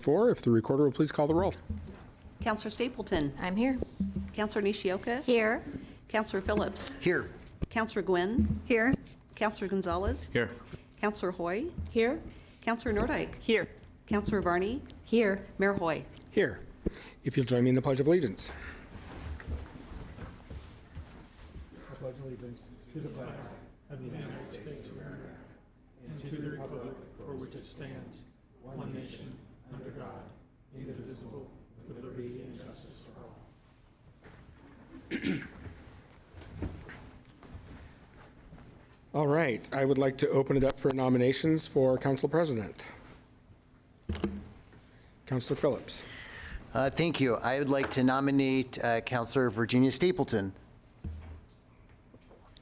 If the recorder will please call the roll. Counselor Stapleton. I'm here. Counselor Nishioka. Here. Counselor Phillips. Here. Counselor Gwynn. Here. Counselor Gonzalez. Here. Counselor Hoy. Here. Counselor Nordijk. Here. Counselor Varney. Here. Mayor Hoy. Here. If you'll join me in the Pledge of Allegiance. I pledge allegiance to the flag of the United States of America and to the republic for which it stands, one nation, under God, indivisible, with liberty and justice for all. All right. I would like to open it up for nominations for Council President. Councilor Phillips. Thank you. I would like to nominate Councilor Virginia Stapleton.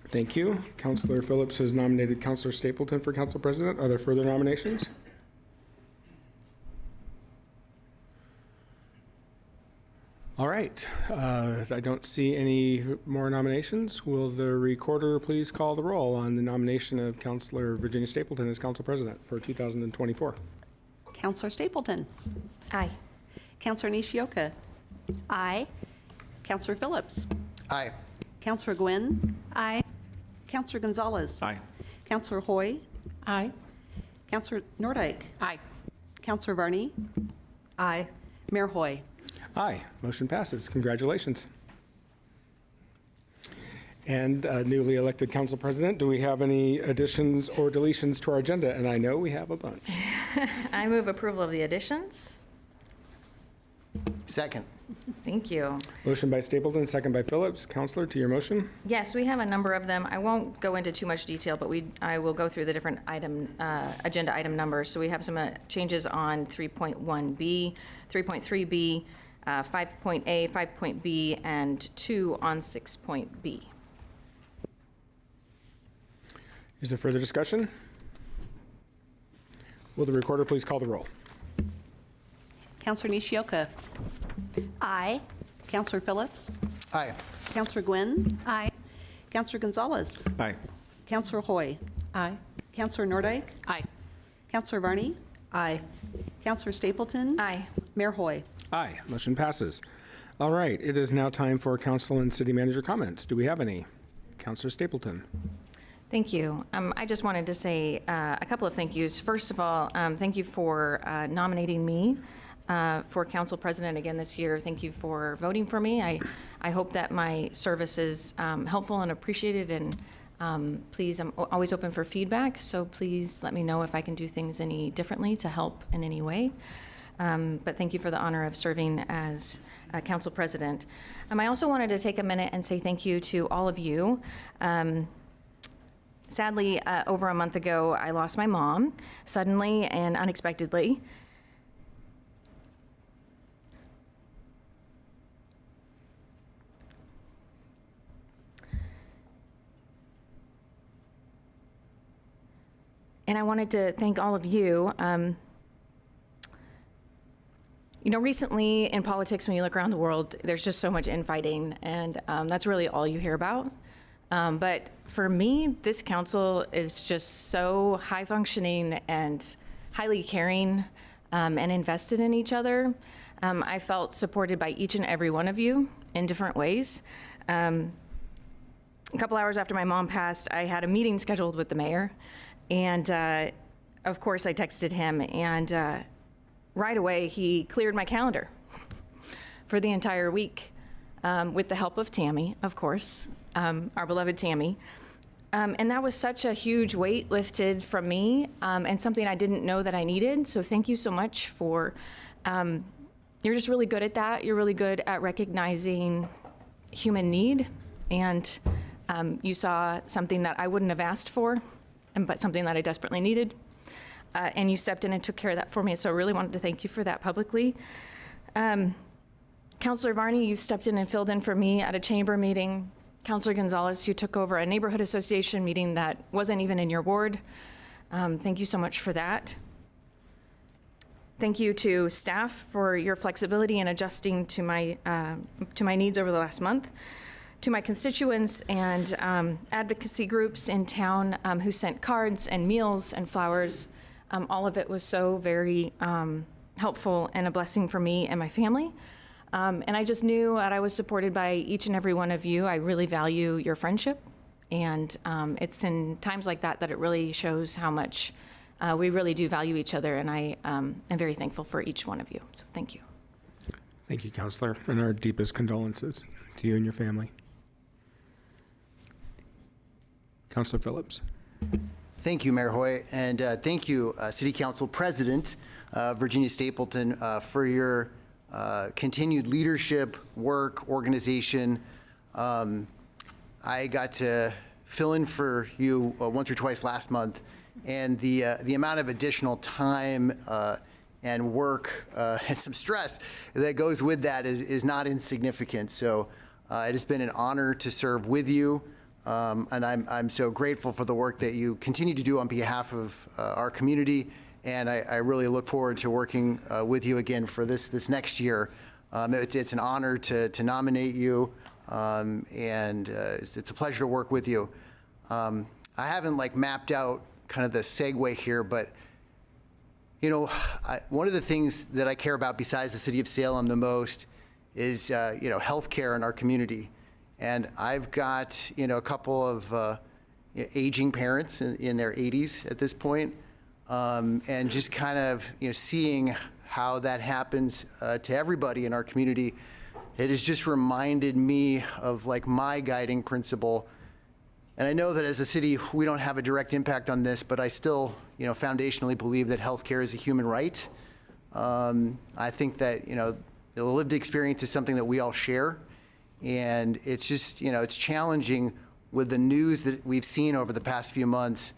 Thank you. Councilor Phillips has nominated Councilor Stapleton for Council President. Are there further nominations? All right. I don't see any more nominations. Will the recorder please call the roll on the nomination of Councilor Virginia Stapleton as Council President for 2024? Counselor Stapleton. Aye. Counselor Nishioka. Aye. Counselor Phillips. Aye. Counselor Gwynn. Aye. Counselor Gonzalez. Aye. Counselor Hoy. Aye. Counselor Nordijk. Aye. Counselor Varney. Aye. Mayor Hoy. Aye. Motion passes. Congratulations. And newly elected Council President, do we have any additions or deletions to our agenda? And I know we have a bunch. I move approval of the additions. Second. Thank you. Motion by Stapleton, second by Phillips. Counselor, to your motion. Yes, we have a number of them. I won't go into too much detail, but I will go through the different agenda item numbers. So we have some changes on 3.1B, 3.3B, 5.A, 5.B, and 2 on 6.B. Is there further discussion? Will the recorder please call the roll? Counselor Nishioka. Aye. Counselor Phillips. Aye. Counselor Gwynn. Aye. Counselor Gonzalez. Aye. Counselor Hoy. Aye. Counselor Nordijk. Aye. Counselor Varney. Aye. Counselor Stapleton. Aye. Mayor Hoy. Aye. Motion passes. All right. It is now time for council and city manager comments. Do we have any? Councilor Stapleton. Thank you. I just wanted to say a couple of thank yous. First of all, thank you for nominating me for council president again this year. Thank you for voting for me. I hope that my service is helpful and appreciated, and please, I'm always open for feedback, so please let me know if I can do things any differently to help in any way. But thank you for the honor of serving as council president. I also wanted to take a minute and say thank you to all of you. Sadly, over a month ago, I lost my mom suddenly and unexpectedly. And I wanted to thank all of you. You know, recently in politics, when you look around the world, there's just so much infighting, and that's really all you hear about. But for me, this council is just so high functioning and highly caring and invested in each other. I felt supported by each and every one of you in different ways. A couple hours after my mom passed, I had a meeting scheduled with the mayor. And of course, I texted him, and right away, he cleared my calendar for the entire week with the help of Tammy, of course, our beloved Tammy. And that was such a huge weight lifted from me and something I didn't know that I needed. So thank you so much for, you're just really good at that. You're really good at recognizing human need. And you saw something that I wouldn't have asked for, but something that I desperately needed. And you stepped in and took care of that for me. So I really wanted to thank you for that publicly. Councilor Varney, you stepped in and filled in for me at a chamber meeting. Councilor Gonzalez, you took over a neighborhood association meeting that wasn't even in your ward. Thank you so much for that. Thank you to staff for your flexibility in adjusting to my needs over the last month. To my constituents and advocacy groups in town who sent cards and meals and flowers. All of it was so very helpful and a blessing for me and my family. And I just knew that I was supported by each and every one of you. I really value your friendship. And it's in times like that that it really shows how much we really do value each other. And I am very thankful for each one of you. So thank you. Thank you, Counselor, and our deepest condolences to you and your family. Counselor Phillips. Thank you, Mayor Hoy, and thank you, City Council President Virginia Stapleton, for your continued leadership, work, organization. I got to fill in for you once or twice last month, and the amount of additional time and work and some stress that goes with that is not insignificant. So it has been an honor to serve with you, and I'm so grateful for the work that you continue to do on behalf of our community, and I really look forward to working with you again for this next year. It's an honor to nominate you, and it's a pleasure to work with you. I haven't mapped out kind of the segue here, but you know, one of the things that I care about besides the city of Salem the most is healthcare in our community. And I've got a couple of aging parents in their 80s at this point, and just kind of seeing how that happens to everybody in our community, it has just reminded me of my guiding principle. And I know that as a city, we don't have a direct impact on this, but I still, foundationally believe that healthcare is a human right. I think that, the lived experience is something that we all share. And it's just, it's challenging with the news that we've seen over the past few months,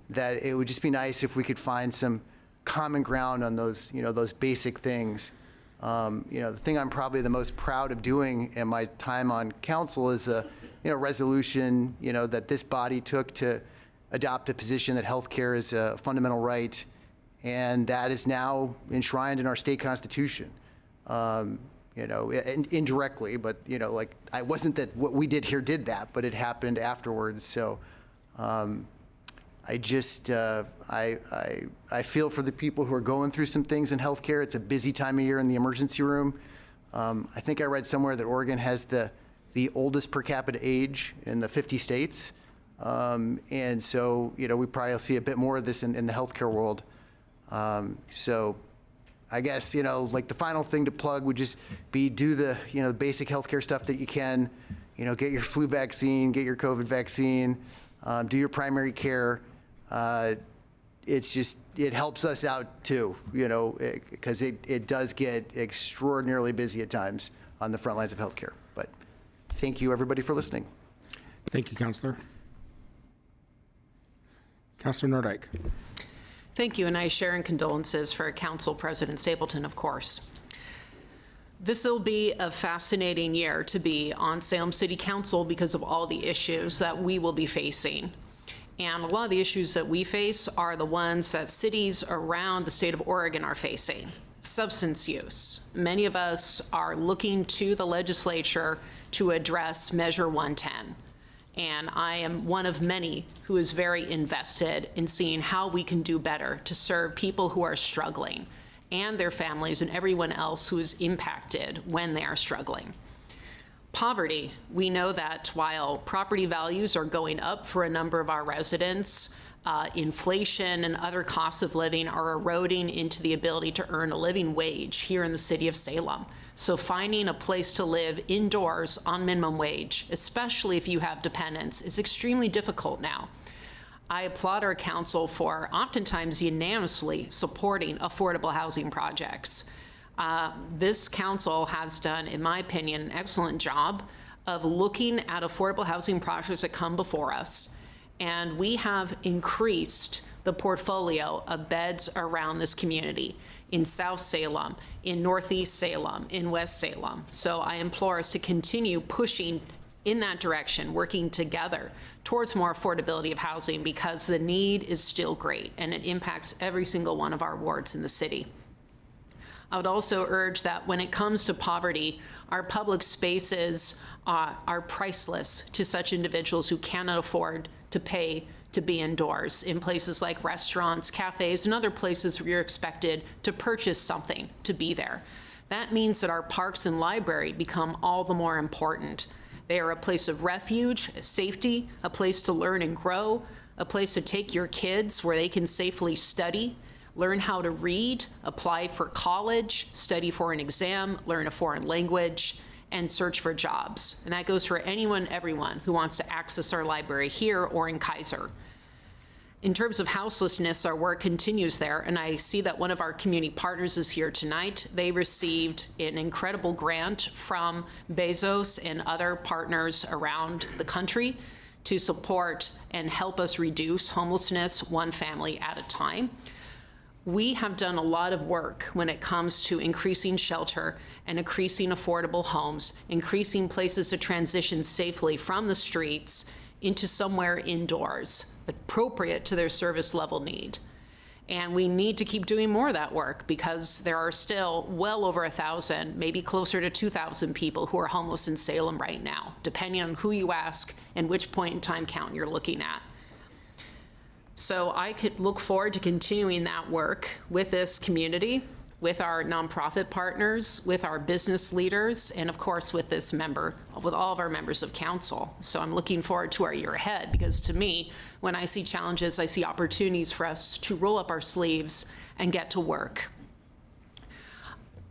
that it would just be nice if we could find some common ground on those, those basic things. The thing I'm probably the most proud of doing in my time on council is a resolution, that this body took to adopt a position that healthcare is a fundamental right, and that is now enshrined in our state constitution. Indirectly, but I wasn't that what we did here did that, but it happened afterwards. So I just I feel for the people who are going through some things in healthcare. It's a busy time of year in the emergency room. I think I read somewhere that Oregon has the oldest per capita age in the 50 states. And so, we probably will see a bit more of this in the healthcare world. So I guess, the final thing to plug would just be do the, basic healthcare stuff that you can, get your flu vaccine, get your COVID vaccine, do your primary care. It's just, it helps us out too, because it does get extraordinarily busy at times on the front lines of healthcare. But thank you, everybody, for listening. Thank you, Counselor. Counselor Nordyke. Thank you, and I share in condolences for Council President Stapleton, of course. This will be a fascinating year to be on Salem City Council because of all the issues that we will be facing. And a lot of the issues that we face are the ones that cities around the state of Oregon are facing. Substance use. Many of us are looking to the legislature to address Measure 110. And I am one of many who is very invested in seeing how we can do better to serve people who are struggling and their families and everyone else who is impacted when they are struggling. Poverty. We know that while property values are going up for a number of our residents, inflation and other costs of living are eroding into the ability to earn a living wage here in the city of Salem. So finding a place to live indoors on minimum wage, especially if you have dependents, is extremely difficult now. I applaud our council for oftentimes unanimously supporting affordable housing projects. This council has done, in my opinion, an excellent job of looking at affordable housing projects that come before us. And we have increased the portfolio of beds around this community in South Salem, in Northeast Salem, in West Salem. So I implore us to continue pushing in that direction, working together towards more affordability of housing, because the need is still great and it impacts every single one of our wards in the city. I would also urge that when it comes to poverty, our public spaces are priceless to such individuals who cannot afford to pay to be indoors in places like restaurants, cafes, and other places where you're expected to purchase something to be there. That means that our parks and library become all the more important. They are a place of refuge, safety, a place to learn and grow, a place to take your kids where they can safely study, learn how to read, apply for college, study for an exam, learn a foreign language, and search for jobs. And that goes for anyone, everyone who wants to access our library here or in Kaiser. In terms of houselessness, our work continues there, and I see that one of our community partners is here tonight. They received an incredible grant from Bezos and other partners around the country to support and help us reduce homelessness one family at a time. We have done a lot of work when it comes to increasing shelter and increasing affordable homes, increasing places to transition safely from the streets into somewhere indoors, appropriate to their service level need. And we need to keep doing more of that work because there are still well over 1,000, maybe closer to 2,000 people who are homeless in Salem right now, depending on who you ask and which point in time count you're looking at. So I could look forward to continuing that work with this community, with our nonprofit partners, with our business leaders, and of course with this member, with all of our members of council. So I'm looking forward to our year ahead because to me, when I see challenges, I see opportunities for us to roll up our sleeves and get to work.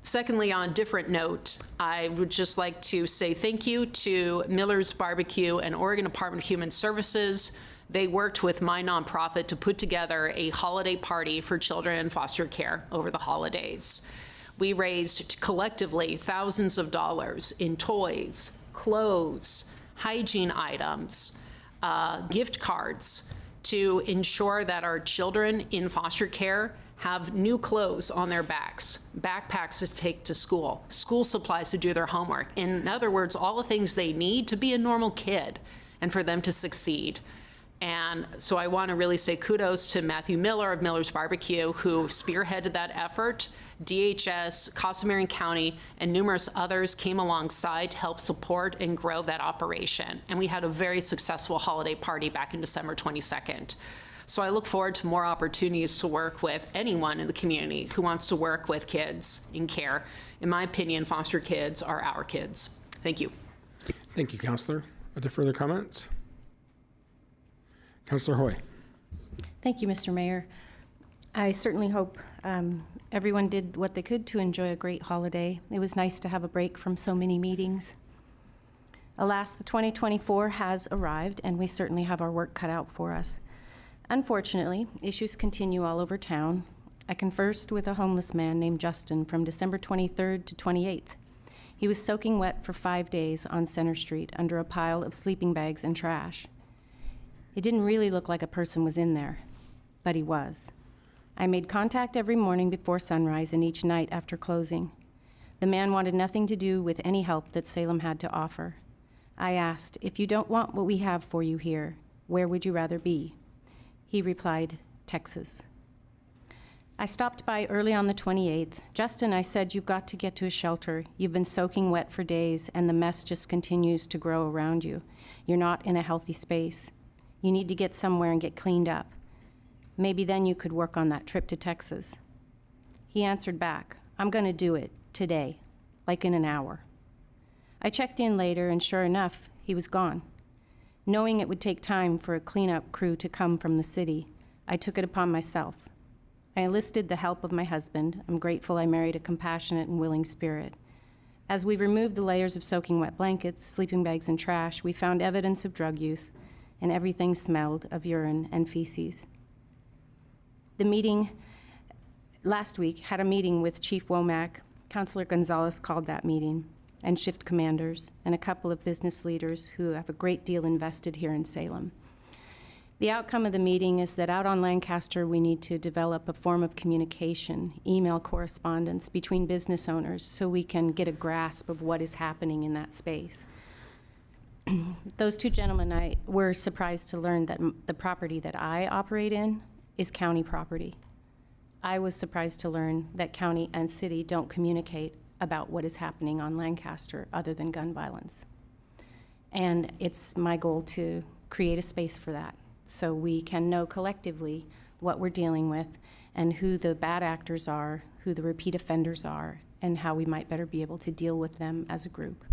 Secondly, on a different note, I would just like to say thank you to Miller's Barbecue and Oregon Department of Human Services. They worked with my nonprofit to put together a holiday party for children in foster care over the holidays. We raised collectively thousands of dollars in toys, clothes, hygiene items, gift cards to ensure that our children in foster care have new clothes on their backs, backpacks to take to school, school supplies to do their homework. In other words, all the things they need to be a normal kid and for them to succeed. And so I want to really say kudos to Matthew Miller of Miller's Barbecue, who spearheaded that effort. DHS, Casa Marion County, and numerous others came alongside to help support and grow that operation. And we had a very successful holiday party back in December 22nd. So I look forward to more opportunities to work with anyone in the community who wants to work with kids in care. In my opinion, foster kids are our kids. Thank you. Thank you, Councillor. Are there further comments? Councillor Hoy. Thank you, Mr. Mayor. I certainly hope everyone did what they could to enjoy a great holiday. It was nice to have a break from so many meetings. Alas, the 2024 has arrived, and we certainly have our work cut out for us. Unfortunately, issues continue all over town. I conversed with a homeless man named Justin from December 23rd to 28th. He was soaking wet for 5 days on Center Street under a pile of sleeping bags and trash. It didn't really look like a person was in there, but he was. I made contact every morning before sunrise and each night after closing. The man wanted nothing to do with any help that Salem had to offer. I asked, "If you don't want what we have for you here, where would you rather be?" He replied, "Texas." I stopped by early on the 28th. "Justin," I said, "you've got to get to a shelter. You've been soaking wet for days, and the mess just continues to grow around you. You're not in a healthy space. You need to get somewhere and get cleaned up. Maybe then you could work on that trip to Texas." He answered back, "I'm going to do it today, like in an hour." I checked in later, and sure enough, he was gone. Knowing it would take time for a cleanup crew to come from the city, I took it upon myself. I enlisted the help of my husband. I'm grateful I married a compassionate and willing spirit. As we removed the layers of soaking wet blankets, sleeping bags, and trash, we found evidence of drug use, and everything smelled of urine and feces. The meeting last week had a meeting with Chief Womack. Councilor Gonzalez called that meeting, and shift commanders, and a couple of business leaders who have a great deal invested here in Salem. The outcome of the meeting is that out on Lancaster, we need to develop a form of communication, email correspondence between business owners so we can get a grasp of what is happening in that space. Those two gentlemen, were surprised to learn that the property that I operate in is county property. I was surprised to learn that county and city don't communicate about what is happening on Lancaster other than gun violence. And it's my goal to create a space for that so we can know collectively what we're dealing with and who the bad actors are, who the repeat offenders are, and how we might better be able to deal with them as a group.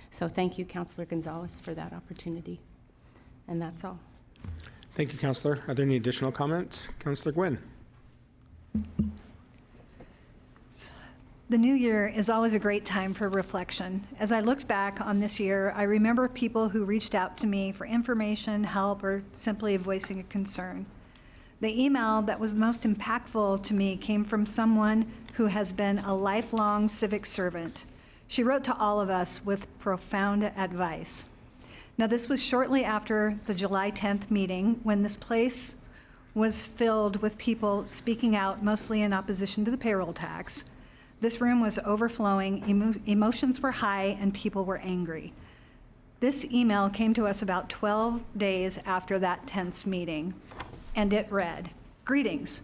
So thank you, Councilor Gonzalez, for that opportunity. And that's all. Thank you, Councilor. Are there any additional comments? Councilor Gwynn. The new year is always a great time for reflection. As I looked back on this year, I remember people who reached out to me for information, help, or simply voicing a concern. The email that was most impactful to me came from someone who has been a lifelong civic servant. She wrote to all of us with profound advice. Now, this was shortly after the July 10th meeting when this place was filled with people speaking out, mostly in opposition to the payroll tax. This room was overflowing, emotions were high, and people were angry. This email came to us about 12 days after that tense meeting, and it read, "Greetings.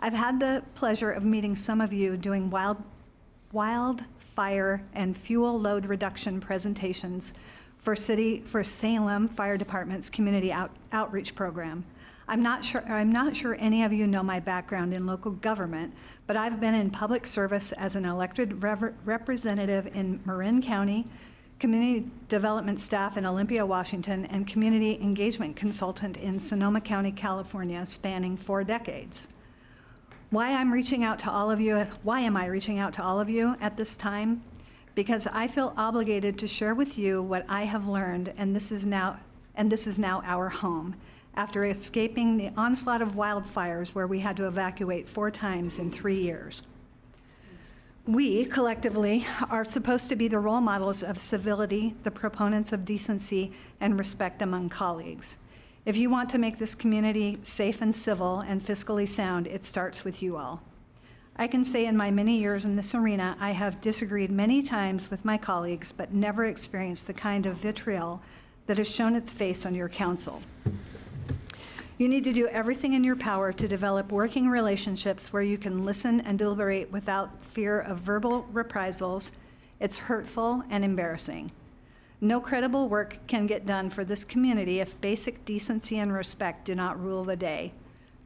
I've had the pleasure of meeting some of you doing wildfire and fuel load reduction presentations for Salem Fire Department's community outreach program. I'm not sure any of you know my background in local government, but I've been in public service as an elected representative in Marin County, community development staff in Olympia, Washington, and community engagement consultant in Sonoma County, California, spanning 4 decades. Why am I reaching out to all of you at this time? Because I feel obligated to share with you what I have learned, and this is now our home, after escaping the onslaught of wildfires where we had to evacuate 4 times in 3 years. We, collectively, are supposed to be the role models of civility, the proponents of decency and respect among colleagues. If you want to make this community safe and civil and fiscally sound, it starts with you all. I can say in my many years in this arena, I have disagreed many times with my colleagues, but never experienced the kind of vitriol that has shown its face on your council. You need to do everything in your power to develop working relationships where you can listen and deliberate without fear of verbal reprisals. It's hurtful and embarrassing. No credible work can get done for this community if basic decency and respect do not rule the day.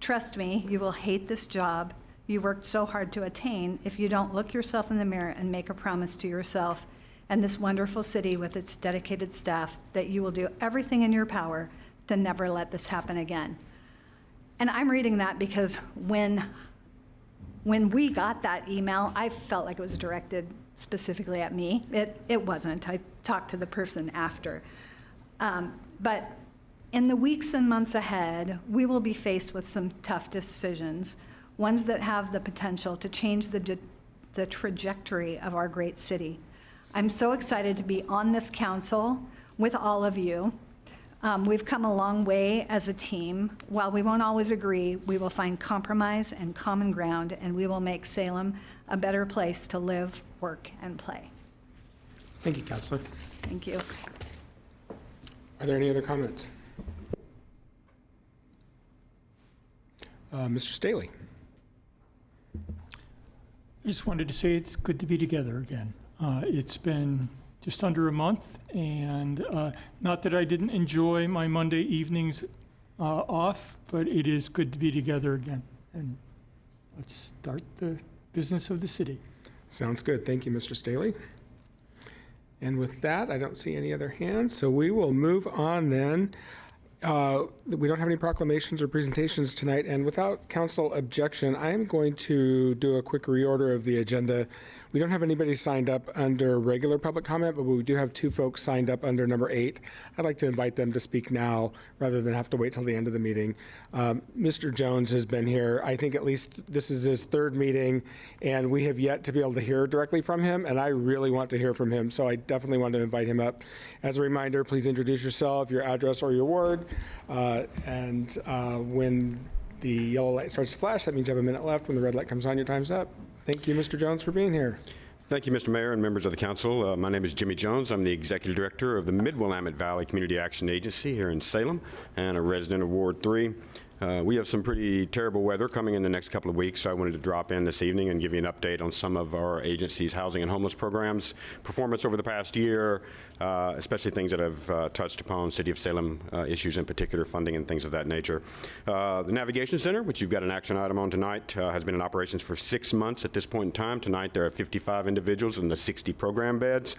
Trust me, you will hate this job you worked so hard to attain if you don't look yourself in the mirror and make a promise to yourself and this wonderful city with its dedicated staff that you will do everything in your power to never let this happen again." And I'm reading that because when we got that email, I felt like it was directed specifically at me. It wasn't. I talked to the person after. But in the weeks and months ahead, we will be faced with some tough decisions, ones that have the potential to change the trajectory of our great city. I'm so excited to be on this council with all of you. We've come a long way as a team. While we won't always agree, we will find compromise and common ground, and we will make Salem a better place to live, work, and play. Thank you, Councilor. Thank you. Are there any other comments? Mr. Staley. I just wanted to say it's good to be together again. It's been just under a month, and not that I didn't enjoy my Monday evenings off, but it is good to be together again. And let's start the business of the city. Sounds good. Thank you, Mr. Staley. And with that, I don't see any other hands, so we will move on then. We don't have any proclamations or presentations tonight, and without council objection, I am going to do a quick reorder of the agenda. We don't have anybody signed up under regular public comment, but we do have 2 folks signed up under number 8. I'd like to invite them to speak now rather than have to wait till the end of the meeting. Mr. Jones has been here. I think at least this is his 3rd meeting, and we have yet to be able to hear directly from him, and I really want to hear from him, so I definitely want to invite him up. As a reminder, please introduce yourself, your address or your ward, and when the yellow light starts to flash, that means you have a minute left. When the red light comes on, your time's up. Thank you, Mr. Jones, for being here. Thank you, Mr. Mayor and members of the council. My name is Jimmy Jones. I'm the Executive Director of the Mid-Willamette Valley Community Action Agency here in Salem and a resident of Ward 3. We have some pretty terrible weather coming in the next couple of weeks, so I wanted to drop in this evening and give you an update on some of our agency's housing and homeless programs, performance over the past year, especially things that have touched upon City of Salem issues in particular, funding and things of that nature. The Navigation Center, which you've got an action item on tonight, has been in operations for 6 months at this point in time. Tonight there are 55 individuals in the 60 program beds.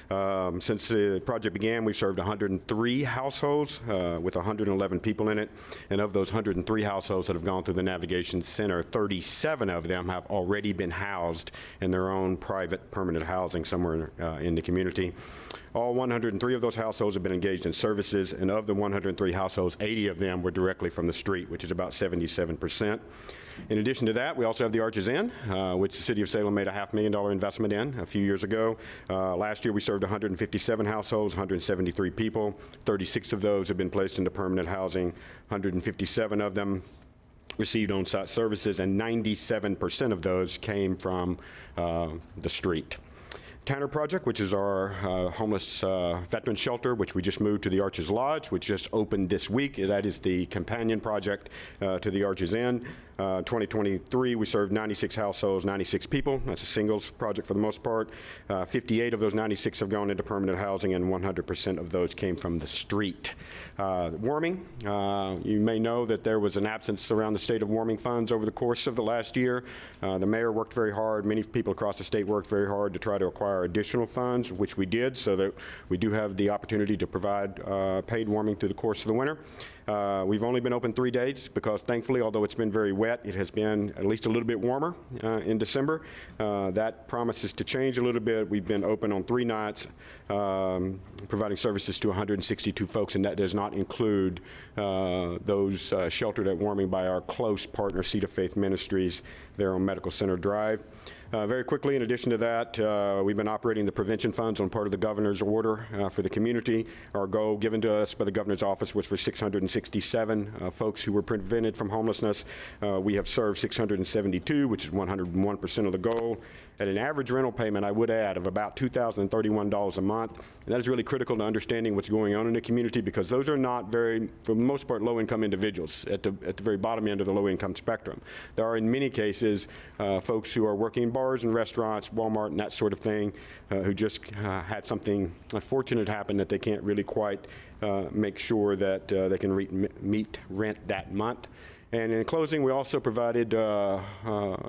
Since the project began, we've served 103 households with 111 people in it. And of those 103 households that have gone through the Navigation Center, 37 of them have already been housed in their own private permanent housing somewhere in the community. All 103 of those households have been engaged in services, and of the 103 households, 80 of them were directly from the street, which is about 77%. In addition to that, we also have the Arches Inn, which the City of Salem made a $500,000 investment in a few years ago. Last year, we served 157 households, 173 people. 36 of those have been placed into permanent housing. 157 of them received on-site services, and 97% of those came from the street. Tanner Project, which is our homeless veteran shelter, which we just moved to the Arches Lodge, which just opened this week. That is the companion project to the Arches Inn. 2023, we served 96 households, 96 people. That's a singles project for the most part. 58 of those 96 have gone into permanent housing, and 100% of those came from the street. Warming, you may know that there was an absence around the state of warming funds over the course of the last year. The mayor worked very hard. Many people across the state worked very hard to try to acquire additional funds, which we did, so that we do have the opportunity to provide paid warming through the course of the winter. We've only been open 3 days because, thankfully, although it's been very wet, it has been at least a little bit warmer in December. That promises to change a little bit. We've been open on 3 nights, providing services to 162 folks, and that does not include those sheltered at warming by our close partner, Seed of Faith Ministries, there on Medical Center Drive. Very quickly, in addition to that, we've been operating the prevention funds on part of the governor's order for the community. Our goal given to us by the governor's office was for 667 folks who were prevented from homelessness. We have served 672, which is 101% of the goal, at an average rental payment, I would add, of about $2,031 a month. And that is really critical to understanding what's going on in the community, because those are not very, for the most part, low-income individuals at the very bottom end of the low-income spectrum. There are, in many cases, folks who are working in bars and restaurants, Walmart, and that sort of thing, who just had something unfortunate happen that they can't really quite make sure that they can meet rent that month. And in closing, we also provided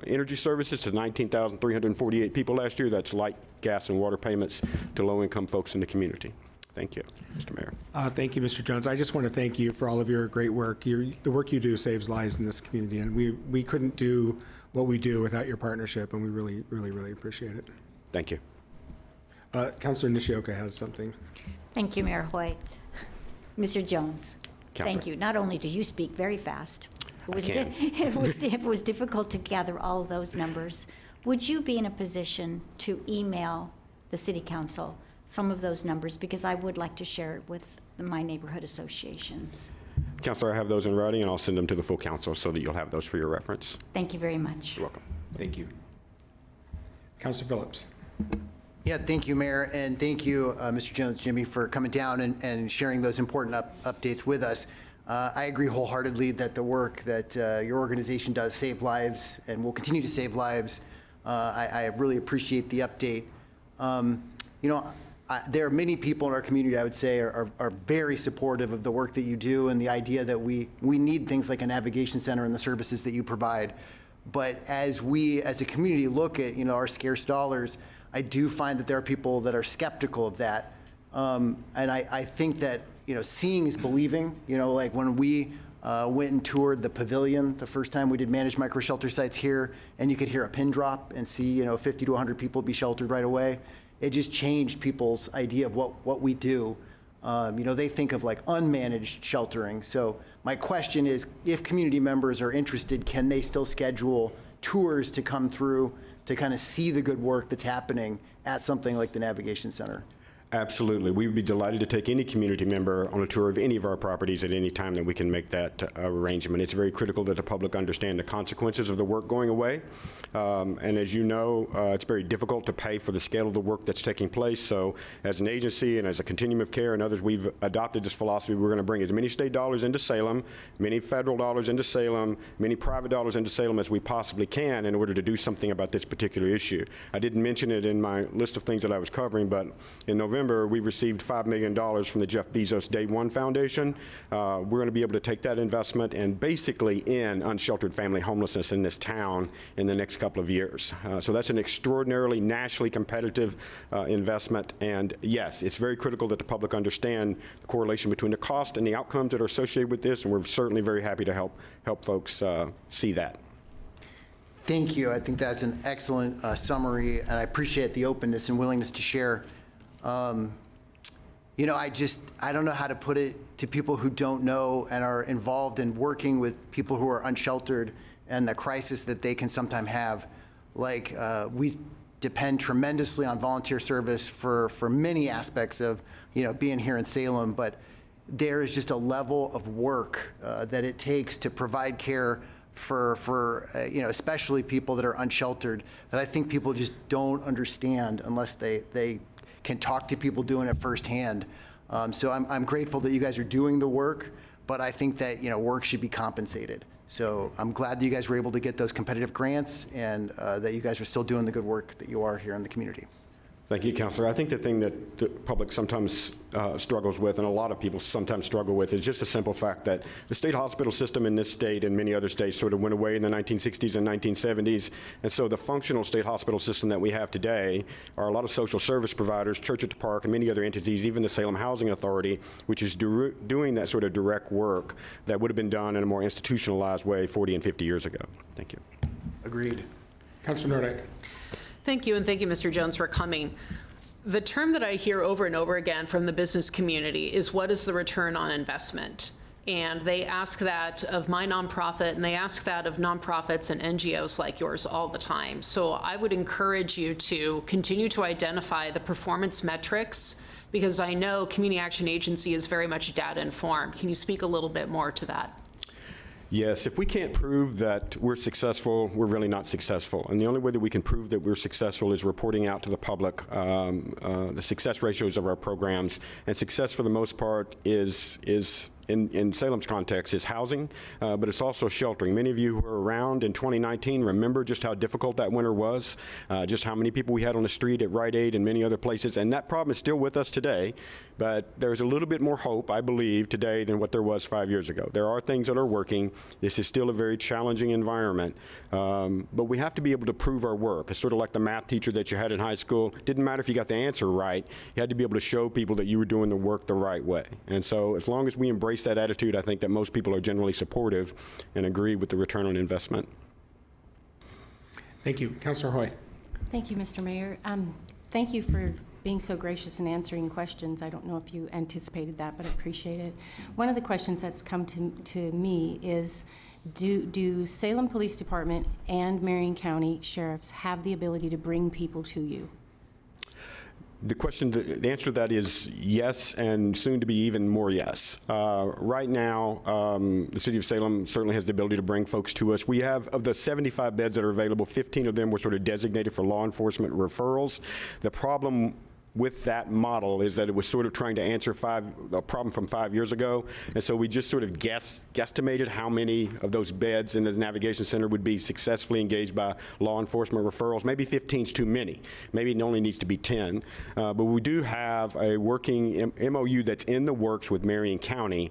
energy services to 19,348 people last year. That's light, gas, and water payments to low-income folks in the community. Thank you, Mr. Mayor. Thank you, Mr. Jones. I just want to thank you for all of your great work. The work you do saves lives in this community, and we couldn't do what we do without your partnership, and we really, really, really appreciate it. Thank you. Councilor Nishioka has something. Thank you, Mayor Hoy. Mr. Jones, Counselor. thank you. Not only do you speak very fast, can. it was difficult to gather all of those numbers. Would you be in a position to email the City Council some of those numbers? Because I would like to share it with my neighborhood associations. Councilor, I have those in writing, and I'll send them to the full council so that you'll have those for your reference. Thank you very much. You're welcome. Thank you. Councilor Phillips. Yeah, thank you, Mayor, and thank you, Mr. Jones, Jimmy, for coming down and sharing those important updates with us. I agree wholeheartedly that the work that your organization does save lives and will continue to save lives. I really appreciate the update. There are many people in our community, I would say, are very supportive of the work that you do and the idea that we need things like a navigation center and the services that you provide. But as we, as a community, look at our scarce dollars, I do find that there are people that are skeptical of that. And I think that seeing is believing. Like when we went and toured the pavilion the first time we did managed micro shelter sites here, and you could hear a pin drop and see 50 to 100 people be sheltered right away. It just changed people's idea of what we do. They think of like unmanaged sheltering. So my question is, if community members are interested, can they still schedule tours to come through to kind of see the good work that's happening at something like the Navigation Center? Absolutely. We would be delighted to take any community member on a tour of any of our properties at any time that we can make that arrangement. It's very critical that the public understand the consequences of the work going away. And as you know, it's very difficult to pay for the scale of the work that's taking place. So as an agency and as a continuum of care and others, we've adopted this philosophy. We're going to bring as many state dollars into Salem, many federal dollars into Salem, many private dollars into Salem as we possibly can in order to do something about this particular issue. I didn't mention it in my list of things that I was covering, but in November, we received $5 million from the Jeff Bezos Day One Foundation. We're going to be able to take that investment and basically end unsheltered family homelessness in this town in the next couple of years. So that's an extraordinarily nationally competitive investment. And yes, it's very critical that the public understand the correlation between the cost and the outcomes that are associated with this. And we're certainly very happy to help folks see that. Thank you. I think that's an excellent summary, and I appreciate the openness and willingness to share. You know, I don't know how to put it to people who don't know and are involved in working with people who are unsheltered and the crisis that they can sometimes have. Like, we depend tremendously on volunteer service for many aspects of, you know, being here in Salem, but there is just a level of work that it takes to provide care for you know, especially people that are unsheltered, that I think people just don't understand unless they can talk to people doing it firsthand. So I'm grateful that you guys are doing the work, but I think that, you know, work should be compensated. So I'm glad that you guys were able to get those competitive grants and that you guys are still doing the good work that you are here in the community. Thank you, Councilor. I think the thing that the public sometimes struggles with, and a lot of people sometimes struggle with, is just the simple fact that the state hospital system in this state and many other states sort of went away in the 1960s and 1970s. And so the functional state hospital system that we have today are a lot of social service providers, Church at the Park, and many other entities, even the Salem Housing Authority, which is doing that sort of direct work that would have been done in a more institutionalized way 40 and 50 years ago. Thank you. Agreed. Councilor Nordyke. Thank you, and thank you, Mr. Jones, for coming. The term that I hear over and over again from the business community is, what is the return on investment? And they ask that of my nonprofit, and they ask that of nonprofits and NGOs like yours all the time. So I would encourage you to continue to identify the performance metrics, because I know Community Action Agency is very much data informed. Can you speak a little bit more to that? Yes, if we can't prove that we're successful, we're really not successful. And the only way that we can prove that we're successful is reporting out to the public the success ratios of our programs. And success, for the most part, is in Salem's context, is housing, but it's also sheltering. Many of you who were around in 2019 remember just how difficult that winter was, just how many people we had on the street at Rite Aid and many other places, and that problem is still with us today, but there's a little bit more hope, I believe, today than what there was 5 years ago. There are things that are working. This is still a very challenging environment, but we have to be able to prove our work. It's sort of like the math teacher that you had in high school. It didn't matter if you got the answer right. You had to be able to show people that you were doing the work the right way. And so as long as we embrace that attitude, I think that most people are generally supportive and agree with the return on investment. Thank you. Councilor Hoy. Thank you, Mr. Mayor. Thank you for being so gracious and answering questions. I don't know if you anticipated that, but I appreciate it. One of the questions that's come to me is, do Salem Police Department and Marion County Sheriffs have the ability to bring people to you? The question, the answer to that is yes, and soon to be even more yes. Right now, the city of Salem certainly has the ability to bring folks to us. We have, of the 75 beds that are available, 15 of them were sort of designated for law enforcement referrals. The problem with that model is that it was sort of trying to answer a problem from 5 years ago, and so we just sort of guesstimated how many of those beds in the navigation center would be successfully engaged by law enforcement referrals. Maybe 15 is too many. Maybe it only needs to be 10. But we do have a working MOU that's in the works with Marion County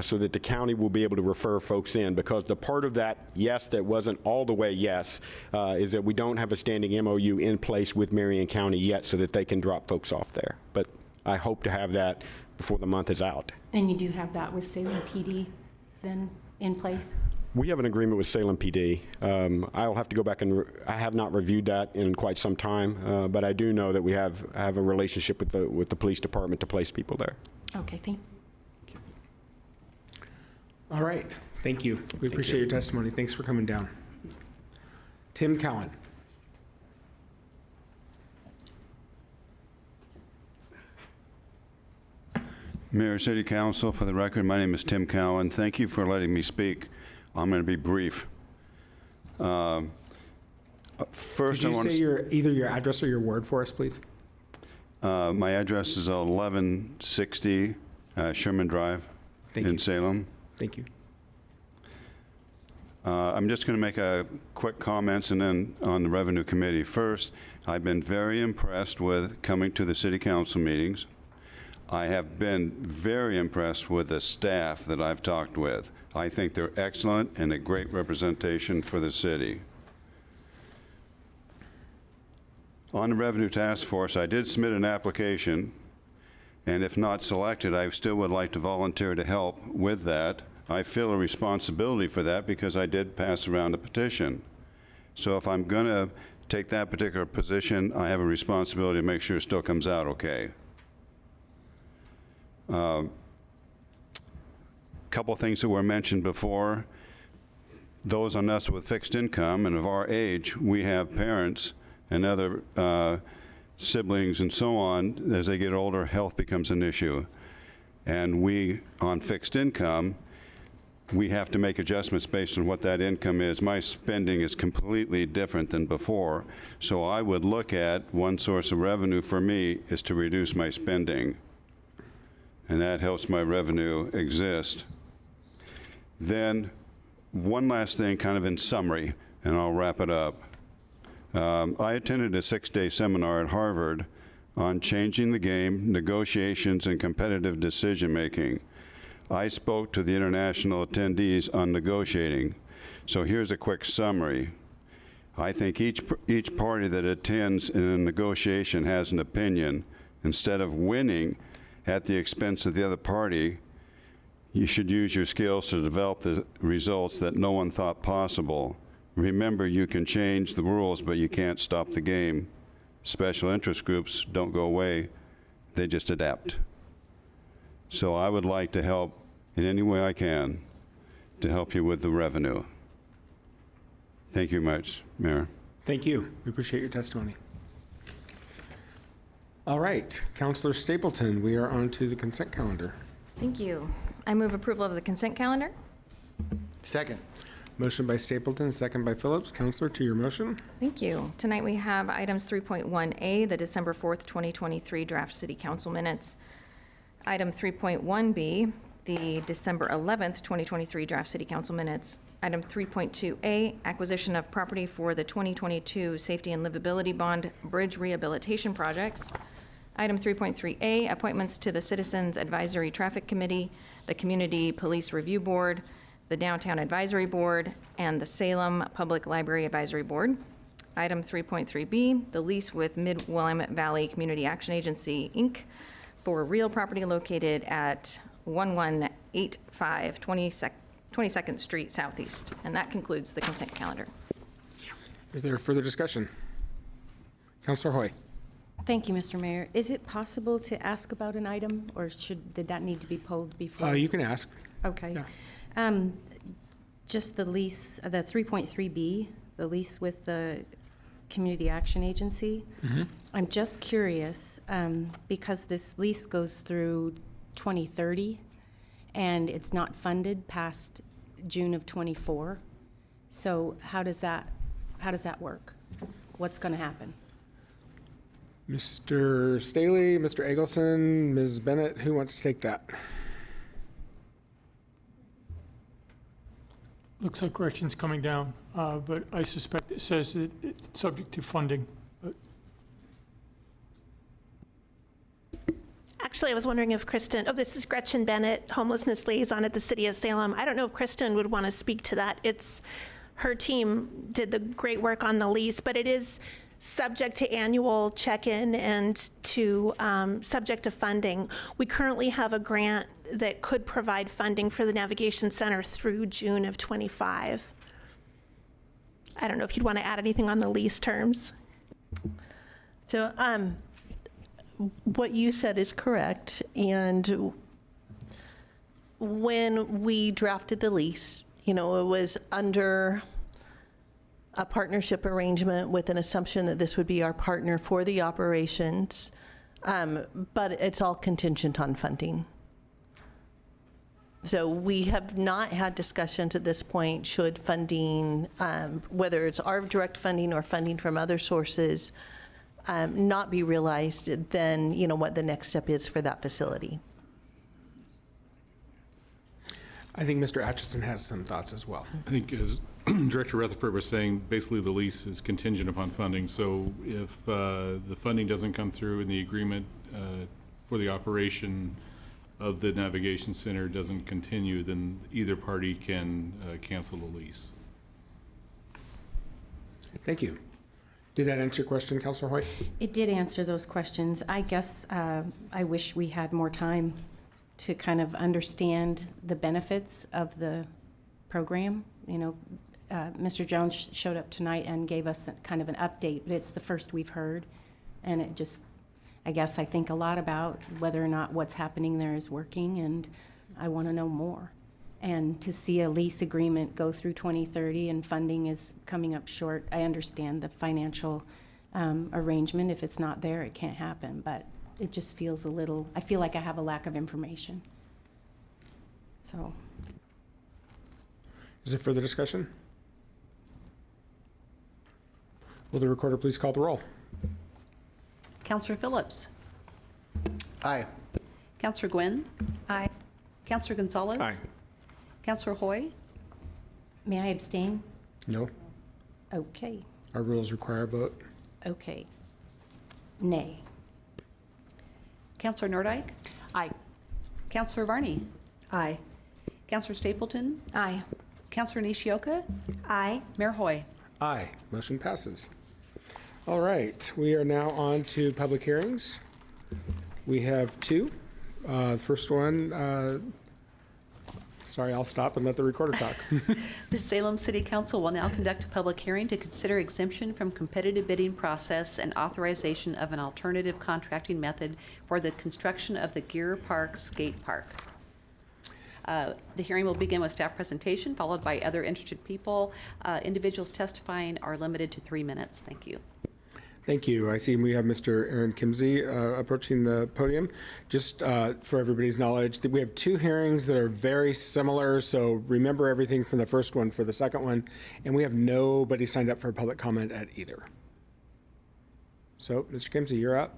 so that the county will be able to refer folks in, because the part of that yes that wasn't all the way yes is that we don't have a standing MOU in place with Marion County yet so that they can drop folks off there, but I hope to have that before the month is out. And you do have that with Salem PD then in place? We have an agreement with Salem PD. I'll have to go back and I have not reviewed that in quite some time, but I do know that we have a relationship with the police department to place people there. Okay, thank you. All right. Thank you. We appreciate your testimony. Thanks for coming down. Tim Cowan. Mayor, City Council, for the record, my name is Tim Cowan. Thank you for letting me speak. I'm going to be brief. First, Could I you want say to. either your address or your ward for us, please? My address is 1160 Sherman Drive Thank in you. Salem. Thank you. I'm just going to make a quick comments and then on the Revenue Committee. First, I've been very impressed with coming to the City Council meetings. I have been very impressed with the staff that I've talked with. I think they're excellent and a great representation for the city. On the Revenue Task Force, I did submit an application, and if not selected, I still would like to volunteer to help with that. I feel a responsibility for that because I did pass around a petition. So if I'm going to take that particular position, I have a responsibility to make sure it still comes out okay. Couple things that were mentioned before. Those on us with fixed income and of our age, we have parents and other siblings and so on. As they get older, health becomes an issue. And we, on fixed income, we have to make adjustments based on what that income is. My spending is completely different than before. So I would look at one source of revenue for me is to reduce my spending. And that helps my revenue exist. Then one last thing kind of in summary, and I'll wrap it up. I attended a 6-day seminar at Harvard on changing the game, negotiations, and competitive decision-making. I spoke to the international attendees on negotiating. So here's a quick summary. I think each party that attends in a negotiation has an opinion. Instead of winning at the expense of the other party, you should use your skills to develop the results that no one thought possible. Remember, you can change the rules, but you can't stop the game. Special interest groups don't go away, they just adapt. So I would like to help in any way I can to help you with the revenue. Thank you much, Mayor. Thank you. We appreciate your testimony. All right, Councilor Stapleton, we are on to the consent calendar. Thank you. I move approval of the consent calendar. Second. Motion by Stapleton, second by Phillips. Councilor, to your motion. Thank you. Tonight we have items 3.1A, the December 4th, 2023 draft City Council minutes. Item 3.1B, the December 11th, 2023 draft City Council minutes. Item 3.2A, acquisition of property for the 2022 Safety and Livability Bond Bridge Rehabilitation Projects. Item 3.3A, appointments to the Citizens Advisory Traffic Committee, the Community Police Review Board, the Downtown Advisory Board, and the Salem Public Library Advisory Board. Item 3.3B, the lease with Mid-Willamette Valley Community Action Agency, Inc. for real property located at 1185 22nd Street Southeast. And that concludes the consent calendar. Is there further discussion? Councilor Hoy. Thank you, Mr. Mayor. Is it possible to ask about an item, or did that need to be polled before? You can ask. Okay. Yeah. Just the lease, the 3.3B, the lease with the Community Action Agency. I'm just curious, because this lease goes through 2030, and it's not funded past June of '24. So how does that work? What's going to happen? Mr. Staley, Mr. Eggleston, Ms. Bennett, who wants to take that? Looks like Gretchen's coming down, but I suspect it says that it's subject to funding. But Actually, I was wondering if Kristen, this is Gretchen Bennett, Homelessness Liaison at the City of Salem. I don't know if Kristen would want to speak to that. Her team did the great work on the lease, but it is subject to annual check-in and to subject to funding. We currently have a grant that could provide funding for the Navigation Center through June of '25. I don't know if you'd want to add anything on the lease terms. So what you said is correct. And when we drafted the lease, it was under a partnership arrangement with an assumption that this would be our partner for the operations. But it's all contingent on funding. So we have not had discussions at this point, should funding, whether it's our direct funding or funding from other sources, not be realized, then, what the next step is for that facility. I think Mr. Atchison has some thoughts as well. I think as Director Rutherford was saying, basically the lease is contingent upon funding. So if the funding doesn't come through and the agreement for the operation of the navigation center doesn't continue, then either party can cancel the lease. Thank you. Did that answer your question, Councilor Hoyt? It did answer those questions. I guess I wish we had more time to kind of understand the benefits of the program. Mr. Jones showed up tonight and gave us kind of an update, but it's the first we've heard. And it just, I guess I think a lot about whether or not what's happening there is working, and I want to know more. And to see a lease agreement go through 2030 and funding is coming up short, I understand the financial arrangement. If it's not there, it can't happen, but it just feels a little, I feel like I have a lack of information. So. Is there further discussion? Will the recorder please call the roll? Counselor Phillips. Aye. Counselor Gwynn. Aye. Counselor Gonzalez. Aye. Counselor Hoy. May I abstain? No. Okay. Our rules require a vote. Okay. Nay. Counselor Nordike. Aye. Counselor Varney. Aye. Counselor Stapleton. Aye. Counselor Nishioka. Aye. Mayor Hoy. Aye. Motion passes. All right. We are now on to public hearings. We have two. First one, sorry, I'll stop and let the recorder talk. The Salem City Council will now conduct a public hearing to consider exemption from competitive bidding process and authorization of an alternative contracting method for the construction of the Geer Park Skate Park. The hearing will begin with staff presentation, followed by other interested people. Individuals testifying are limited to 3 minutes. Thank you. Thank you. I see we have Mr. Aaron Kimsey approaching the podium. Just for everybody's knowledge, that we have two hearings that are very similar, so remember everything from the first one for the second one, and we have nobody signed up for public comment at either. So, Mr. Kimsey, you're up.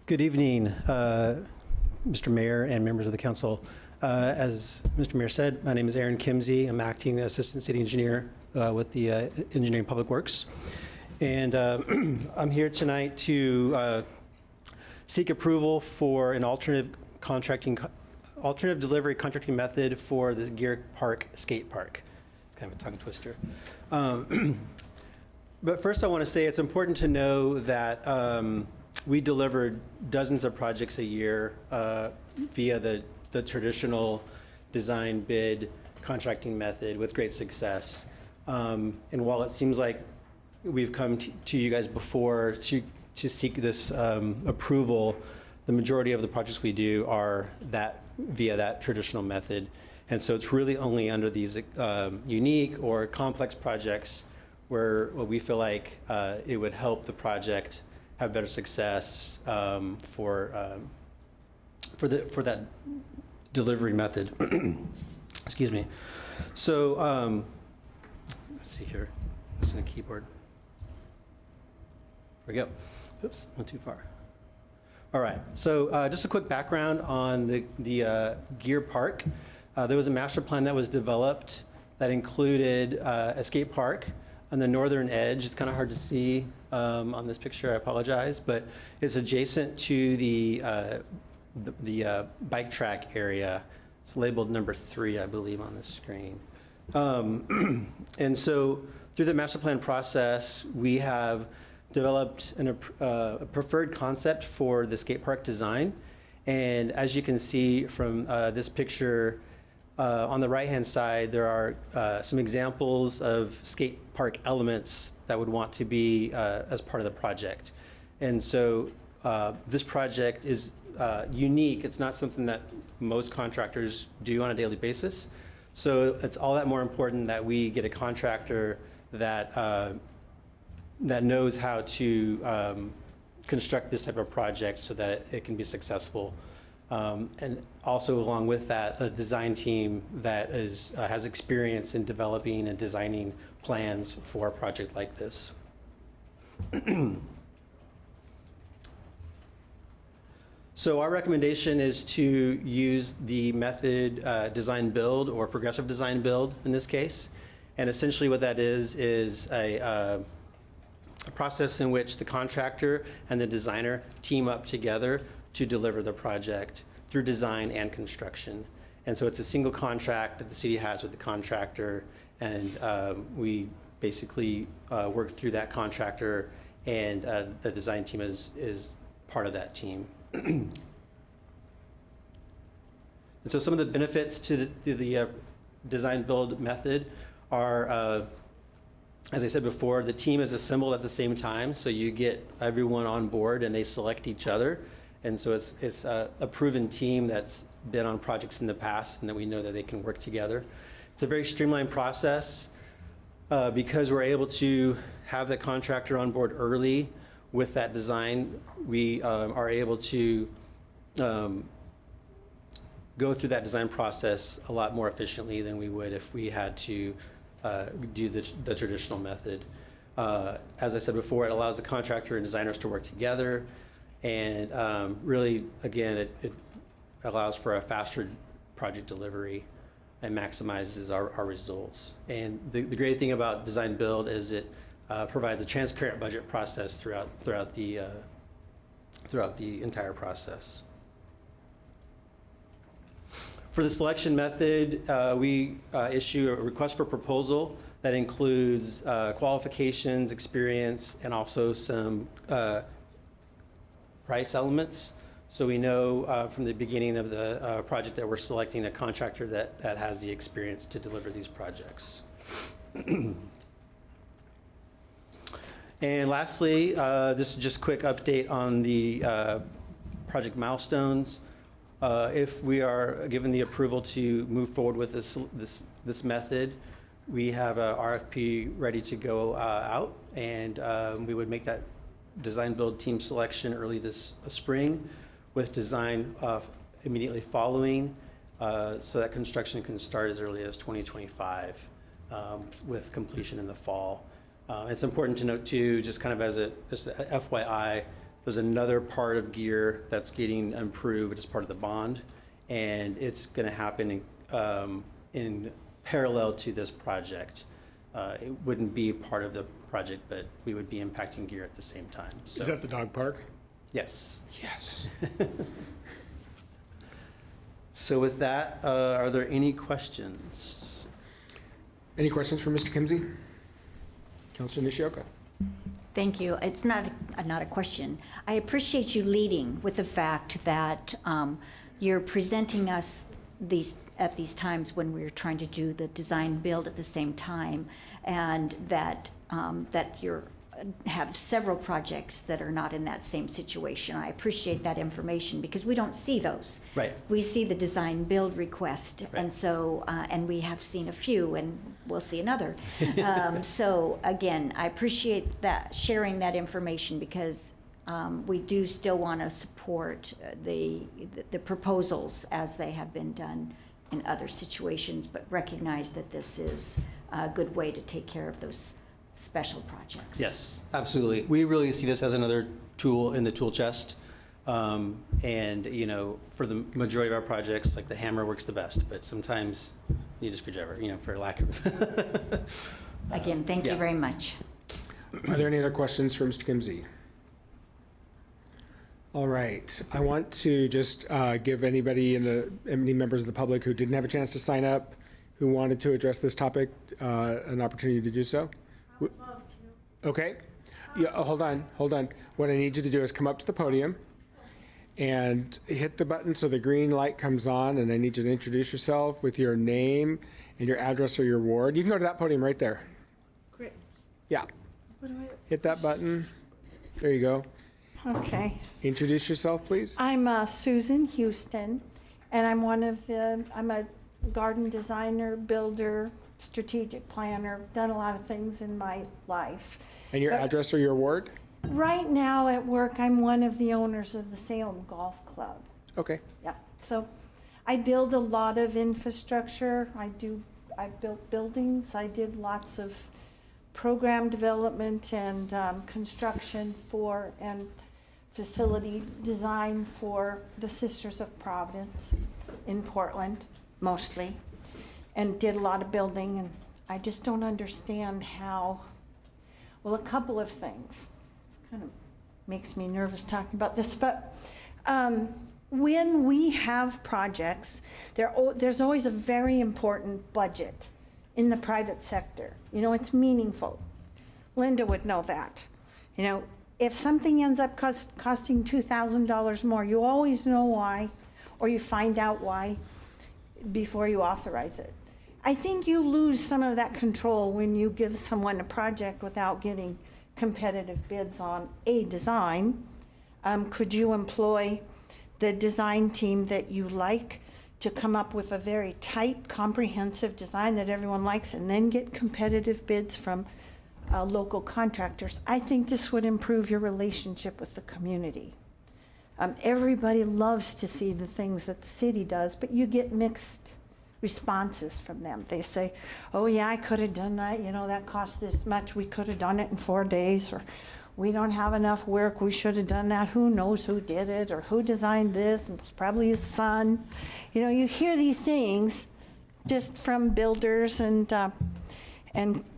Good evening, Mr. Mayor and members of the council. As Mr. Mayor said, my name is Aaron Kimsey. I'm acting assistant city engineer with the Engineering Public Works. And I'm here tonight to seek approval for an alternative delivery contracting method for the Geer Park Skate Park. It's kind of a tongue twister. But first I want to say it's important to know that we deliver dozens of projects a year via the traditional design bid contracting method with great success. And while it seems like we've come to you guys before to seek this approval, the majority of the projects we do are via that traditional method. And so it's really only under these unique or complex projects where we feel like it would help the project have better success for that delivery method. Excuse me. So let's see here. It's in a keyboard. There we go. Oops, went too far. All right. So just a quick background on the Geer Park. There was a master plan that was developed that included a skate park on the northern edge. It's kind of hard to see on this picture, I apologize, but it's adjacent to the bike track area. It's labeled number 3, I believe, on the screen. And so through the master plan process, we have developed a preferred concept for the skate park design. And as you can see from this picture, on the right-hand side, there are some examples of skate park elements that would want to be as part of the project. And so this project is unique. It's not something that most contractors do on a daily basis. So it's all that more important that we get a contractor that, that knows how to construct this type of project so that it can be successful. And also along with that, a design team that has experience in developing and designing plans for a project like this. So our recommendation is to use the method design build or progressive design build in this case. And essentially what that is a process in which the contractor and the designer team up together to deliver the project through design and construction. And so it's a single contract that the city has with the contractor, and we basically work through that contractor, and the design team is part of that team. And so some of the benefits to the design build method are, as I said before, the team is assembled at the same time, so you get everyone on board and they select each other. And so it's a proven team that's been on projects in the past and that we know that they can work together. It's a very streamlined process because we're able to have the contractor on board early with that design. We are able to go through that design process a lot more efficiently than we would if we had to do the traditional method. As I said before, it allows the contractor and designers to work together, and really, again, it allows for a faster project delivery and maximizes our results. And the great thing about design build is it provides a transparent budget process throughout the entire process. For the selection method, we issue a request for proposal that includes qualifications, experience, and also some price elements. So we know from the beginning of the project that we're selecting a contractor that has the experience to deliver these projects. And lastly, this is just a quick update on the project milestones. If we are given the approval to move forward with this method, we have a RFP ready to go out, and we would make that design build team selection early this spring, with design immediately following, so that construction can start as early as 2025, with completion in the fall. It's important to note too, just kind of as just a FYI, there's another part of Geer that's getting improved as part of the bond, and it's going to happen in parallel to this project. It wouldn't be part of the project, but we would be impacting Geer at the same time. So, Is that the dog park? yes. Yes. So with that, are there any questions? Any questions for Mr. Kimsey? Councilor Nishioka. Thank you. It's not a question. I appreciate you leading with the fact that you're presenting us at these times when we're trying to do the design build at the same time, and that you have several projects that are not in that same situation. I appreciate that information because we don't see those. Right. We see the design build request, Right. and so and we have seen a few, and we'll see another. So again, I appreciate that, sharing that information, because we do still want to support the proposals as they have been done in other situations, but recognize that this is a good way to take care of those special projects. Yes, absolutely. We really see this as another tool in the tool chest. And, you know, for the majority of our projects, like the hammer works the best, but sometimes you need a screwdriver, you know, for lack of. Again, thank you very much. Are there any other questions for Mr. Kimsey? All right. I want to just give any members of the public who didn't have a chance to sign up, who wanted to address this topic, an opportunity to do so. Okay. Yeah, hold on. What I need you to do is come up to the podium and hit the button so the green light comes on, and I need you to introduce yourself with your name and your address or your ward. You can go to that podium right there. Great. Yeah. Hit that button. There you go. Okay. Introduce yourself, please. I'm Susan Houston, And I'm a garden designer, builder, strategic planner, done a lot of things in my life. And your address or your ward? Right now at work, I'm one of the owners of the Salem Golf Club. Okay. Yeah, so I build a lot of infrastructure. I've built buildings. I did lots of program development and construction for and facility design for the Sisters of Providence in Portland, mostly, and did a lot of building. And I just don't understand how, well, a couple of things. It kind of makes me nervous talking about this, but when we have projects, there's always a very important budget in the private sector. You know, it's meaningful. Linda would know that. You know, if something ends up costing $2,000 more, you always know why, or you find out why before you authorize it. I think you lose some of that control when you give someone a project without getting competitive bids on a design. Could you employ the design team that you like to come up with a very tight, comprehensive design that everyone likes, and then get competitive bids from local contractors? I think this would improve your relationship with the community. Everybody loves to see the things that the city does, but you get mixed responses from them. They say, oh yeah, I could have done that, you know, that cost this much, we could have done it in 4 days, or we don't have enough work, we should have done that, who knows who did it, or who designed this, and it was probably his son. You know, you hear these things just from builders and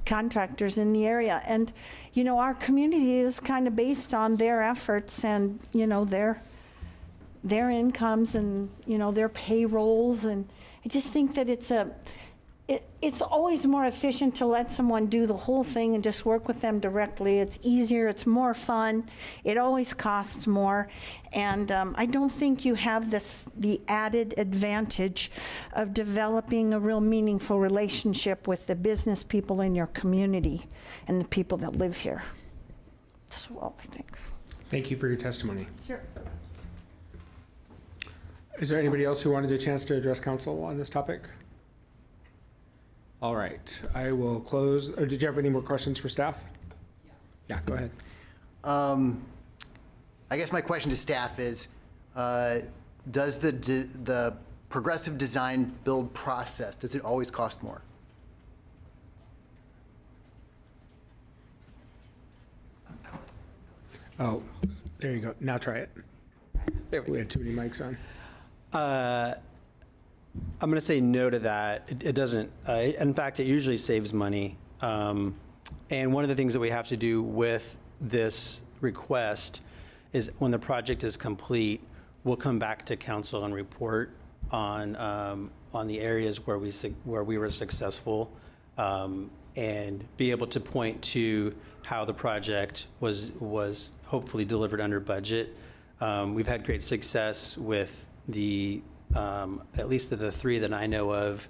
contractors in the area. And, you know, our community is kind of based on their efforts and, you know, their incomes and, you know, their payrolls. And I just think that it's always more efficient to let someone do the whole thing and just work with them directly. It's easier, it's more fun, it always costs more, and I don't think you have the added advantage of developing a real meaningful relationship with the business people in your community and the people that live here. That's all I think. Thank you for your testimony. Sure. Is there anybody else who wanted a chance to address council on this topic? All right, I will close. Or did you have any more questions for staff? Yeah, go ahead. I guess my question to staff is, does the progressive design build process, does it always cost more? Oh, there you go. Now try it. We had too many mics on. I'm going to say no to that. It doesn't. In fact, it usually saves money. And one of the things that we have to do with this request is when the project is complete, we'll come back to council and report on the areas where we were successful, and be able to point to how the project was hopefully delivered under budget. We've had great success with at least the 3 that I know of,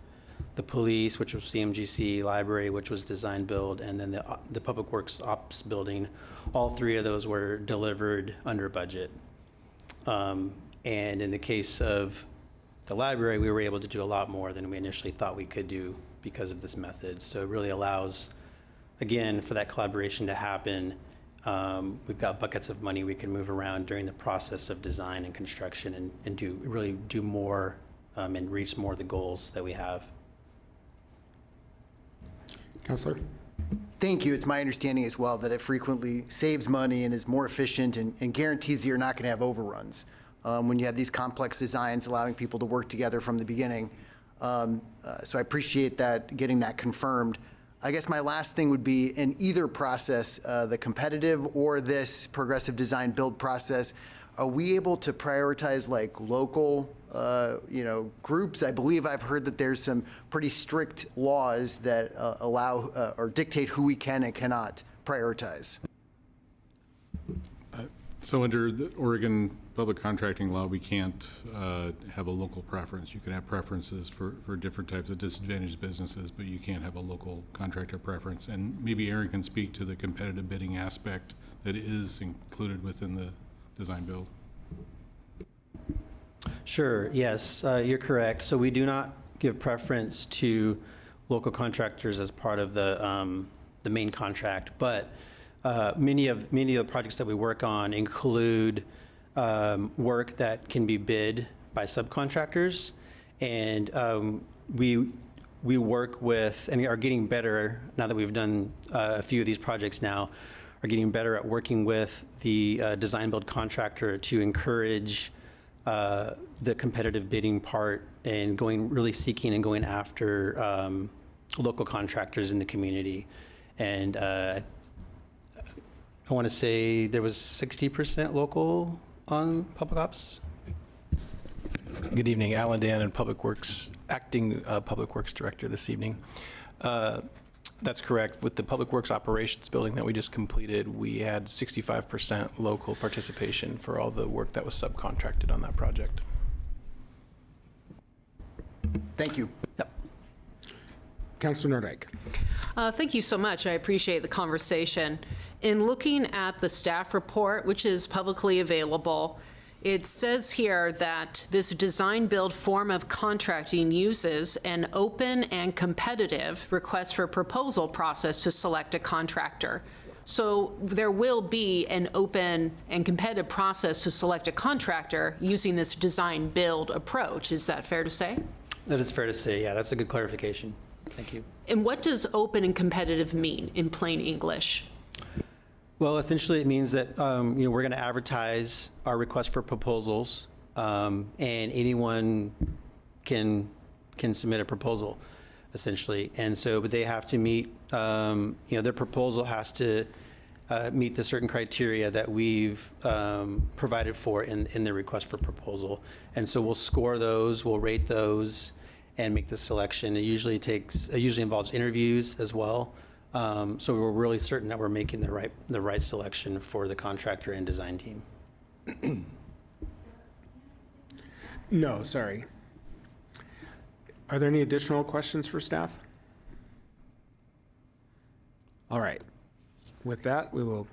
the police, which was CMGC, library, which was design build, and then the Public Works Ops building. All 3 of those were delivered under budget. And in the case of the library, we were able to do a lot more than we initially thought we could do because of this method. So it really allows, again, for that collaboration to happen. We've got buckets of money we can move around during the process of design and construction and really do more and reach more of the goals that we have. Councilor? Thank you. It's my understanding as well that it frequently saves money and is more efficient and guarantees that you're not going to have overruns when you have these complex designs allowing people to work together from the beginning. So I appreciate that, getting that confirmed. I guess my last thing would be, in either process, the competitive or this progressive design build process, are we able to prioritize like local groups? I believe I've heard that there's some pretty strict laws that allow or dictate who we can and cannot prioritize. So under the Oregon public contracting law, we can't have a local preference. You can have preferences for different types of disadvantaged businesses, but you can't have a local contractor preference. And maybe Aaron can speak to the competitive bidding aspect that is included within the design build. Sure, yes, you're correct. So we do not give preference to local contractors as part of the main contract, but many of the projects that we work on include work that can be bid by subcontractors, and we work with and are getting better now that we've done a few of these projects now, are getting better at working with the design build contractor to encourage the competitive bidding part and really seeking and going after local contractors in the community. And I want to say there was 60% local on public ops. Good evening, Alan Dan, and Public Works, acting Public Works Director this evening. That's correct. With the Public Works Operations building that we just completed, we had 65% local participation for all the work that was subcontracted on that project. Thank you. Yep. Councilor Nordyke. Thank you so much. I appreciate the conversation. In looking at the staff report, which is publicly available, it says here that this design-build form of contracting uses an open and competitive request for proposal process to select a contractor. So there will be an open and competitive process to select a contractor using this design-build approach. Is that fair to say? That is fair to say, yeah, that's a good clarification. Thank you. And what does open and competitive mean in plain English? Well, essentially, it means that we're going to advertise our request for proposals, and anyone can submit a proposal, essentially. And so, but they have to meet, their proposal has to meet the certain criteria that we've provided for in the request for proposal. And so, we'll score those, we'll rate those, and make the selection. It usually involves interviews as well. So we're really certain that we're making the right selection for the contractor and design team. No, sorry. Are there any additional questions for staff? All right. With that, we will,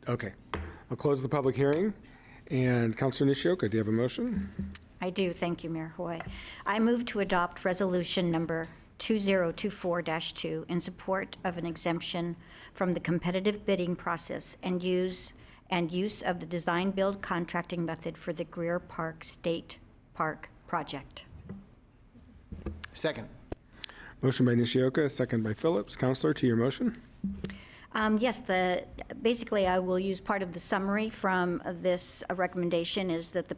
okay. I'll close the public hearing. And Councilor Nishioka, do you have a motion? I do, thank you, Mayor Hoy. I move to adopt resolution number 2024-2 in support of an exemption from the competitive bidding process and use of the design-build contracting method for the Geer Park State Park project. Second. Motion by Nishioka, second by Phillips. Councilor, to your motion. Yes, basically I will use part of the summary from this recommendation is that the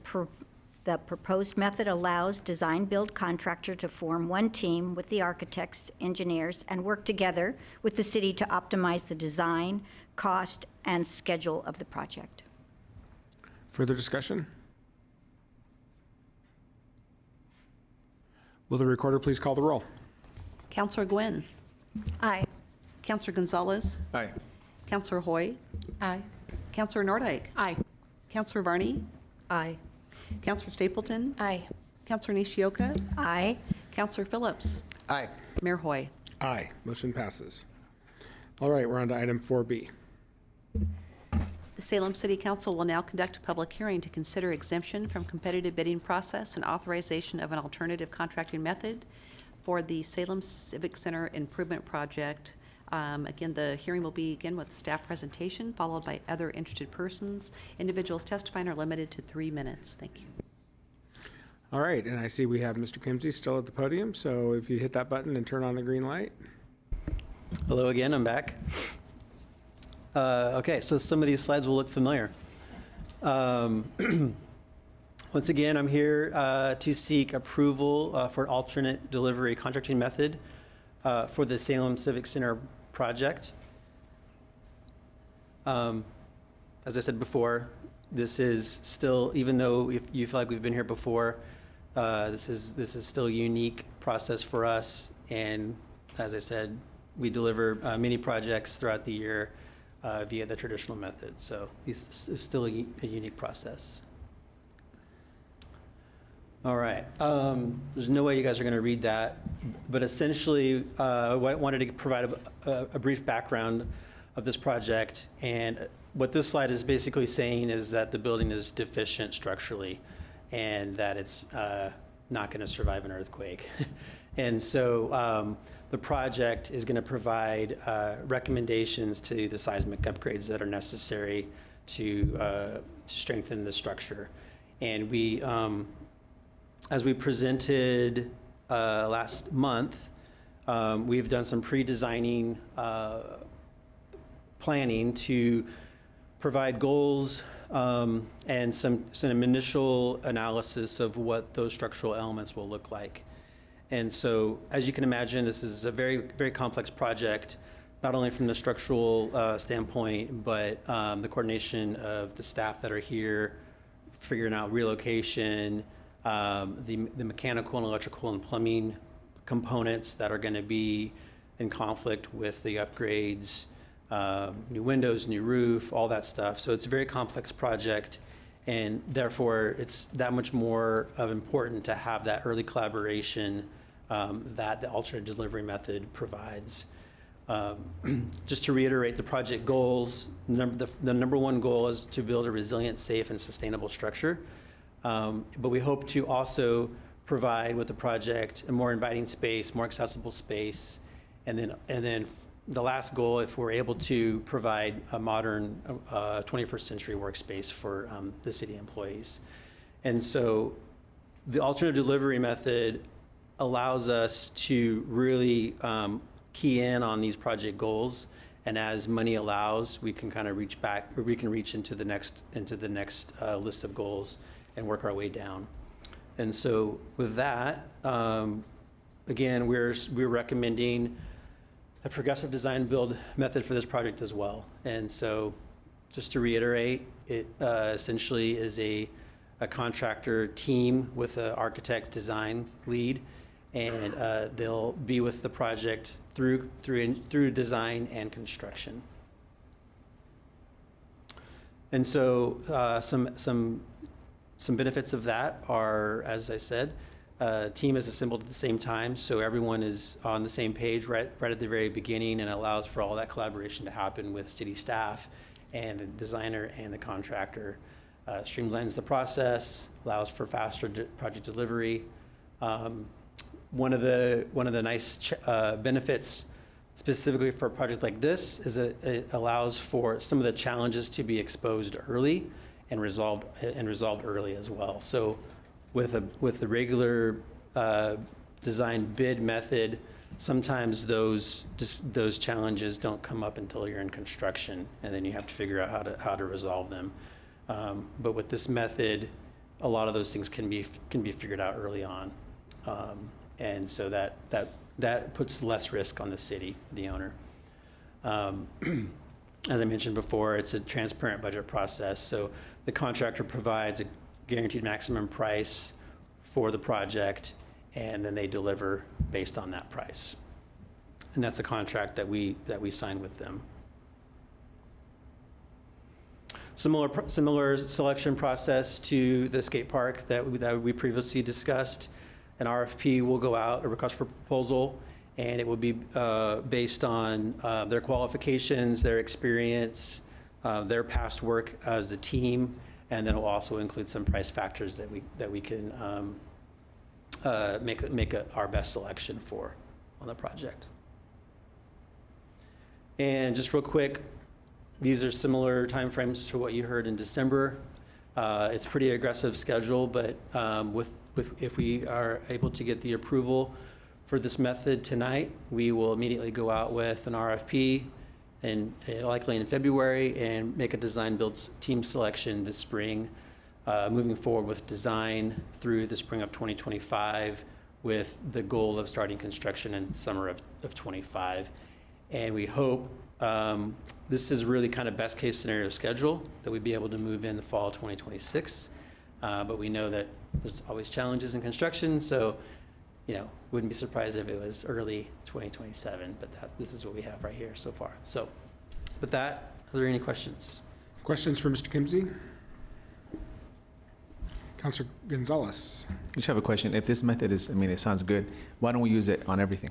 proposed method allows design-build contractor to form one team with the architects, engineers, and work together with the city to optimize the design, cost, and schedule of the project. Further discussion? Will the recorder please call the roll? Counselor Gwynn. Aye. Counselor Gonzalez. Aye. Counselor Hoy. Aye. Counselor Nordyke. Aye. Counselor Varney. Aye. Counselor Stapleton. Aye. Counselor Nishioka. Aye. Counselor Phillips. Aye. Mayor Hoy. Aye. Motion passes. All right, we're on to item 4B. The Salem City Council will now conduct a public hearing to consider exemption from competitive bidding process and authorization of an alternative contracting method for the Salem Civic Center Improvement Project. Again, the hearing will begin with staff presentation, followed by other interested persons. Individuals testifying are limited to 3 minutes. Thank you. All right, and I see we have Mr. Kimsey still at the podium, so if you hit that button and turn on the green light. Hello again, I'm back. Okay, so some of these slides will look familiar. Once again, I'm here to seek approval for alternate delivery contracting method for the Salem Civic Center project. As I said before, this is still, even though if you feel like we've been here before, this is still a unique process for us. And as I said, we deliver many projects throughout the year via the traditional method. So this is still a unique process. All right. There's no way you guys are going to read that, but essentially, I wanted to provide a brief background of this project and what this slide is basically saying is that the building is deficient structurally and that it's not going to survive an earthquake. And so the project is going to provide recommendations to the seismic upgrades that are necessary to strengthen the structure. And we, as we presented last month, we've done some pre-designing planning to provide goals and some initial analysis of what those structural elements will look like. And so, as you can imagine, this is a very, very complex project, not only from the structural standpoint, but the coordination of the staff that are here, figuring out relocation, the mechanical and electrical and plumbing components that are going to be in conflict with the upgrades, new windows, new roof, all that stuff. So it's a very complex project, and therefore it's that much more important to have that early collaboration that the alternate delivery method provides. Just to reiterate the project goals, the number one goal is to build a resilient, safe, and sustainable structure. But we hope to also provide with the project a more inviting space, more accessible space, and then the last goal, if we're able to provide a modern 21st century workspace for the city employees. And so the alternative delivery method allows us to really key in on these project goals, and as money allows, we can kind of reach back, or we can reach into the next list of goals and work our way down. And so with that, again, we're recommending a progressive design build method for this project as well. And so just to reiterate, it essentially is a contractor team with an architect design lead, and they'll be with the project through design and construction. And so some benefits of that are, as I said, team is assembled at the same time, so everyone is on the same page right at the very beginning, and allows for all that collaboration to happen with city staff and the designer and the contractor. Streamlines the process, allows for faster project delivery. One of the nice benefits specifically for a project like this is that it allows for some of the challenges to be exposed early and resolved early as well. So with the regular design bid method, sometimes those challenges don't come up until you're in construction, and then you have to figure out how to resolve them. But with this method, a lot of those things can be figured out early on, and so that puts less risk on the city, the owner. As I mentioned before, it's a transparent budget process, so the contractor provides a guaranteed maximum price for the project, and then they deliver based on that price. And that's a contract that we sign with them. Similar selection process to the skate park that we previously discussed. An RFP will go out, a request for proposal, and it will be based on their qualifications, their experience, their past work as a team, and then it will also include some price factors that we can make our best selection for on the project. And just real quick, these are similar timeframes to what you heard in December. It's a pretty aggressive schedule, but if we are able to get the approval for this method tonight, we will immediately go out with an RFP, and likely in February, and make a design build team selection this spring, moving forward with design through the spring of 2025, with the goal of starting construction in summer of 25. And we hope this is really kind of best case scenario schedule, that we'd be able to move in the fall of 2026. But we know that there's always challenges in construction, so wouldn't be surprised if it was early 2027, but this is what we have right here so far. So with that, are there any questions? Questions for Mr. Kimsey? Councilor Gonzalez. I just have a question. If this method is, it sounds good, why don't we use it on everything?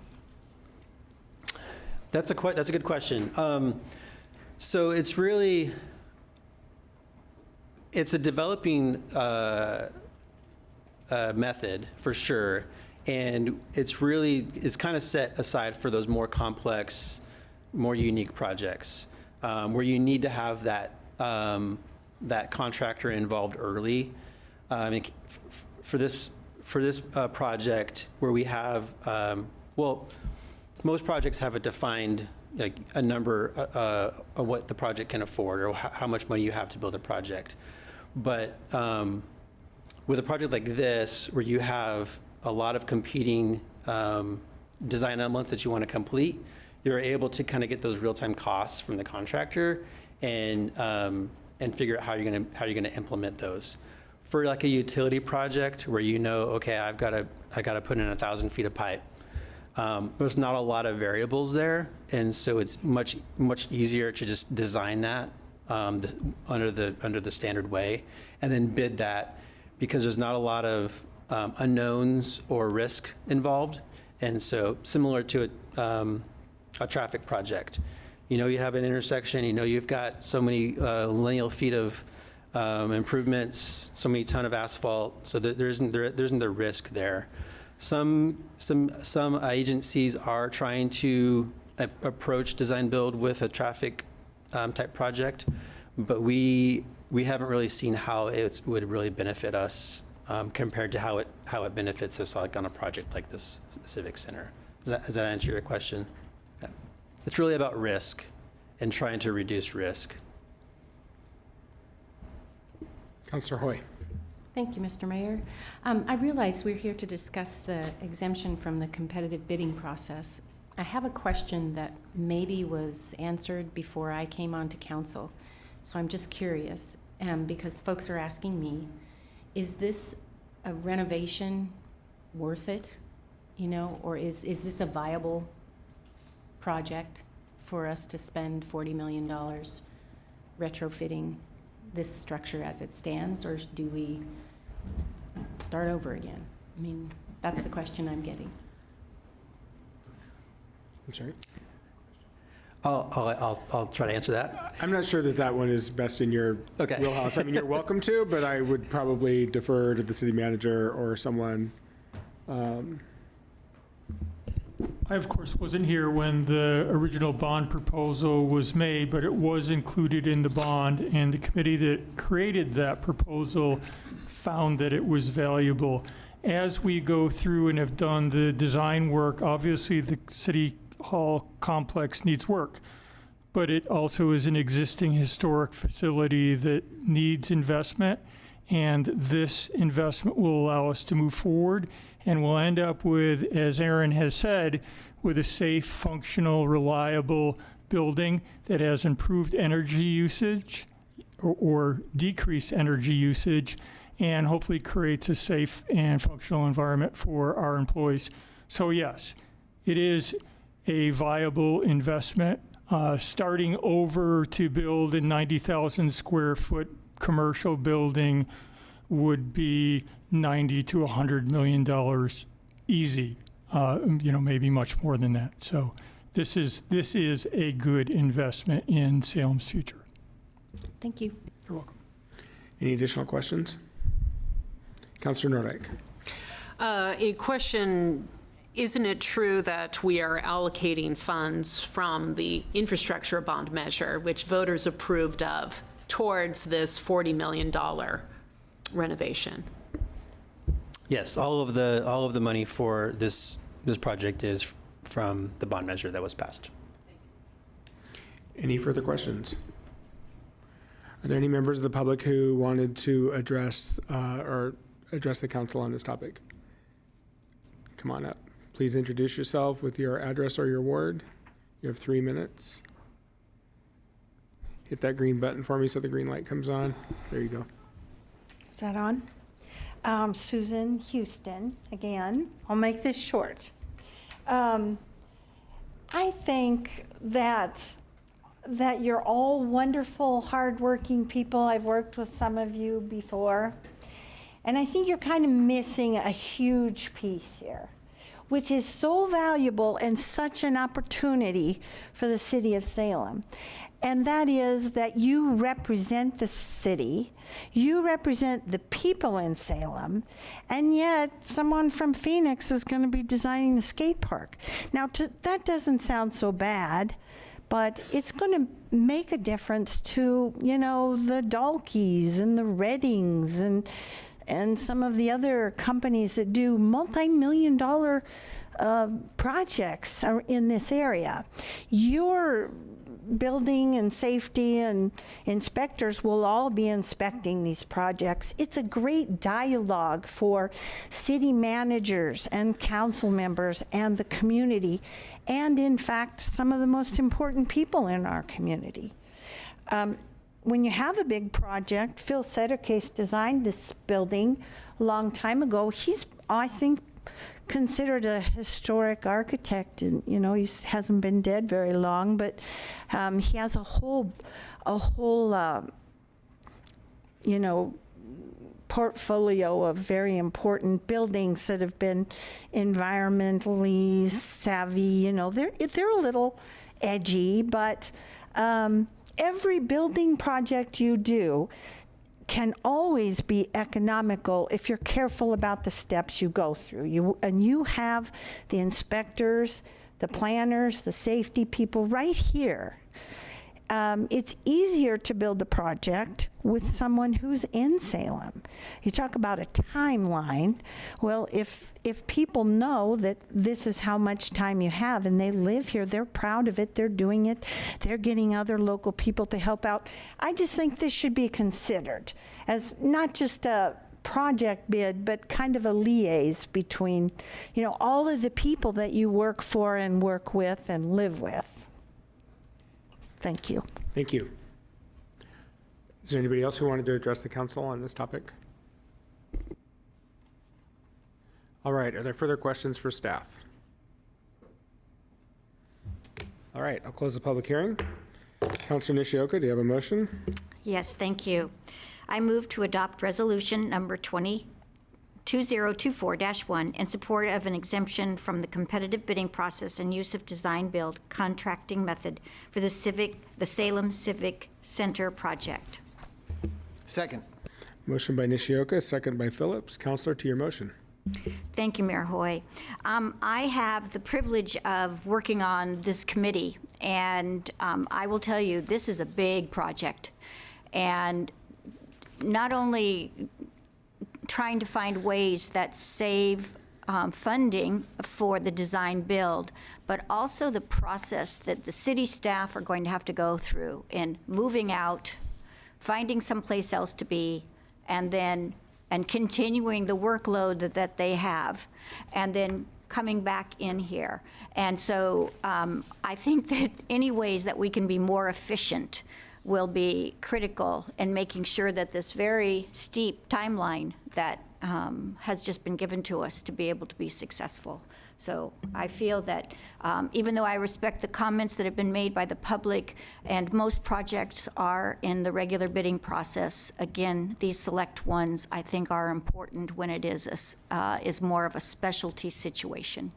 That's a good question. So it's really, it's a developing method for sure, and it's kind of set aside for those more complex, more unique projects where you need to have that that contractor involved early. For this project, where we have well, most projects have a defined like a number of what the project can afford or how much money you have to build a project. But with a project like this, where you have a lot of competing design elements that you want to complete, you're able to kind of get those real-time costs from the contractor and figure out how you're going to implement those. For like a utility project where you know, okay, I got to put in 1,000 feet of pipe. There's not a lot of variables there, and so it's much easier to just design that under the standard way, and then bid that, because there's not a lot of unknowns or risk involved. And so similar to a traffic project, you know, you have an intersection, you know, you've got so many lineal feet of improvements, so many ton of asphalt, so that there isn't the risk there. Some agencies are trying to approach design build with a traffic type project, but we haven't really seen how it would really benefit us compared to how it benefits us like on a project like this Civic Center. Does that answer your question? Yeah. It's really about risk and trying to reduce risk. Councillor Hoy. Thank you, Mr. Mayor. I realize we're here to discuss the exemption from the competitive bidding process. I have a question that maybe was answered before I came on to council. So I'm just curious, because folks are asking me, is this a renovation worth it? You know, or is this a viable project for us to spend $40 million retrofitting this structure as it stands, or do we start over again? I mean, that's the question I'm getting. I'm sorry? I'll try to answer that. I'm not sure that one is best in your wheelhouse. I mean, you're welcome to, but I would probably defer to the city manager or someone. I, of course, wasn't here when the original bond proposal was made, but it was included in the bond, and the committee that created that proposal found that it was valuable. As we go through and have done the design work, obviously the City Hall complex needs work, but it also is an existing historic facility that needs investment, and this investment will allow us to move forward, and we'll end up with, as Aaron has said, with a safe, functional, reliable building that has improved energy usage or decreased energy usage, and hopefully creates a safe and functional environment for our employees. So yes, it is a viable investment. Starting over to build a 90,000 square foot commercial building would be $90 to $100 million easy. You know, maybe much more than that. So this is a good investment in Salem's future. Thank you. You're welcome. Any additional questions? Councillor Nordyke. A question, isn't it true that we are allocating funds from the infrastructure bond measure, which voters approved of, towards this $40 million renovation? Yes, all of the money for this project is from the bond measure that was passed. Any further questions? Are there any members of the public who wanted to address the council on this topic? Come on up. Please introduce yourself with your address or your ward. You have 3 minutes. Hit that green button for me so the green light comes on. There you go. Is that on? Susan Houston, again. I'll make this short. I think that you're all wonderful, hardworking people. I've worked with some of you before. And I think you're kind of missing a huge piece here. which is so valuable and such an opportunity for the city of Salem. And that is that you represent the city, you represent the people in Salem, and yet someone from Phoenix is going to be designing the skate park. Now, that doesn't sound so bad, but it's going to make a difference to, you know, the Dalkeys and the Reddings and some of the other companies that do multi-million-dollar projects are in this area. Your building and safety and inspectors will all be inspecting these projects. It's a great dialogue for city managers and council members and the community, and in fact, some of the most important people in our community. When you have a big project, Phil Sedercase designed this building a long time ago. He's, I think, considered a historic architect, and you know, he hasn't been dead very long, but he has a whole you know, portfolio of very important buildings that have been environmentally savvy. You know, they're a little edgy, but every building project you do can always be economical if you're careful about the steps you go through. You have the inspectors, the planners, the safety people right here. It's easier to build a project with someone who's in Salem. You talk about a timeline. Well, if people know that this is how much time you have and they live here, they're proud of it, they're doing it, they're getting other local people to help out. I just think this should be considered as not just a project bid, but kind of a liaison between, you know, all of the people that you work for and work with and live with. Thank you. Thank you. Is there anybody else who wanted to address the council on this topic? All right, are there further questions for staff? All right, I'll close the public hearing. Councilor Nishioka, do you have a motion? Yes, thank you. I move to adopt resolution number 2024-1 in support of an exemption from the competitive bidding process and use of design-build contracting method for the Salem Civic Center project. Second. Motion by Nishioka, second by Phillips. Councilor, to your motion. Thank you, Mayor Hoy. I have the privilege of working on this committee, and I will tell you, this is a big project. And not only trying to find ways that save funding for the design build, but also the process that the city staff are going to have to go through in moving out, finding someplace else to be, and continuing the workload that they have, and then coming back in here. And so I think that any ways that we can be more efficient will be critical in making sure that this very steep timeline that has just been given to us to be able to be successful. So I feel that even though I respect the comments that have been made by the public, and most projects are in the regular bidding process, again, these select ones I think are important when it is more of a specialty situation.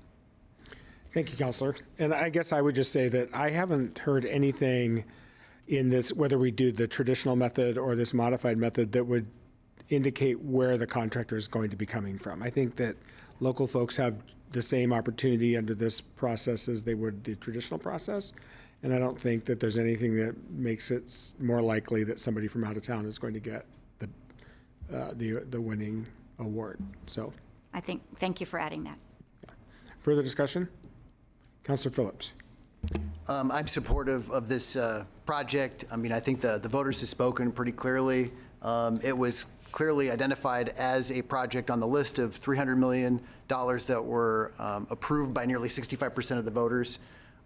Thank you, Councilor. And I guess I would just say that I haven't heard anything in this, whether we do the traditional method or this modified method, that would indicate where the contractor is going to be coming from. I think that local folks have the same opportunity under this process as they would the traditional process. And I don't think that there's anything that makes it more likely that somebody from out of town is going to get the winning award. So Thank you for adding that. Further discussion? Councilor Phillips. I'm supportive of this project. I mean, I think the voters have spoken pretty clearly. It was clearly identified as a project on the list of $300 million that were approved by nearly 65% of the voters.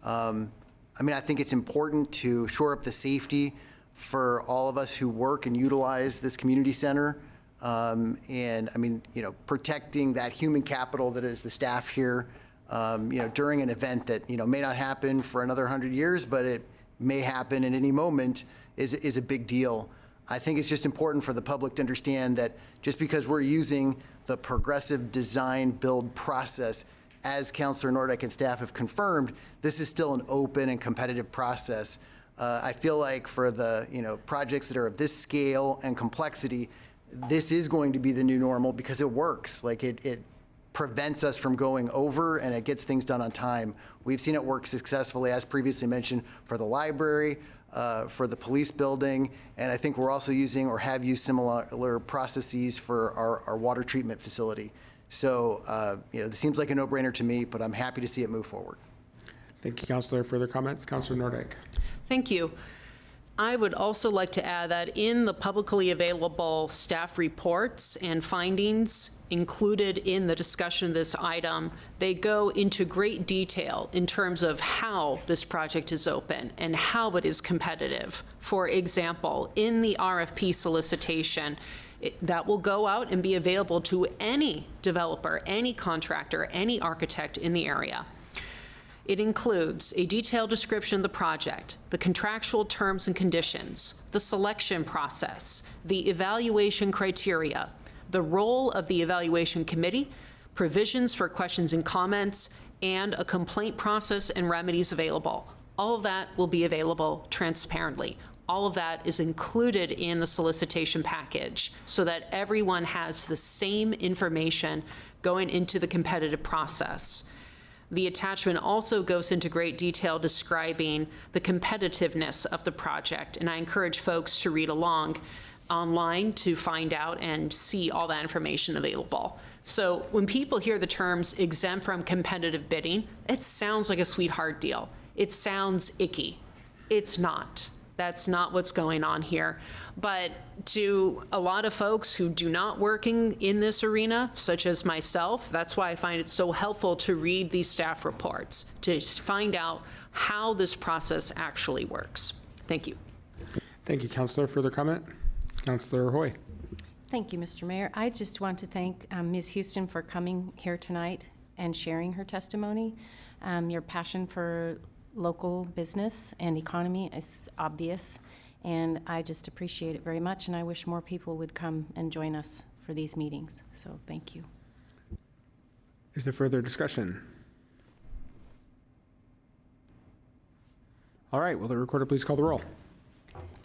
I mean, I think it's important to shore up the safety for all of us who work and utilize this community center. And I mean, you know, protecting that human capital that is the staff here, you know, during an event that, you know, may not happen for another 100 years, but it may happen at any moment is a big deal. I think it's just important for the public to understand that just because we're using the progressive design build process as Councilor Nordyke and staff have confirmed, this is still an open and competitive process. I feel like for the projects that are of this scale and complexity, this is going to be the new normal because it works. Like it prevents us from going over, and it gets things done on time. We've seen it work successfully, as previously mentioned, for the library, for the police building, and I think we're also using or have used similar processes for our water treatment facility. So, this seems like a no-brainer to me, but I'm happy to see it move forward. Thank you, Councilor. Further comments? Councilor Nordyke. Thank you. I would also like to add that in the publicly available staff reports and findings included in the discussion of this item, they go into great detail in terms of how this project is open and how it is competitive. For example, in the RFP solicitation, that will go out and be available to any developer, any contractor, any architect in the area. It includes a detailed description of the project, the contractual terms and conditions, the selection process, the evaluation criteria, the role of the evaluation committee, provisions for questions and comments, and a complaint process and remedies available. All of that will be available transparently. All of that is included in the solicitation package so that everyone has the same information going into the competitive process. The attachment also goes into great detail describing the competitiveness of the project, and I encourage folks to read along online to find out and see all that information available. So when people hear the terms exempt from competitive bidding, it sounds like a sweetheart deal. It sounds icky. It's not. That's not what's going on here. But to a lot of folks who do not work in this arena, such as myself, that's why I find it so helpful to read these staff reports, to find out how this process actually works. Thank you. Thank you, Councilor. Further comment? Councilor Hoy. Thank you, Mr. Mayor. I just want to thank Ms. Houston for coming here tonight and sharing her testimony. Your passion for local business and economy is obvious, and I just appreciate it very much, and I wish more people would come and join us for these meetings. So thank you. Is there further discussion? All right, will the recorder please call the roll?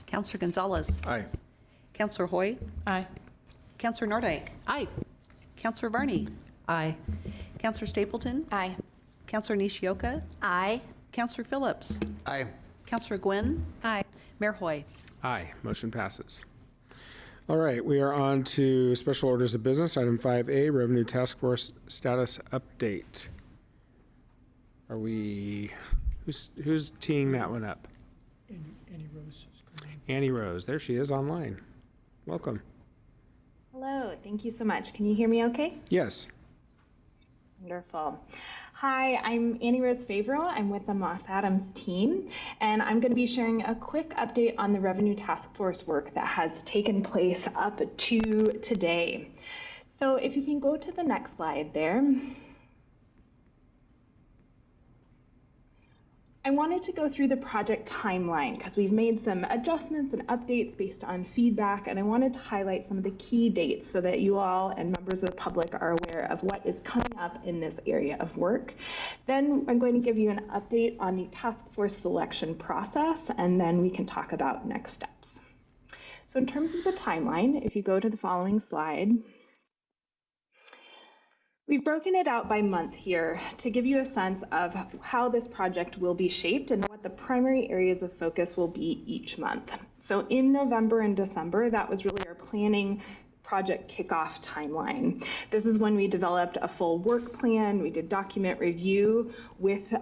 Counselor Gonzalez. Aye. Counselor Hoy. Aye. Counselor Nordyke. Aye. Counselor Varney. Aye. Counselor Stapleton. Aye. Counselor Nishioka. Aye. Counselor Phillips. Aye. Counselor Gwynn. Aye. Mayor Hoy. Aye, motion passes. All right, we are on to special orders of business. Item 5A, Revenue Task Force status update. Are we, who's teeing that one up? Annie Rose is coming. Annie Rose, there she is online. Welcome. Hello, thank you so much. Can you hear me okay? Yes. Wonderful. Hi, I'm Annie Rose Favreau. I'm with the Moss Adams team, and I'm going to be sharing a quick update on the Revenue Task Force work that has taken place up to today. So if you can go to the next slide there. I wanted to go through the project timeline because we've made some adjustments and updates based on feedback, and I wanted to highlight some of the key dates so that you all and members of the public are aware of what is coming up in this area of work. Then I'm going to give you an update on the task force selection process, and then we can talk about next steps. So in terms of the timeline, if you go to the following slide, we've broken it out by month here to give you a sense of how this project will be shaped and what the primary areas of focus will be each month. So in November and December, that was really our planning project kickoff timeline. This is when we developed a full work plan. We did document review with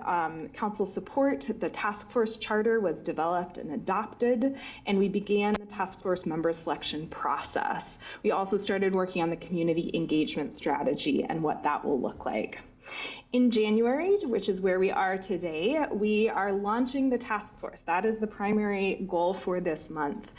council support. The task force charter was developed and adopted, and we began the task force member selection process. We also started working on the community engagement strategy and what that will look like. In January, which is where we are today, we are launching the task force. That is the primary goal for this month.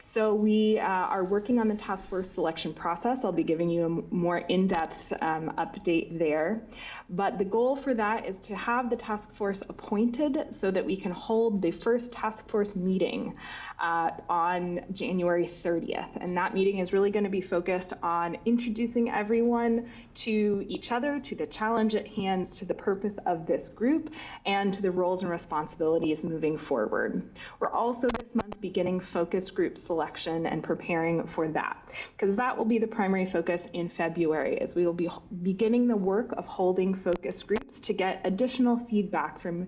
So we are working on the task force selection process. I'll be giving you a more in-depth update there. But the goal for that is to have the task force appointed so that we can hold the first task force meeting on January 30th. And that meeting is really going to be focused on introducing everyone to each other, to the challenges budget hands to the purpose of this group and to the roles and responsibilities moving forward. We're also this month beginning focus group selection and preparing for that, because that will be the primary focus in February, as we will be beginning the work of holding focus groups to get additional feedback from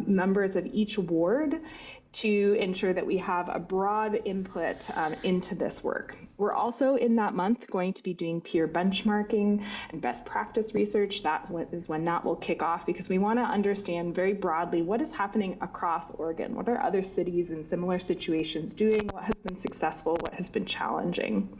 members of each ward to ensure that we have a broad input into this work. We're also in that month going to be doing peer benchmarking and best practice research. That is when that will kick off, because we want to understand very broadly what is happening across Oregon. What are other cities in similar situations doing? What has been successful? What has been challenging?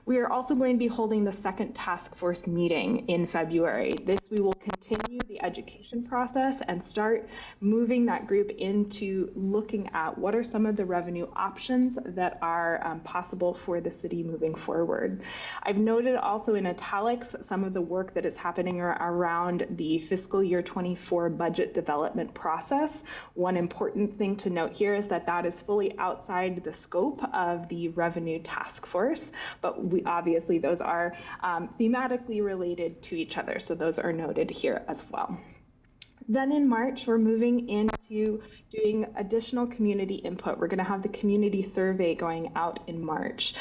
We are also going to be holding the second task force meeting in February. This, we will continue the education process and start moving that group into looking at what are some of the revenue options that are possible for the city moving forward. I've noted also in italics some of the work that is happening around the fiscal year 24 budget development process. One important thing to note here is that that is fully outside the scope of the revenue task force, but obviously those are thematically related to each other, so those are noted here as well. Then in March, we're moving into doing additional community input. We're going to have the community survey going out in March.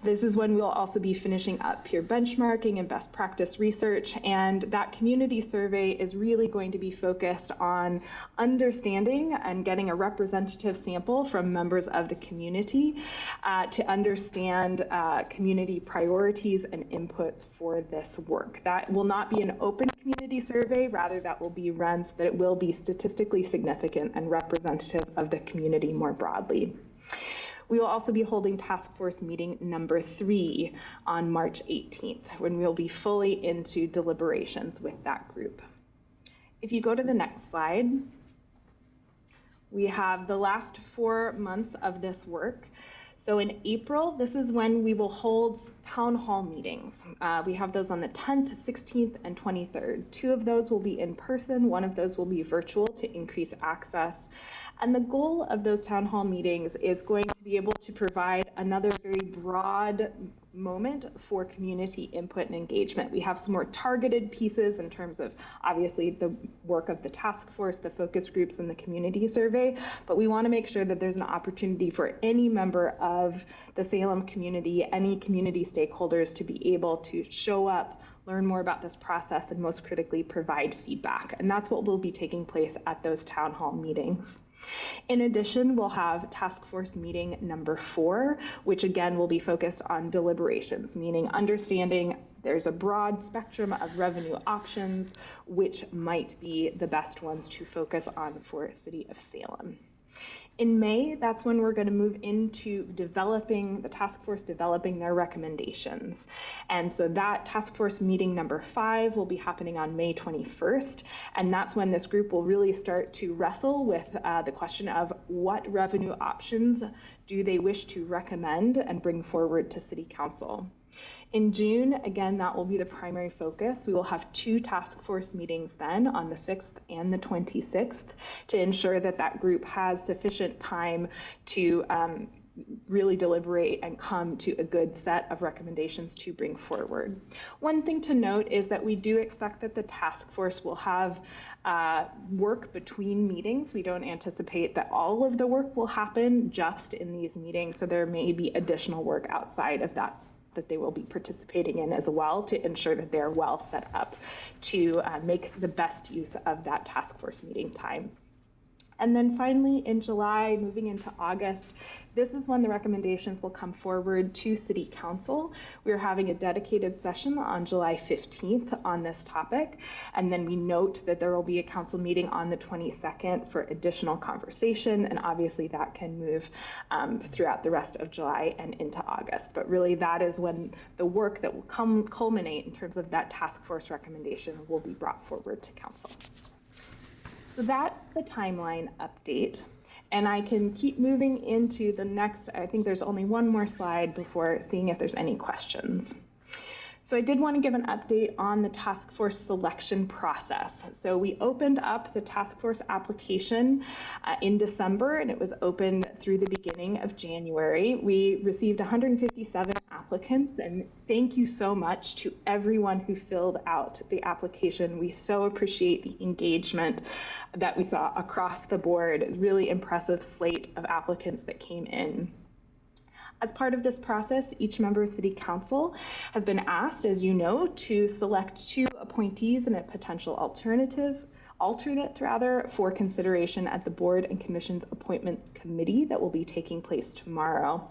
This is when we'll also be finishing up peer benchmarking and best practice research, and that community survey is really going to be focused on understanding and getting a representative sample from members of the community to understand community priorities and inputs for this work. That will not be an open community survey, rather that will be run so that it will be statistically significant and representative of the community more broadly. We will also be holding task force meeting number 3 on March 18th, when we'll be fully into deliberations with that group. If you go to the next slide, we have the last 4 months of this work. So in April, this is when we will hold town hall meetings. We have those on the 10th, 16th, and 23rd. 2 of those will be in person, 1 of those will be virtual to increase access. And the goal of those town hall meetings is going to be able to provide another very broad moment for community input and engagement. We have some more targeted pieces in terms of obviously the work of the task force, the focus groups, and the community survey, but we want to make sure that there's an opportunity for any member of the Salem community, any community stakeholders to be able to show up, learn more about this process, and most critically provide feedback. And that's what will be taking place at those town hall meetings. In addition, we'll have task force meeting number 4, which again will be focused on deliberations, meaning understanding there's a broad spectrum of revenue options, which might be the best ones to focus on for City of Salem. In May, that's when we're going to move into developing, the task force developing their recommendations. And so that task force meeting number 5 will be happening on May 21st. And that's when this group will really start to wrestle with the question of what revenue options do they wish to recommend and bring forward to City Council. In June, again, that will be the primary focus. We will have 2 task force meetings then on the 6th and the 26th to ensure that that group has sufficient time to really deliberate and come to a good set of recommendations to bring forward. One thing to note is that we do expect that the task force will have work between meetings. We don't anticipate that all of the work will happen just in these meetings, so there may be additional work outside of that they will be participating in as well to ensure that they're well set up to make the best use of that task force meeting time. And then finally, in July, moving into August, this is when the recommendations will come forward to City Council. We're having a dedicated session on July 15th on this topic. And then we note that there will be a council meeting on the 22nd for additional conversation. And obviously that can move throughout the rest of July and into August. But really that is when the work that will culminate in terms of that task force recommendation will be brought forward to council. So that's the timeline update, and I can keep moving into the next. I think there's only one more slide before seeing if there's any questions. So I did want to give an update on the task force selection process. So we opened up the task force application in December, and it was open through the beginning of January. We received 157 applicants. And thank you so much to everyone who filled out the application. We so appreciate the engagement that we saw across the board. Really impressive slate of applicants that came in. As part of this process, each member of City Council has been asked, as you know, to select 2 appointees and a potential alternate for consideration at the Board and Commission's Appointment Committee that will be taking place tomorrow.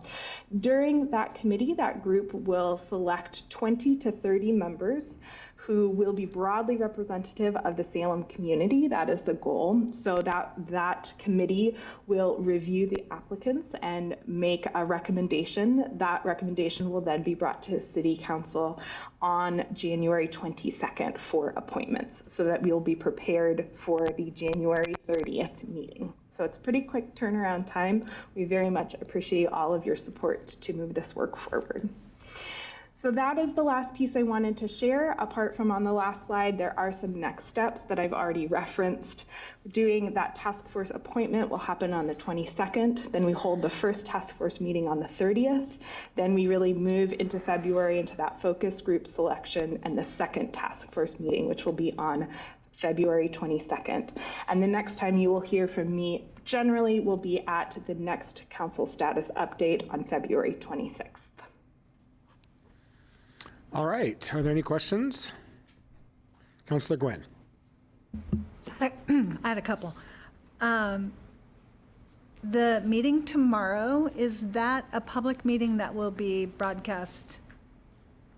During that committee, that group will select 20 to 30 members who will be broadly representative of the Salem community. That is the goal. So that committee will review the applicants and make a recommendation. That recommendation will then be brought to City Council on January 22nd for appointments, so that we will be prepared for the January 30th meeting. So it's pretty quick turnaround time. We very much appreciate all of your support to move this work forward. So that is the last piece I wanted to share. Apart from on the last slide, there are some next steps that I've already referenced. Doing that task force appointment will happen on the 22nd. Then we hold the first task force meeting on the 30th. Then we really move into February into that focus group selection and the second task force meeting, which will be on February 22nd. And the next time you will hear from me generally will be at the next council status update on February 26th. All right. Are there any questions? Councillor Gwynn. I had a couple. The meeting tomorrow, is that a public meeting that will be broadcast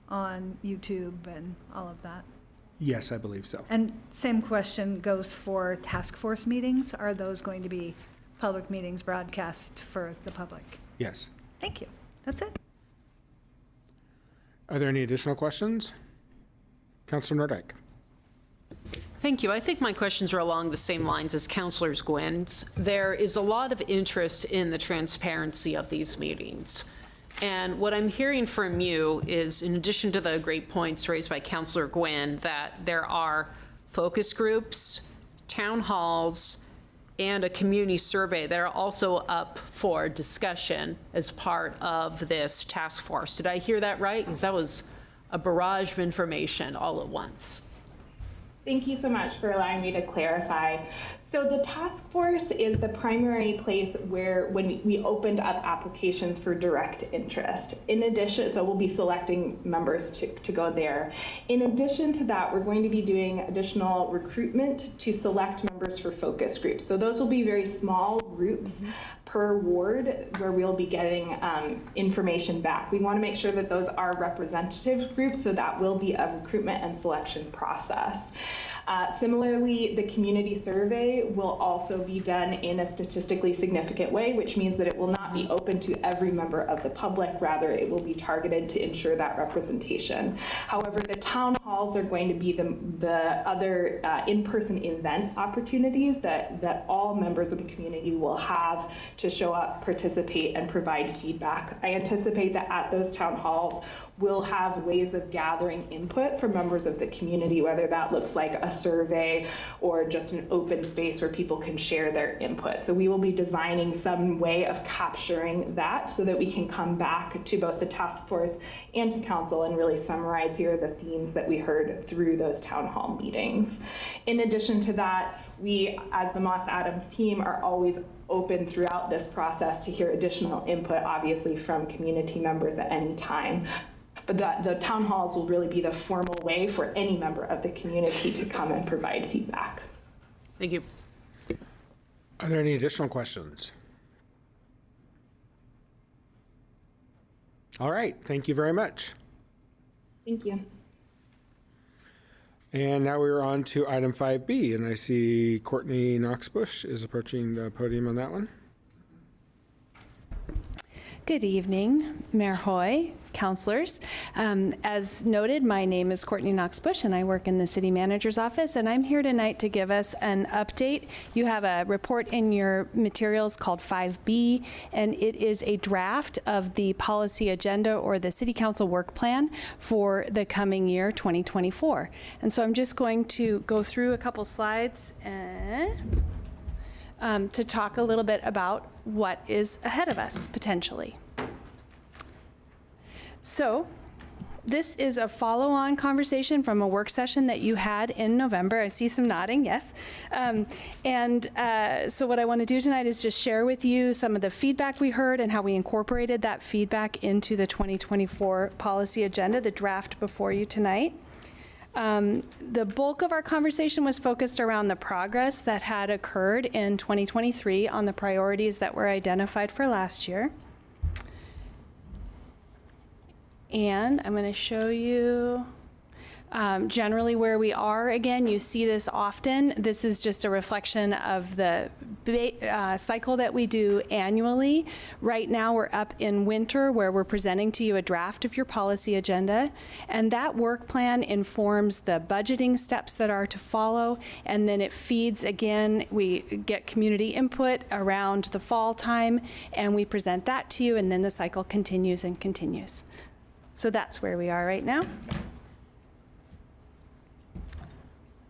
on YouTube and all of that? Yes, I believe so. And same question goes for task force meetings. Are those going to be public meetings broadcast for the public? Yes. Thank you. That's it. Are there any additional questions? Councillor Nordyke. Thank you. I think my questions are along the same lines as Councillor Gwynn's. There is a lot of interest in the transparency of these meetings. And what I'm hearing from you is, in addition to the great points raised by Councillor Gwynn, that there are focus groups, town halls, and a community survey that are also up for discussion as part of this task force. Did I hear that right? Because that was a barrage of information all at once. Thank you so much for allowing me to clarify. So the task force is the primary place where, when we opened up applications for direct interest. In addition, so we'll be selecting members to go there. In addition to that, we're going to be doing additional recruitment to select members for focus groups. So those will be very small groups per ward where we'll be getting information back. We want to make sure that those are representative groups, so that will be a recruitment and selection process. Similarly, the community survey will also be done in a statistically significant way, which means that it will not be open to every member of the public. Rather, it will be targeted to ensure that representation. However, the town halls are going to be the other in-person event opportunities that all members of the community will have to show up, participate, and provide feedback. I anticipate that at those town halls, we'll have ways of gathering input from members of the community, whether that looks like a survey or just an open space where people can share their input. So we will be designing some way of capturing that so that we can come back to both the task force and to council and really summarize here the themes that we heard through those town hall meetings. In addition to that, we, as the Moss Adams team, are always open throughout this process to hear additional input, obviously from community members at any time. But the town halls will really be the formal way for any member of the community to come and provide feedback. Thank you. Are there any additional questions? All right, thank you very much. Thank you. And now we're on to item 5B, and I see Courtney Knox-Bush is approaching the podium on that one. Good evening, Mayor Hoy, councilors. As noted, my name is Courtney Knox-Bush, and I work in the city manager's office, and I'm here tonight to give us an update. You have a report in your materials called 5B, and it is a draft of the policy agenda or the city council work plan for the coming year, 2024. And so I'm just going to go through a couple slides to talk a little bit about what is ahead of us, potentially. So this is a follow-on conversation from a work session that you had in November. I see some nodding, yes. So what I want to do tonight is just share with you some of the feedback we heard and how we incorporated that feedback into the 2024 policy agenda, the draft before you tonight. The bulk of our conversation was focused around the progress that had occurred in 2023 on the priorities that were identified for last year. And I'm going to show you generally where we are. Again, you see this often. This is just a reflection of the cycle that we do annually. Right now, we're up in winter where we're presenting to you a draft of your policy agenda. And that work plan informs the budgeting steps that are to follow. And then it feeds again, we get community input around the fall time, and we present that to you, and then the cycle continues and continues. So that's where we are right now.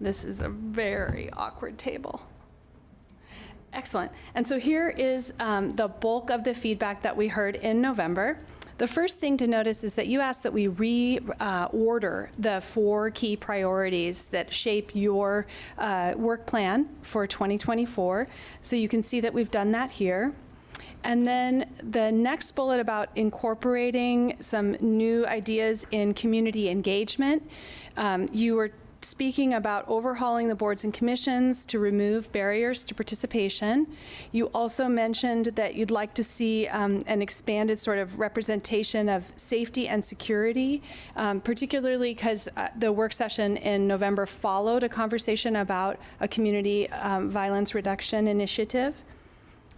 This is a very awkward table. Excellent. And so here is the bulk of the feedback that we heard in November. The first thing to notice is that you asked that we reorder the 4 key priorities that shape your work plan for 2024. So you can see that we've done that here. And then the next bullet about incorporating some new ideas in community engagement. You were speaking about overhauling the boards and commissions to remove barriers to participation. You also mentioned that you'd like to see an expanded sort of representation of safety and security, particularly because the work session in November followed a conversation about a community violence reduction initiative.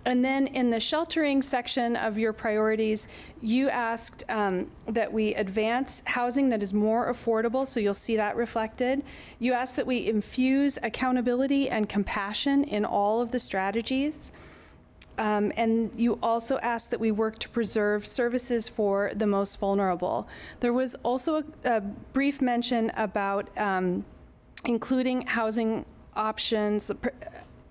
And then in the sheltering section of your priorities, you asked that we advance housing that is more affordable, so you'll see that reflected. You asked that we infuse accountability and compassion in all of the strategies. And you also asked that we work to preserve services for the most vulnerable. There was also a brief mention about including housing options,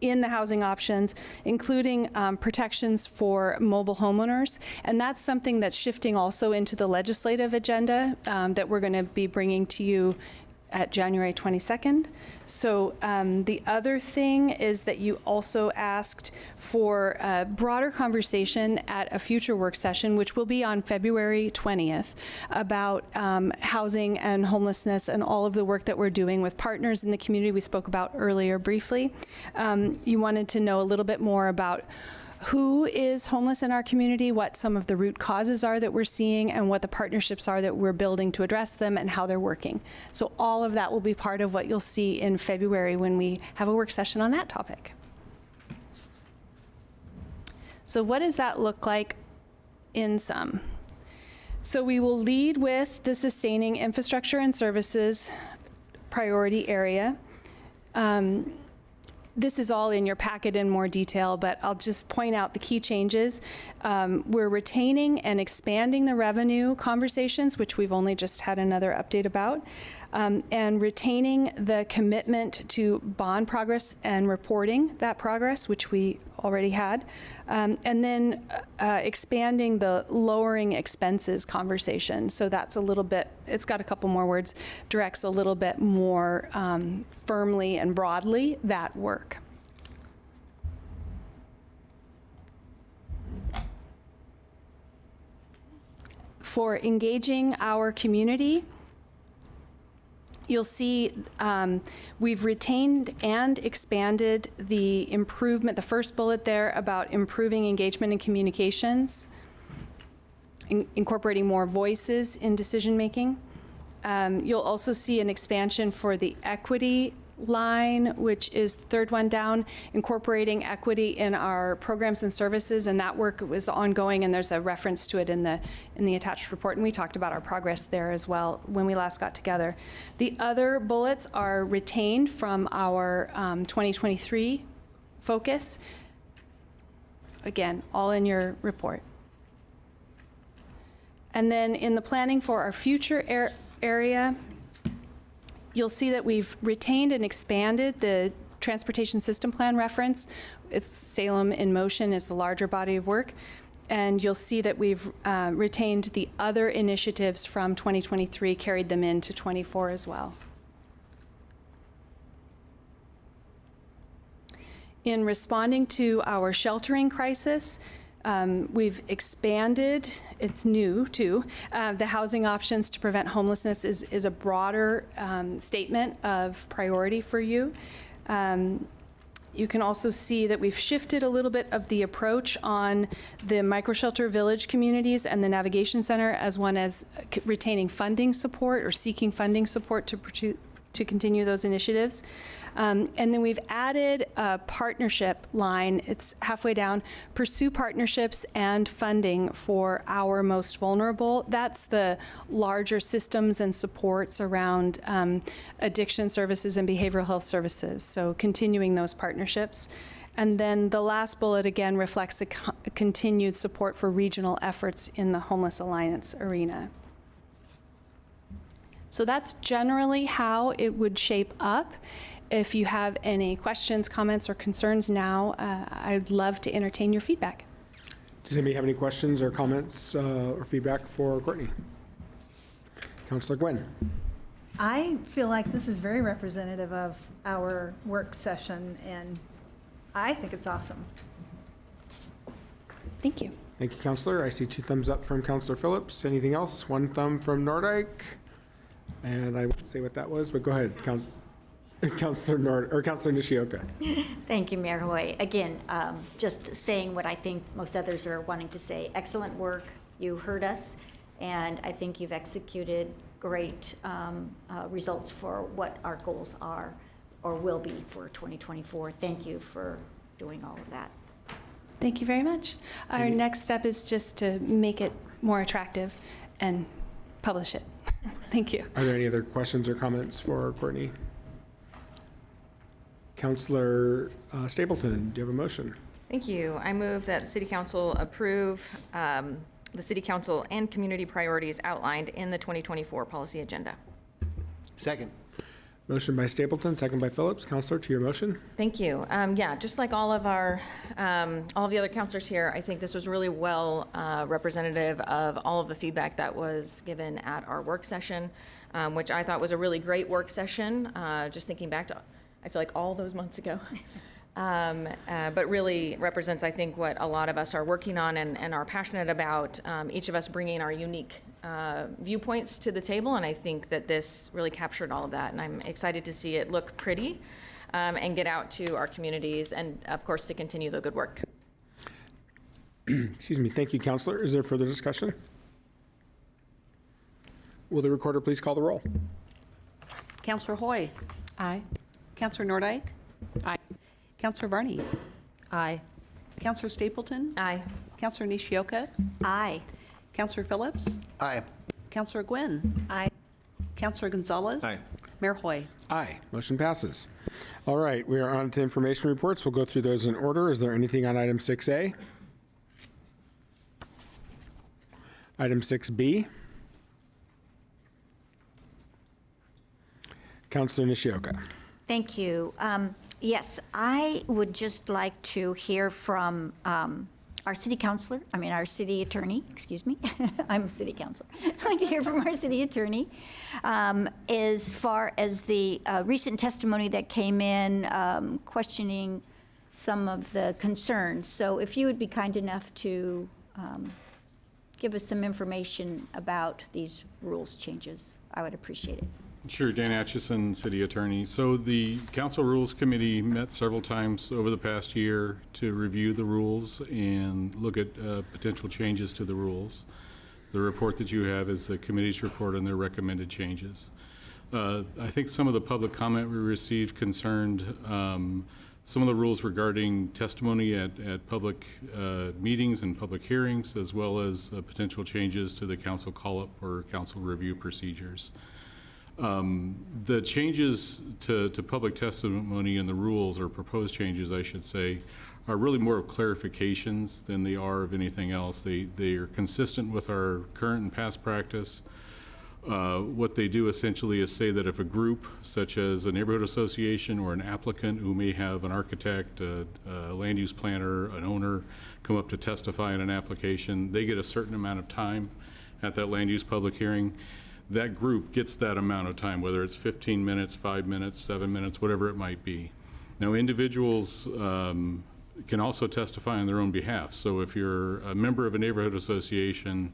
in the housing options, including protections for mobile homeowners. And that's something that's shifting also into the legislative agenda that we're going to be bringing to you at January 22nd. So the other thing is that you also asked for a broader conversation at a future work session, which will be on February 20th, about housing and homelessness and all of the work that we're doing with partners in the community we spoke about earlier briefly. You wanted to know a little bit more about who is homeless in our community, what some of the root causes are that we're seeing, and what the partnerships are that we're building to address them and how they're working. So all of that will be part of what you'll see in February when we have a work session on that topic. So what does that look like in sum? So we will lead with the sustaining infrastructure and services priority area. This is all in your packet in more detail, but I'll just point out the key changes. We're retaining and expanding the revenue conversations, which we've only just had another update about, and retaining the commitment to bond progress and reporting that progress, which we already had, and then expanding the lowering expenses conversation. So that's a little bit, it's got a couple more words, directs a little bit more firmly and broadly that work. For engaging our community, you'll see we've retained and expanded the improvement, the first bullet there about improving engagement and communications, incorporating more voices in decision making. You'll also see an expansion for the equity line, which is the third one down, incorporating equity in our programs and services, and that work was ongoing, and there's a reference to it in the attached report, and we talked about our progress there as well when we last got together. The other bullets are retained from our 2023 focus. Again, all in your report. And then in the planning for our future area, you'll see that we've retained and expanded the transportation system plan reference. It's Salem in Motion is the larger body of work. And you'll see that we've retained the other initiatives from 2023, carried them into 24 as well. In responding to our sheltering crisis, we've expanded, it's new too, the housing options to prevent homelessness is a broader statement of priority for you. You can also see that we've shifted a little bit of the approach on the microshelter village communities and the navigation center as one as retaining funding support or seeking funding support to continue those initiatives. And then we've added a partnership line. It's halfway down. Pursue partnerships and funding for our most vulnerable. That's the larger systems and supports around addiction services and behavioral health services. So continuing those partnerships. And then the last bullet again reflects a continued support for regional efforts in the Homeless Alliance arena. So that's generally how it would shape up. If you have any questions, comments, or concerns now, I'd love to entertain your feedback. Does anybody have any questions or comments or feedback for Courtney? Councilor Gwynn. I feel like this is very representative of our work session, and I think it's awesome. Thank you. Thank you, Councilor. I see 2 thumbs up from Councilor Phillips. Anything else? 1 thumb from Nordyke. And I won't say what that was, but go ahead, Councilor Nishioka. Thank you, Mayor Hoy. Again, just saying what I think most others are wanting to say. Excellent work. You heard us, and I think you've executed great results for what our goals are or will be for 2024. Thank you for doing all of that. Thank you very much. Our next step is just to make it more attractive and publish it. Thank you. Are there any other questions or comments for Courtney? Councilor Stapleton, do you have a motion? Thank you. I move that the City Council approve the City Council and community priorities outlined in the 2024 policy agenda. Second. Motion by Stapleton, second by Phillips. Councilor, to your motion. Thank you. Yeah, just like all of our, all of the other councilors here, I think this was really well representative of all of the feedback that was given at our work session, which I thought was a really great work session. Just thinking back to, I feel like all those months ago, but really represents, I think, what a lot of us are working on and are passionate about, each of us bringing our unique viewpoints to the table, and I think that this really captured all of that, and I'm excited to see it look pretty and get out to our communities and, of course, to continue the good work. Excuse me. Thank you, Councilor. Is there further discussion? Will the recorder please call the roll? Councillor Hoy. Aye. Councillor Nordyke. Aye. Councillor Varney. Aye. Councillor Stapleton. Aye. Councillor Nishioka. Aye. Councillor Phillips. Aye. Councillor Gwynn. Aye. Councillor Gonzalez. Aye. Mayor Hoy. Aye. Motion passes. All right, we are on to information reports. We'll go through those in order. Is there anything on item 6A? Item 6B? Councilor Nishioka. Thank you. Yes, I would just like to hear from our city councilor, our city attorney, excuse me. I'm a city councilor. I'd like to hear from our city attorney as far as the recent testimony that came in questioning some of the concerns. So if you would be kind enough to give us some information about these rules changes, I would appreciate it. Sure, Dan Atchison, City Attorney. So the Council Rules Committee met several times over the past year to review the rules and look at potential changes to the rules. The report that you have is the committee's report on their recommended changes. I think some of the public comment we received concerned some of the rules regarding testimony at public meetings and public hearings, as well as potential changes to the council call-up or council review procedures. The changes to public testimony in the rules, or proposed changes, I should say, are really more of clarifications than they are of anything else. They are consistent with our current and past practice. What they do essentially is say that if a group, such as a neighborhood association or an applicant who may have an architect, a land use planner, an owner, come up to testify in an application, they get a certain amount of time at that land use public hearing. That group gets that amount of time, whether it's 15 minutes, 5 minutes, 7 minutes, whatever it might be. Now, individuals can also testify on their own behalf. So if you're a member of a neighborhood association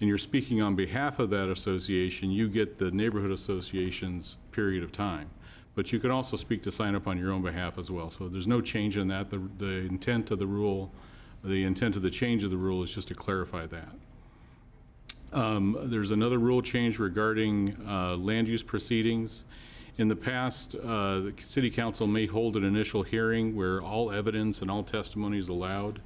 and you're speaking on behalf of that association, you get the neighborhood association's period of time. But you can also speak to sign up on your own behalf as well. So there's no change in that. The intent of the rule, the intent of the change of the rule is just to clarify that. There's another rule change regarding land use proceedings. In the past, the City Council may hold an initial hearing where all evidence and all testimony is allowed.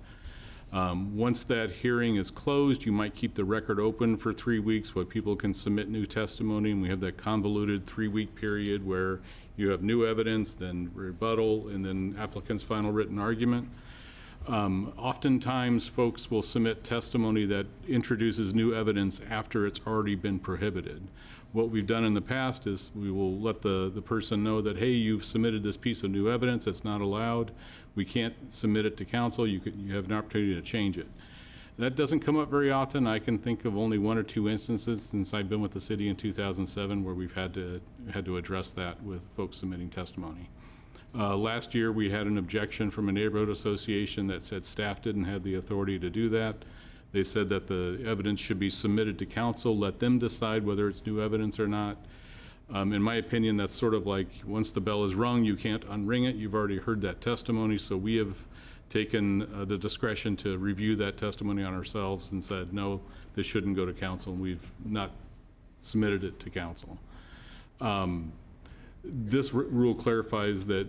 Once that hearing is closed, you might keep the record open for 3 weeks where people can submit new testimony, and we have that convoluted 3-week period where you have new evidence, then rebuttal, and then applicant's final written argument. Oftentimes, folks will submit testimony that introduces new evidence after it's already been prohibited. What we've done in the past is we will let the person know that, hey, you've submitted this piece of new evidence, it's not allowed. We can't submit it to council. You have an opportunity to change it. That doesn't come up very often. I can think of only 1 or 2 instances since I've been with the city in 2007 where we've had to address that with folks submitting testimony. Last year, we had an objection from a neighborhood association that said staff didn't have the authority to do that. They said that the evidence should be submitted to council, let them decide whether it's new evidence or not. In my opinion, that's sort of like once the bell is rung, you can't unring it. You've already heard that testimony, so we have taken the discretion to review that testimony on ourselves and said, no, this shouldn't go to council, and we've not submitted it to council. This rule clarifies that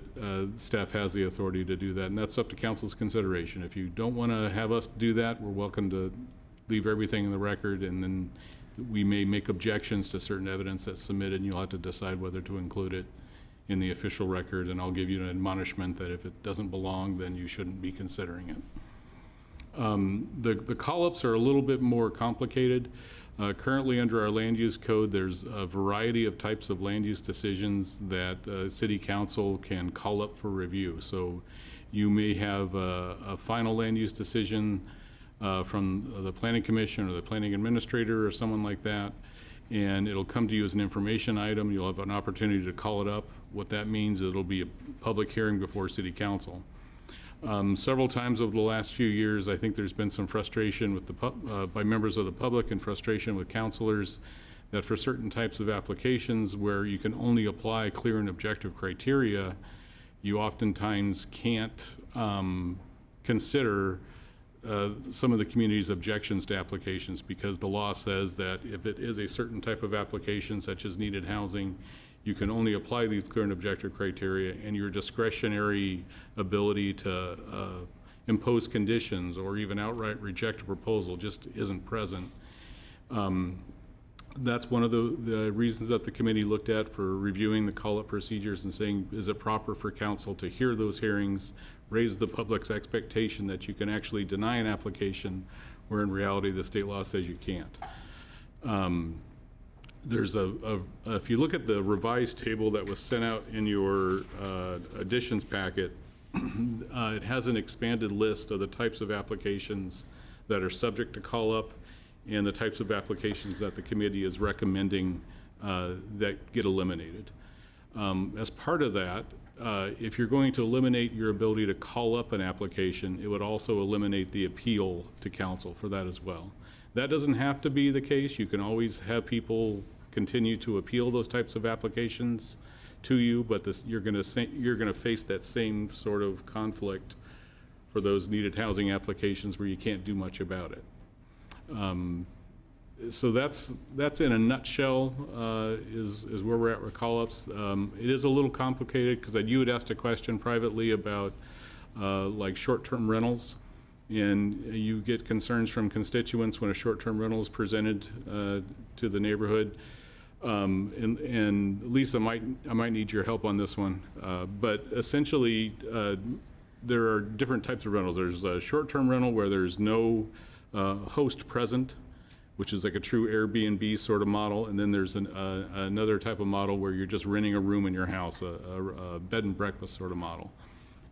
staff has the authority to do that, and that's up to council's consideration. If you don't want to have us do that, we're welcome to leave everything in the record, and then we may make objections to certain evidence that's submitted, and you'll have to decide whether to include it in the official record, and I'll give you an admonishment that if it doesn't belong, then you shouldn't be considering it. The call-ups are a little bit more complicated. Currently, under our land use code, there's a variety of types of land use decisions that City Council can call up for review. So you may have a final land use decision from the Planning Commission or the Planning Administrator or someone like that, and it'll come to you as an information item. You'll have an opportunity to call it up. What that means, it'll be a public hearing before City Council. Several times over the last few years, I think there's been some frustration with by members of the public and frustration with councilors that for certain types of applications where you can only apply clear and objective criteria, you oftentimes can't consider some of the community's objections to applications because the law says that if it is a certain type of application, such as needed housing, you can only apply these clear and objective criteria, and your discretionary ability to impose conditions or even outright reject a proposal just isn't present. That's one of the reasons that the committee looked at for reviewing the call-up procedures and saying, is it proper for council to hear those hearings, raise the public's expectation that you can actually deny an application where in reality the state law says you can't. There's if you look at the revised table that was sent out in your additions packet, it has an expanded list of the types of applications that are subject to call-up and the types of applications that the committee is recommending that get eliminated. As part of that, if you're going to eliminate your ability to call up an application, it would also eliminate the appeal to council for that as well. That doesn't have to be the case. You can always have people continue to appeal those types of applications to you, but you're going to face that same sort of conflict for those needed housing applications where you can't do much about it. So that's in a nutshell is where we're at with call-ups. It is a little complicated because you had asked a question privately about like short-term rentals. And you get concerns from constituents when a short-term rental is presented to the neighborhood. And Lisa, I might need your help on this one. But essentially, there are different types of rentals. There's a short-term rental where there's no host present. which is like a true Airbnb sort of model, and then there's another type of model where you're just renting a room in your house, a bed and breakfast sort of model.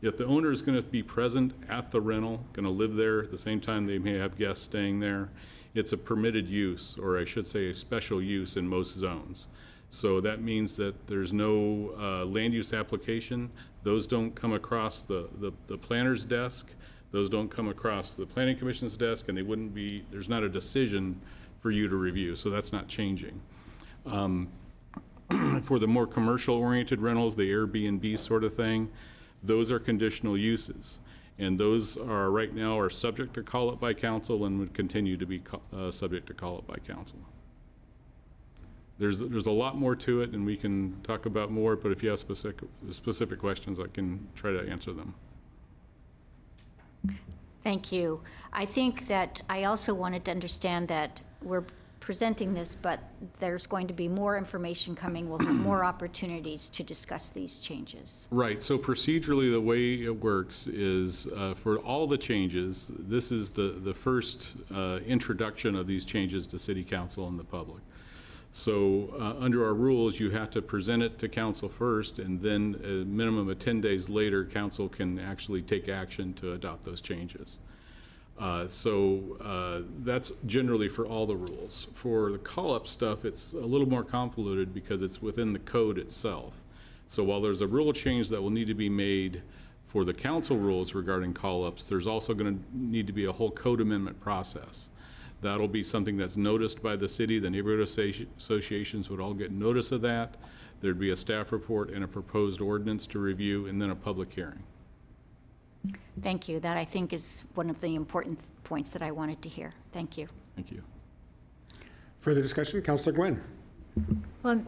If the owner is going to be present at the rental, going to live there at the same time they may have guests staying there, it's a permitted use, or I should say a special use in most zones. So that means that there's no land use application. Those don't come across the planner's desk. Those don't come across the planning commission's desk, and they wouldn't be, there's not a decision for you to review, so that's not changing. For the more commercial-oriented rentals, the Airbnb sort of thing, those are conditional uses. And those are, right now, are subject to call-up by council and would continue to be subject to call-up by council. There's a lot more to it, and we can talk about more, but if you have specific questions, I can try to answer them. Thank you. I think that I also wanted to understand that we're presenting this, but there's going to be more information coming. We'll have more opportunities to discuss these changes. Right, so procedurally, the way it works is for all the changes, this is the first introduction of these changes to City Council and the public. So under our rules, you have to present it to council first, and then a minimum of 10 days later, council can actually take action to adopt those changes. So that's generally for all the rules. For the call-up stuff, it's a little more convoluted because it's within the code itself. So while there's a rule change that will need to be made for the council rules regarding call-ups, there's also going to need to be a whole code amendment process. That'll be something that's noticed by the city. The neighborhood associations would all get notice of that. There'd be a staff report and a proposed ordinance to review, and then a public hearing. Thank you. That, I think, is one of the important points that I wanted to hear. Thank you. Thank you. Further discussion? Councilor Gwynn. Well,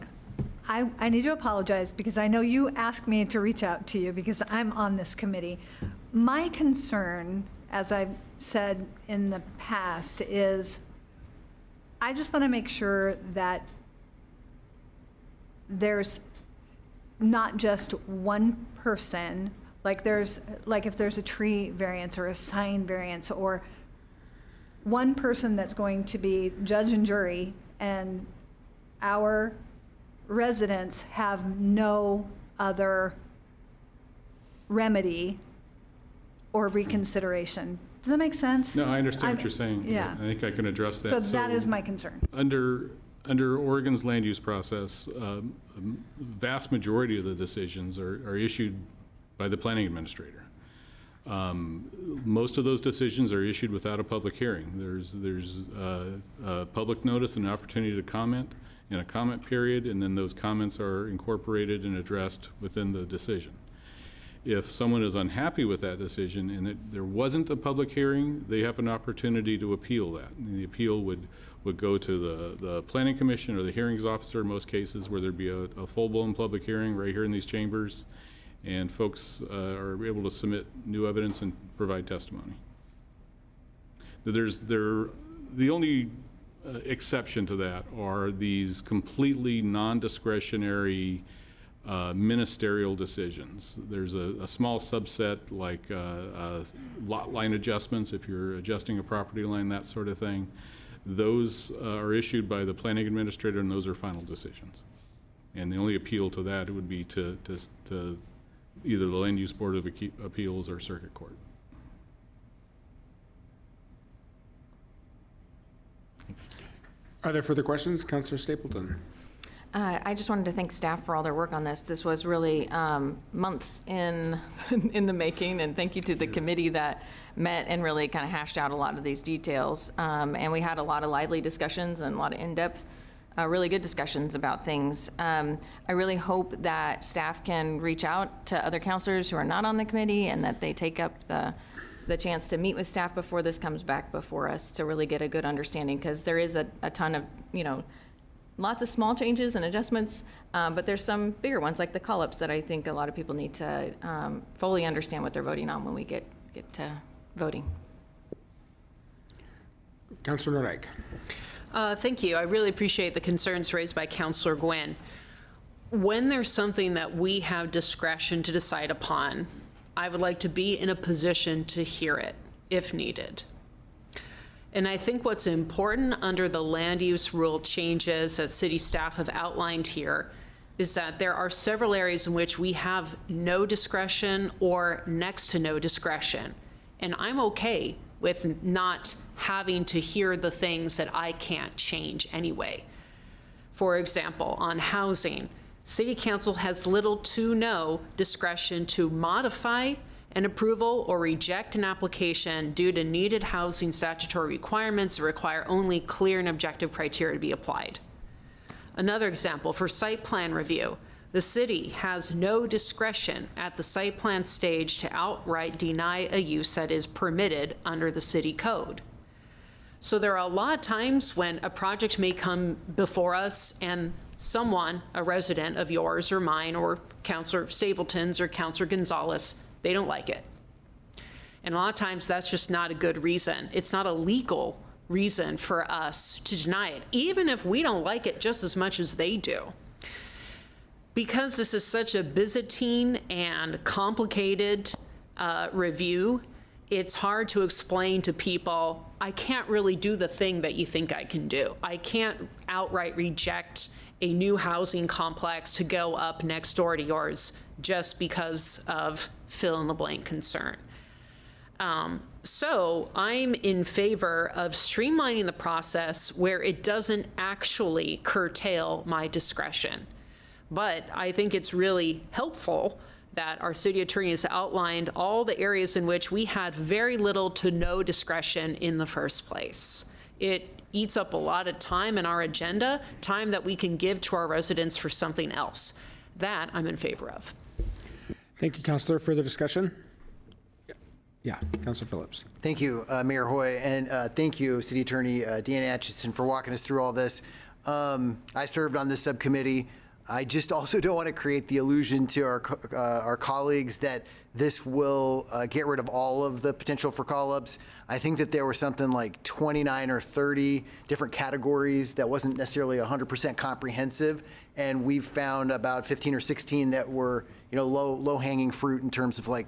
I need to apologize because I know you asked me to reach out to you because I'm on this committee. My concern, as I've said in the past, is I just want to make sure that there's not just one person, like if there's a tree variance or a sign variance, or one person that's going to be judge and jury, and our residents have no other remedy or reconsideration. Does that make sense? No, I understand what you're saying. Yeah. I think I can address that. So that is my concern. Under Oregon's land use process, a vast majority of the decisions are issued by the planning administrator. Most of those decisions are issued without a public hearing. There's a public notice and an opportunity to comment in a comment period, and then those comments are incorporated and addressed within the decision. If someone is unhappy with that decision and there wasn't a public hearing, they have an opportunity to appeal that. And the appeal would go to the planning commission or the hearings officer in most cases, where there'd be a full-blown public hearing right here in these chambers, and folks are able to submit new evidence and provide testimony. The only exception to that are these completely non-discretionary ministerial decisions. There's a small subset like lot line adjustments, if you're adjusting a property line, that sort of thing. Those are issued by the planning administrator, and those are final decisions. And the only appeal to that would be to either the Land Use Board of Appeals or Circuit Court. Thanks. Are there further questions? Councilor Stapleton. I just wanted to thank staff for all their work on this. This was really months in the making, and thank you to the committee that met and really kind of hashed out a lot of these details. And we had a lot of lively discussions and a lot of in-depth, really good discussions about things. I really hope that staff can reach out to other counselors who are not on the committee, and that they take up the chance to meet with staff before this comes back before us to really get a good understanding, because there is a ton of, lots of small changes and adjustments, but there's some bigger ones like the call-ups that I think a lot of people need to fully understand what they're voting on when we get to voting. Councilor Nordyke. Thank you. I really appreciate the concerns raised by Councilor Gwynn. When there's something that we have discretion to decide upon, I would like to be in a position to hear it if needed. And I think what's important under the land use rule changes that city staff have outlined here is that there are several areas in which we have no discretion or next to no discretion. And I'm okay with not having to hear the things that I can't change anyway. For example, on housing, City Council has little to no discretion to modify an approval or reject an application due to needed housing statutory requirements that require only clear and objective criteria to be applied. Another example, for site plan review, the city has no discretion at the site plan stage to outright deny a use that is permitted under the city code. So there are a lot of times when a project may come before us and someone, a resident of yours or mine or Councilor Stapleton's or Councilor Gonzalez, they don't like it. And a lot of times that's just not a good reason. It's not a legal reason for us to deny it, even if we don't like it just as much as they do. Because this is such a Byzantine and complicated review, it's hard to explain to people, I can't really do the thing that you think I can do. I can't outright reject a new housing complex to go up next door to yours just because of fill in the blank concern. So I'm in favor of streamlining the process where it doesn't actually curtail my discretion. But I think it's really helpful that our city attorney has outlined all the areas in which we had very little to no discretion in the first place. It eats up a lot of time in our agenda, time that we can give to our residents for something else. That I'm in favor of. Thank you, Councilor. Further discussion? Yeah, Councilor Phillips. Thank you, Mayor Hoy, and thank you, City Attorney Dan Atchison, for walking us through all this. I served on this subcommittee. I just also don't want to create the illusion to our colleagues that this will get rid of all of the potential for call-ups. I think that there were something like 29 or 30 different categories that wasn't necessarily 100% comprehensive, and we've found about 15 or 16 that were, you know, low-hanging fruit in terms of, like,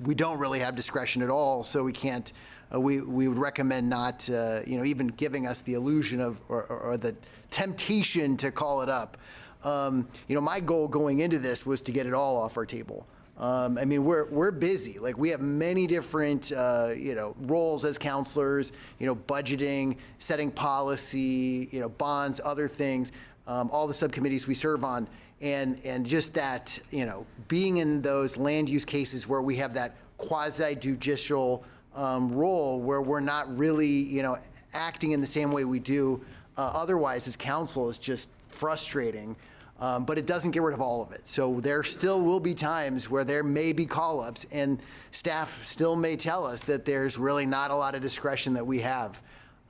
we don't really have discretion at all, so we can't. We would recommend not, you know, even giving us the illusion of or the temptation to call it up. You know, my goal going into this was to get it all off our table. I mean, we're busy. Like, we have many different, you know, roles as counselors, you know, budgeting, setting policy, you know, bonds, other things, all the subcommittees we serve on. And just that, you know, being in those land use cases where we have that quasi-judicial role where we're not really, you know, acting in the same way we do otherwise as council is just frustrating. But it doesn't get rid of all of it. So there still will be times where there may be call-ups, and staff still may tell us that there's really not a lot of discretion that we have.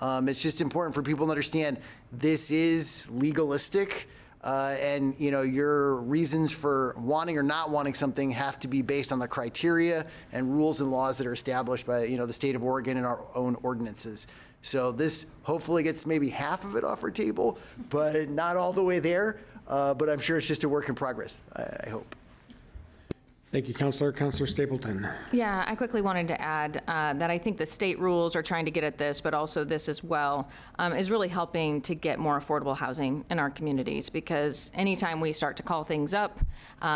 It's just important for people to understand this is legalistic, and, you know, your reasons for wanting or not wanting something have to be based on the criteria and rules and laws that are established by, you know, the state of Oregon and our own ordinances. So this hopefully gets maybe half of it off our table, but not all the way there. But I'm sure it's just a work in progress, I hope. Thank you, Councilor. Councilor Stapleton. Yeah, I quickly wanted to add that I think the state rules are trying to get at this, but also this as well, is really helping to get more affordable housing in our communities, because anytime we start to call things up,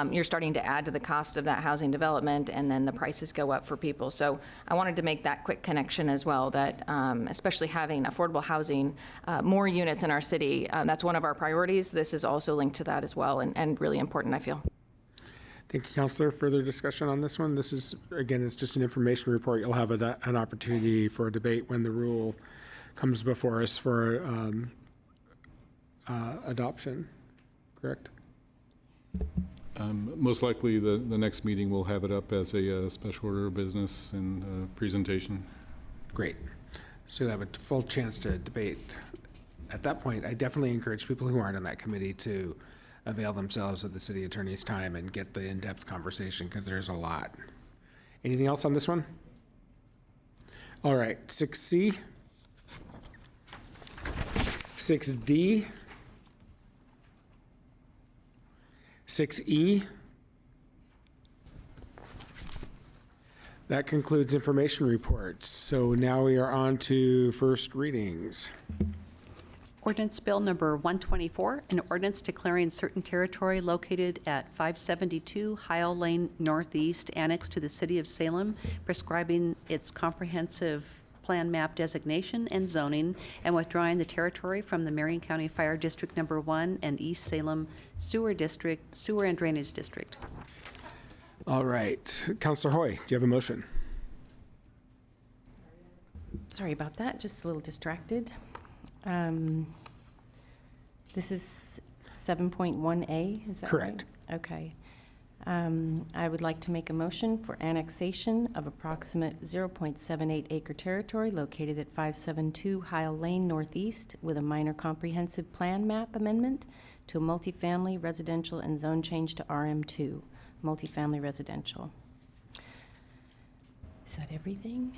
you're starting to add to the cost of that housing development, and then the prices go up for people. So I wanted to make that quick connection as well, that especially having affordable housing, more units in our city, that's one of our priorities. This is also linked to that as well, and really important, I feel. Thank you, Councilor. Further discussion on this one? This is, again, it's just an information report. You'll have an opportunity for a debate when the rule comes before us for adoption, correct? Most likely the next meeting will have it up as a special order of business and presentation. Great. So you'll have a full chance to debate. At that point, I definitely encourage people who aren't on that committee to avail themselves of the city attorney's time and get the in-depth conversation, because there's a lot. Anything else on this one? All right, 6C, 6D, 6E, That concludes information reports. So now we are on to first readings. Ordinance Bill Number 124, an ordinance declaring certain territory located at 572 Heil Lane Northeast, annexed to the City of Salem, prescribing its comprehensive plan map designation and zoning, and withdrawing the territory from the Marion County Fire District Number 1 and East Salem Sewer and Drainage District. All right. Counselor Hoy, do you have a motion? Sorry about that, just a little distracted. This is 7.1A, is that right? Correct. Okay. I would like to make a motion for annexation of approximate 0.78 acre territory located at 572 Heil Lane Northeast with a minor comprehensive plan map amendment to a multifamily residential and zone change to RM2, multifamily residential. Is that everything?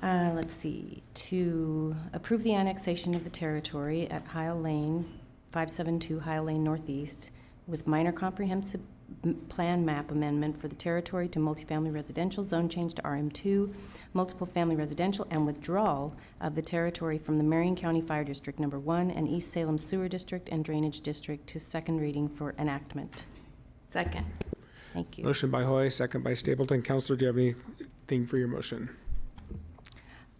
Let's see. To approve the annexation of the territory at Heil Lane, 572 Heil Lane Northeast, with minor comprehensive plan map amendment for the territory to multifamily residential, zone change to RM2, multiple family residential, and withdrawal of the territory from the Marion County Fire District Number 1 and East Salem Sewer District and Drainage District to second reading for enactment. Second. Thank you. Motion by Hoy, second by Stapleton. Counselor, do you have anything for your motion?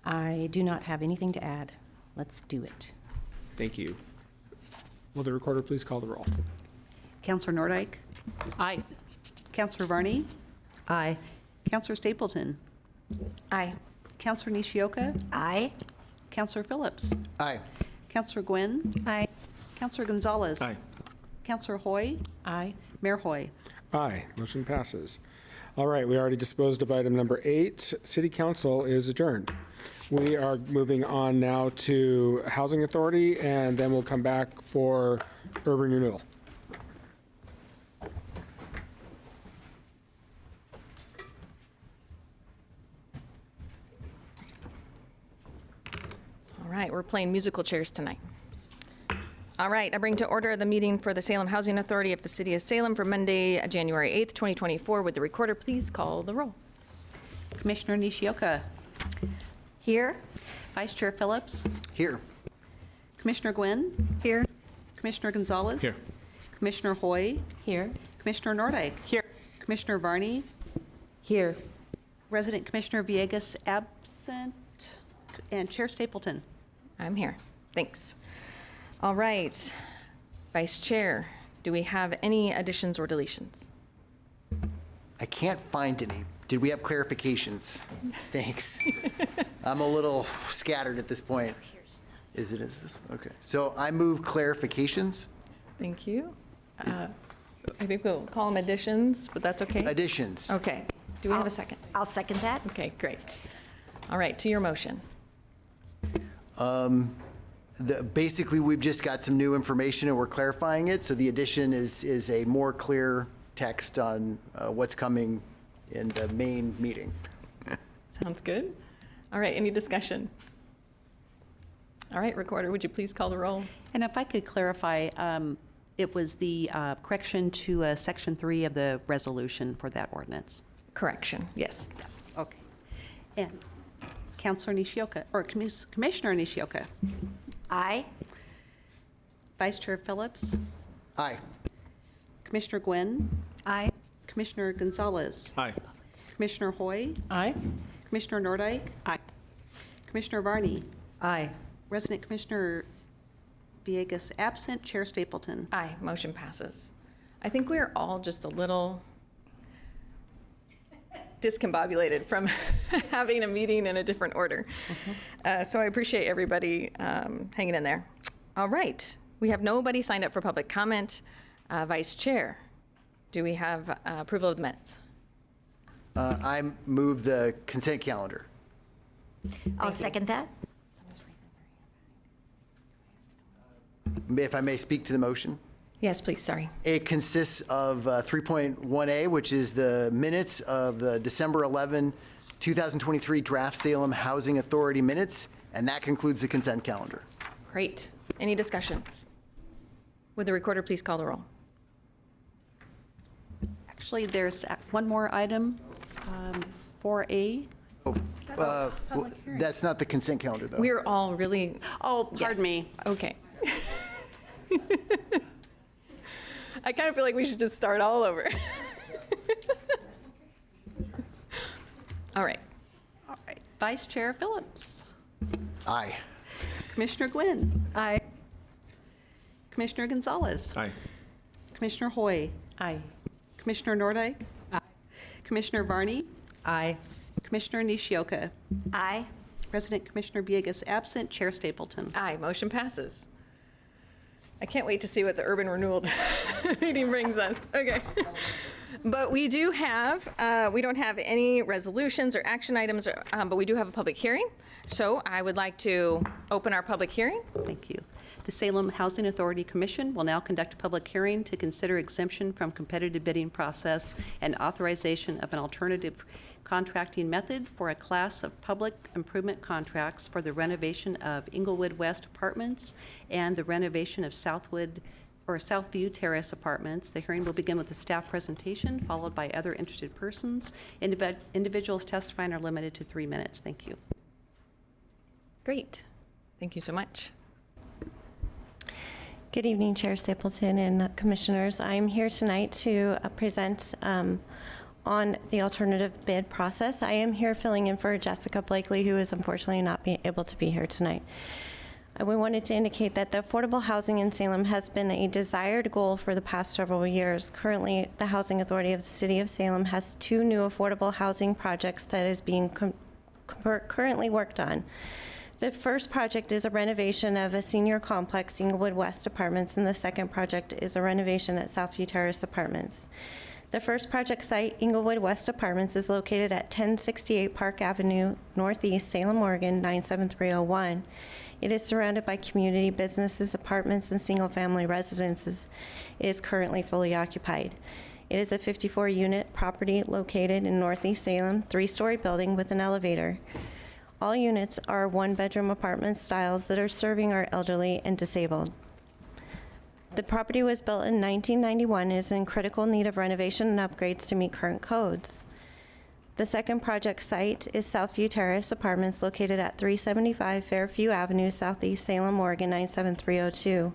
I do not have anything to add. Let's do it. Thank you. Will the recorder please call the roll? Counselor Nordike? Aye. Counselor Varney? Aye. Counselor Stapleton? Aye. Counselor Nishioka? Aye. Counselor Phillips? Aye. Counselor Gwynn? Aye. Counselor Gonzalez? Aye. Counselor Hoy? Aye. Mayor Hoy? Aye. Motion passes. All right, we already disposed of item number 8. City Council is adjourned. We are moving on now to Housing Authority, and then we'll come back for Urban Renewal. All right, we're playing musical chairs tonight. All right, I bring to order the meeting for the Salem Housing Authority of the City of Salem for Monday, January 8th, 2024. Would the recorder please call the roll? Commissioner Nishioka? Here? Vice Chair Phillips? Here. Commissioner Gwynn? Here. Commissioner Gonzalez? Here. Commissioner Hoy? Here. Commissioner Nordike? Here. Commissioner Varney? Here. Resident Commissioner Villegas absent, and Chair Stapleton. I'm here. Thanks. All right. Vice Chair, do we have any additions or deletions? I can't find any. Did we have clarifications? Thanks. I'm a little scattered at this point. Is this one? Okay. So I move clarifications. Thank you. I think we'll call them additions, but that's okay? Additions. Okay. Do we have a second? I'll second that. Okay, great. All right, to your motion. Basically, we've just got some new information and we're clarifying it. So the addition is a more clear text on what's coming in the main meeting. Sounds good. All right, any discussion? All right, recorder, would you please call the roll? And if I could clarify, it was the correction to Section 3 of the resolution for that ordinance. Correction, yes. Okay. And Counselor Nishioka, or Commissioner Nishioka? Aye. Vice Chair Phillips? Aye. Commissioner Gwynn? Aye. Commissioner Gonzalez? Aye. Commissioner Hoy? Aye. Commissioner Nordike? Aye. Commissioner Varney? Aye. Resident Commissioner Villegas absent, Chair Stapleton. Aye, motion passes. I think we're all just a little discombobulated from having a meeting in a different order. So I appreciate everybody hanging in there. All right, we have nobody signed up for public comment. Vice Chair, do we have approval of the minutes? I move the consent calendar. I'll second that. If I may speak to the motion. Yes, please, sorry. It consists of 3.1A, which is the minutes of the December 11, 2023 draft Salem Housing Authority minutes, and that concludes the consent calendar. Great. Any discussion? Would the recorder please call the roll? Actually, there's one more item, 4A. That's not the consent calendar, though. We're all really, Oh, pardon me. okay. I kind of feel like we should just start all over. All right. All right. Vice Chair Phillips. Aye. Commissioner Gwynn. Aye. Commissioner Gonzalez. Aye. Commissioner Hoy. Aye. Commissioner Nordyke. Aye. Commissioner Varney. Aye. Commissioner Nishioka. Aye. President Commissioner Villegas absent. Chair Stapleton. Aye, motion passes. I can't wait to see what the urban renewal meeting brings us. Okay. But we do have, we don't have any resolutions or action items, but we do have a public hearing. So I would like to open our public hearing. Thank you. The Salem Housing Authority Commission will now conduct a public hearing to consider exemption from competitive bidding process and authorization of an alternative contracting method for a class of public improvement contracts for the renovation of Inglewood West Apartments and the renovation of Southview Terrace Apartments. The hearing will begin with a staff presentation, followed by other interested persons. Individuals testifying are limited to 3 minutes. Thank you. Great. Thank you so much. Good evening, Chair Stapleton and Commissioners. I'm here tonight to present on the alternative bid process. I am here filling in for Jessica Blakely, who is unfortunately not able to be here tonight. We wanted to indicate that the affordable housing in Salem has been a desired goal for the past several years. Currently, the Housing Authority of the City of Salem has 2 new affordable housing projects that is being currently worked on. The first project is a renovation of a senior complex, Inglewood West Apartments, and the second project is a renovation at Southview Terrace Apartments. The first project site, Inglewood West Apartments, is located at 1068 Park Avenue, Northeast, Salem, Oregon, 97301. It is surrounded by community businesses, apartments, and single-family residences. It is currently fully occupied. It is a 54-unit property located in Northeast Salem, 3-story building with an elevator. All units are 1-bedroom apartment styles that are serving our elderly and disabled. The property was built in 1991 and is in critical need of renovation and upgrades to meet current codes. The second project site is Southview Terrace Apartments located at 375 Fairview Avenue, Southeast Salem, Oregon, 97302.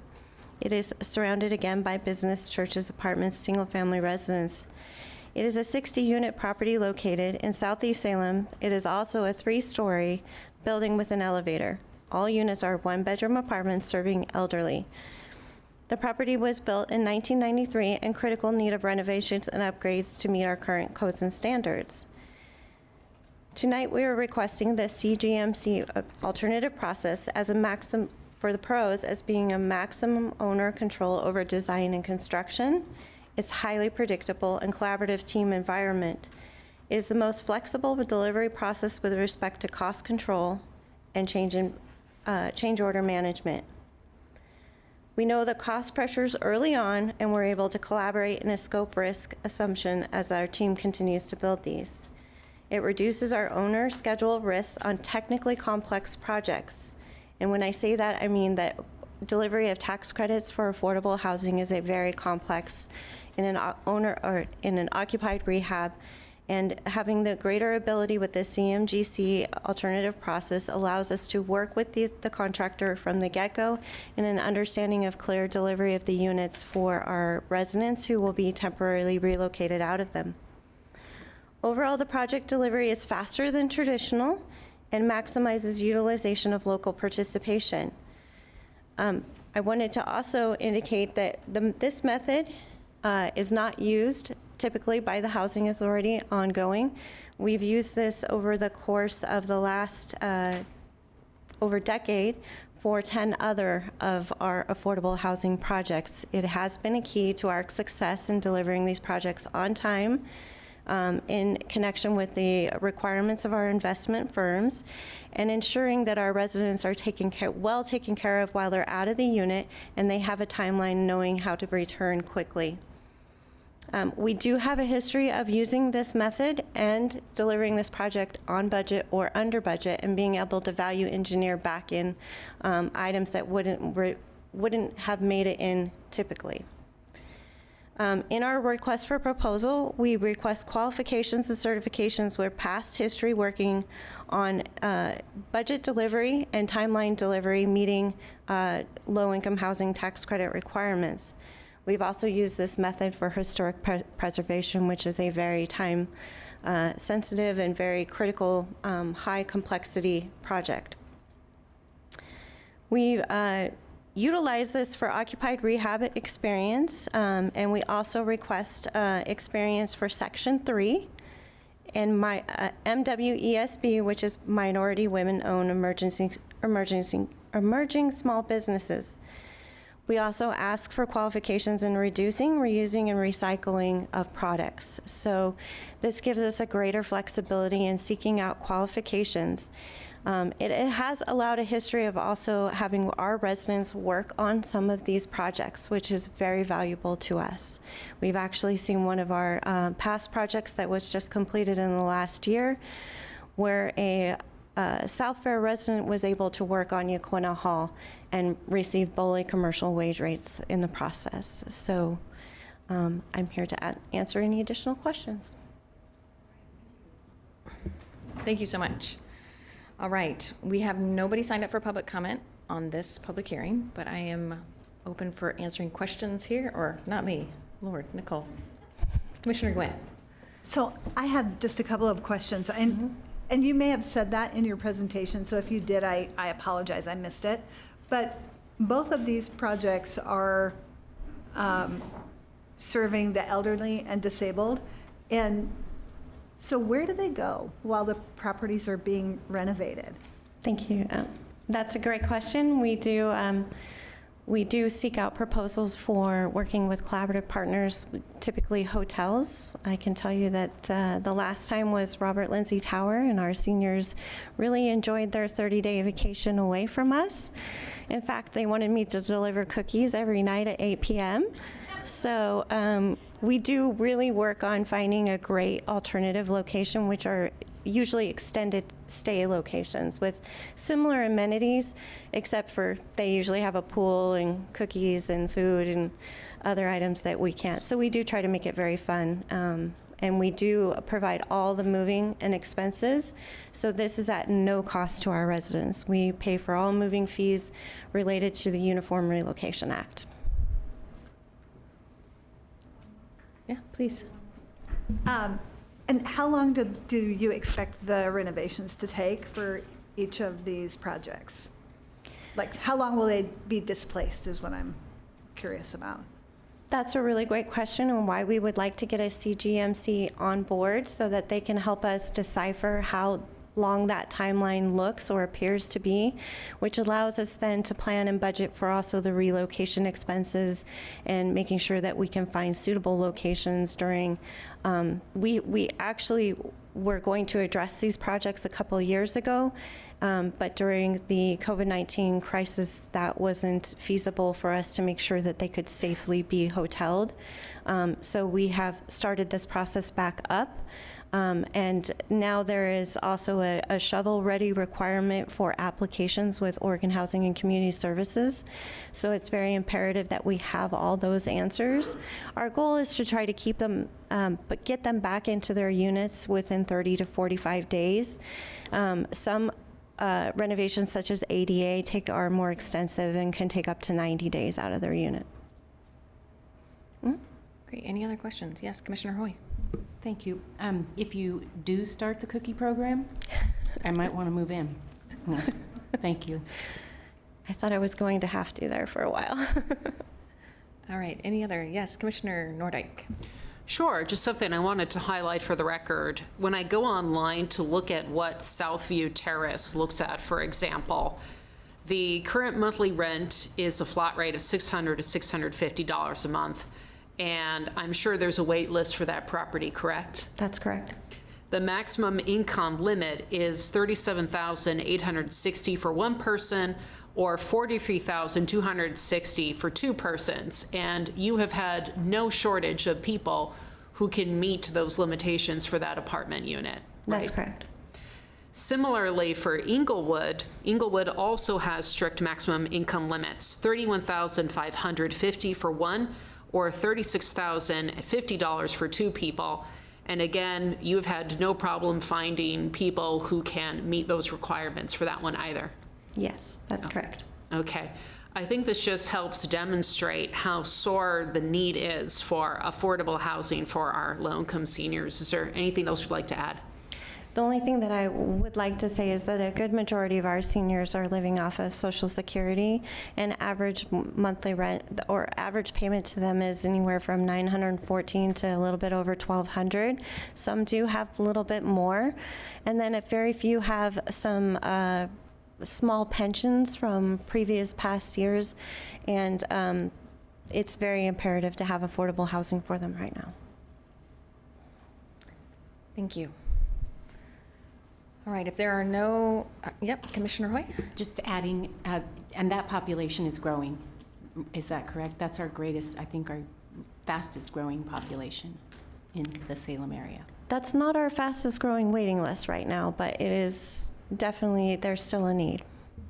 It is surrounded again by business, churches, apartments, single-family residence. It is a 60-unit property located in Southeast Salem. It is also a 3-story building with an elevator. All units are 1-bedroom apartments serving elderly. The property was built in 1993 in critical need of renovations and upgrades to meet our current codes and standards. Tonight, we are requesting the CGMC alternative process as a maximum for the pros as being a maximum owner control over design and construction. It's highly predictable and collaborative team environment. It is the most flexible delivery process with respect to cost control and change order management. We know the cost pressures early on, and we're able to collaborate in a scope risk assumption as our team continues to build these. It reduces our owner schedule risks on technically complex projects. And when I say that, I mean that delivery of tax credits for affordable housing is a very complex in an occupied rehab, and having the greater ability with the CMGC alternative process allows us to work with the contractor from the get-go in an understanding of clear delivery of the units for our residents who will be temporarily relocated out of them. Overall, the project delivery is faster than traditional and maximizes utilization of local participation. I wanted to also indicate that this method is not used typically by the Housing Authority ongoing. We've used this over the course of the last over decade for 10 other of our affordable housing projects. It has been a key to our success in delivering these projects on time, in connection with the requirements of our investment firms, and ensuring that our residents are well taken care of while they're out of the unit, and they have a timeline knowing how to return quickly. We do have a history of using this method and delivering this project on budget or under budget, and being able to value engineer back in items that wouldn't have made it in typically. In our request for proposal, we request qualifications and certifications with past history working on budget delivery and timeline delivery meeting low-income housing tax credit requirements. We've also used this method for historic preservation, which is a very time-sensitive and very critical, high-complexity project. We've utilize this for occupied rehab experience, and we also request experience for Section 3 and my MWESB, which is Minority Women-Owned Emerging Small Businesses. We also ask for qualifications in reducing, reusing, and recycling of products. So this gives us a greater flexibility in seeking out qualifications. It has allowed a history of also having our residents work on some of these projects, which is very valuable to us. We've actually seen one of our past projects that was just completed in the last year, where a South Fair resident was able to work on Yaquina Hall and receive BOLI commercial wage rates in the process. So I'm here to answer any additional questions. Thank you so much. All right, we have nobody signed up for public comment on this public hearing, but I am open for answering questions here, or not me, Lord, Nicole. Commissioner Gwynn. So I have just a couple of questions, and you may have said that in your presentation, so if you did, I apologize, I missed it. But both of these projects are serving the elderly and disabled, and so where do they go while the properties are being renovated? Thank you. That's a great question. We do seek out proposals for working with collaborative partners, typically hotels. I can tell you that the last time was Robert Lindsay Tower, and our seniors really enjoyed their 30-day vacation away from us. In fact, they wanted me to deliver cookies every night at 8 p.m. So we do really work on finding a great alternative location, which are usually extended stay locations with similar amenities, except for they usually have a pool and cookies and food and other items that we can't. So we do try to make it very fun. And we do provide all the moving and expenses. So this is at no cost to our residents. We pay for all moving fees related to the Uniform Relocation Act. Yeah, please. And how long do you expect the renovations to take for each of these projects? Like, how long will they be displaced is what I'm curious about. That's a really great question, and why we would like to get a CGMC on board so that they can help us decipher how long that timeline looks or appears to be, which allows us then to plan and budget for also the relocation expenses and making sure that we can find suitable locations during, we actually were going to address these projects a couple of years ago, but during the COVID-19 crisis, that wasn't feasible for us to make sure that they could safely be hoteled. So we have started this process back up. And now there is also a shovel-ready requirement for applications with Oregon Housing and Community Services. So it's very imperative that we have all those answers. Our goal is to try to keep them, but get them back into their units within 30 to 45 days. Some renovations such as ADA are more extensive and can take up to 90 days out of their unit. Great. Any other questions? Yes, Commissioner Hoy. Thank you. If you do start the cookie program, I might want to move in. Yeah. Thank you. I thought I was going to have to there for a while. All right. Any other? Yes, Commissioner Nordyke. Sure, just something I wanted to highlight for the record. When I go online to look at what Southview Terrace looks at, for example, the current monthly rent is a flat rate of $600 to $650 a month. And I'm sure there's a wait list for that property, correct? That's correct. The maximum income limit is $37,860 for one person or $43,260 for two persons. And you have had no shortage of people who can meet those limitations for that apartment unit. Right? That's correct. Similarly, for Inglewood also has strict maximum income limits, $31,550 for one or $36,050 for 2 people. And again, you've had no problem finding people who can meet those requirements for that one either. Yes, that's correct. Okay. I think this just helps demonstrate how sore the need is for affordable housing for our low-income seniors. Is there anything else you'd like to add? The only thing that I would like to say is that a good majority of our seniors are living off of Social Security, and average monthly rent or average payment to them is anywhere from $914 to a little bit over $1,200. Some do have a little bit more, and then very few have some small pensions from previous past years, and it's very imperative to have affordable housing for them right now. Thank you. All right, if there are no, yep, Commissioner Hoy? Just adding, and that population is growing. Is that correct? That's our greatest, I think, our fastest growing population in the Salem area. That's not our fastest growing waiting list right now, but it is definitely, there's still a need.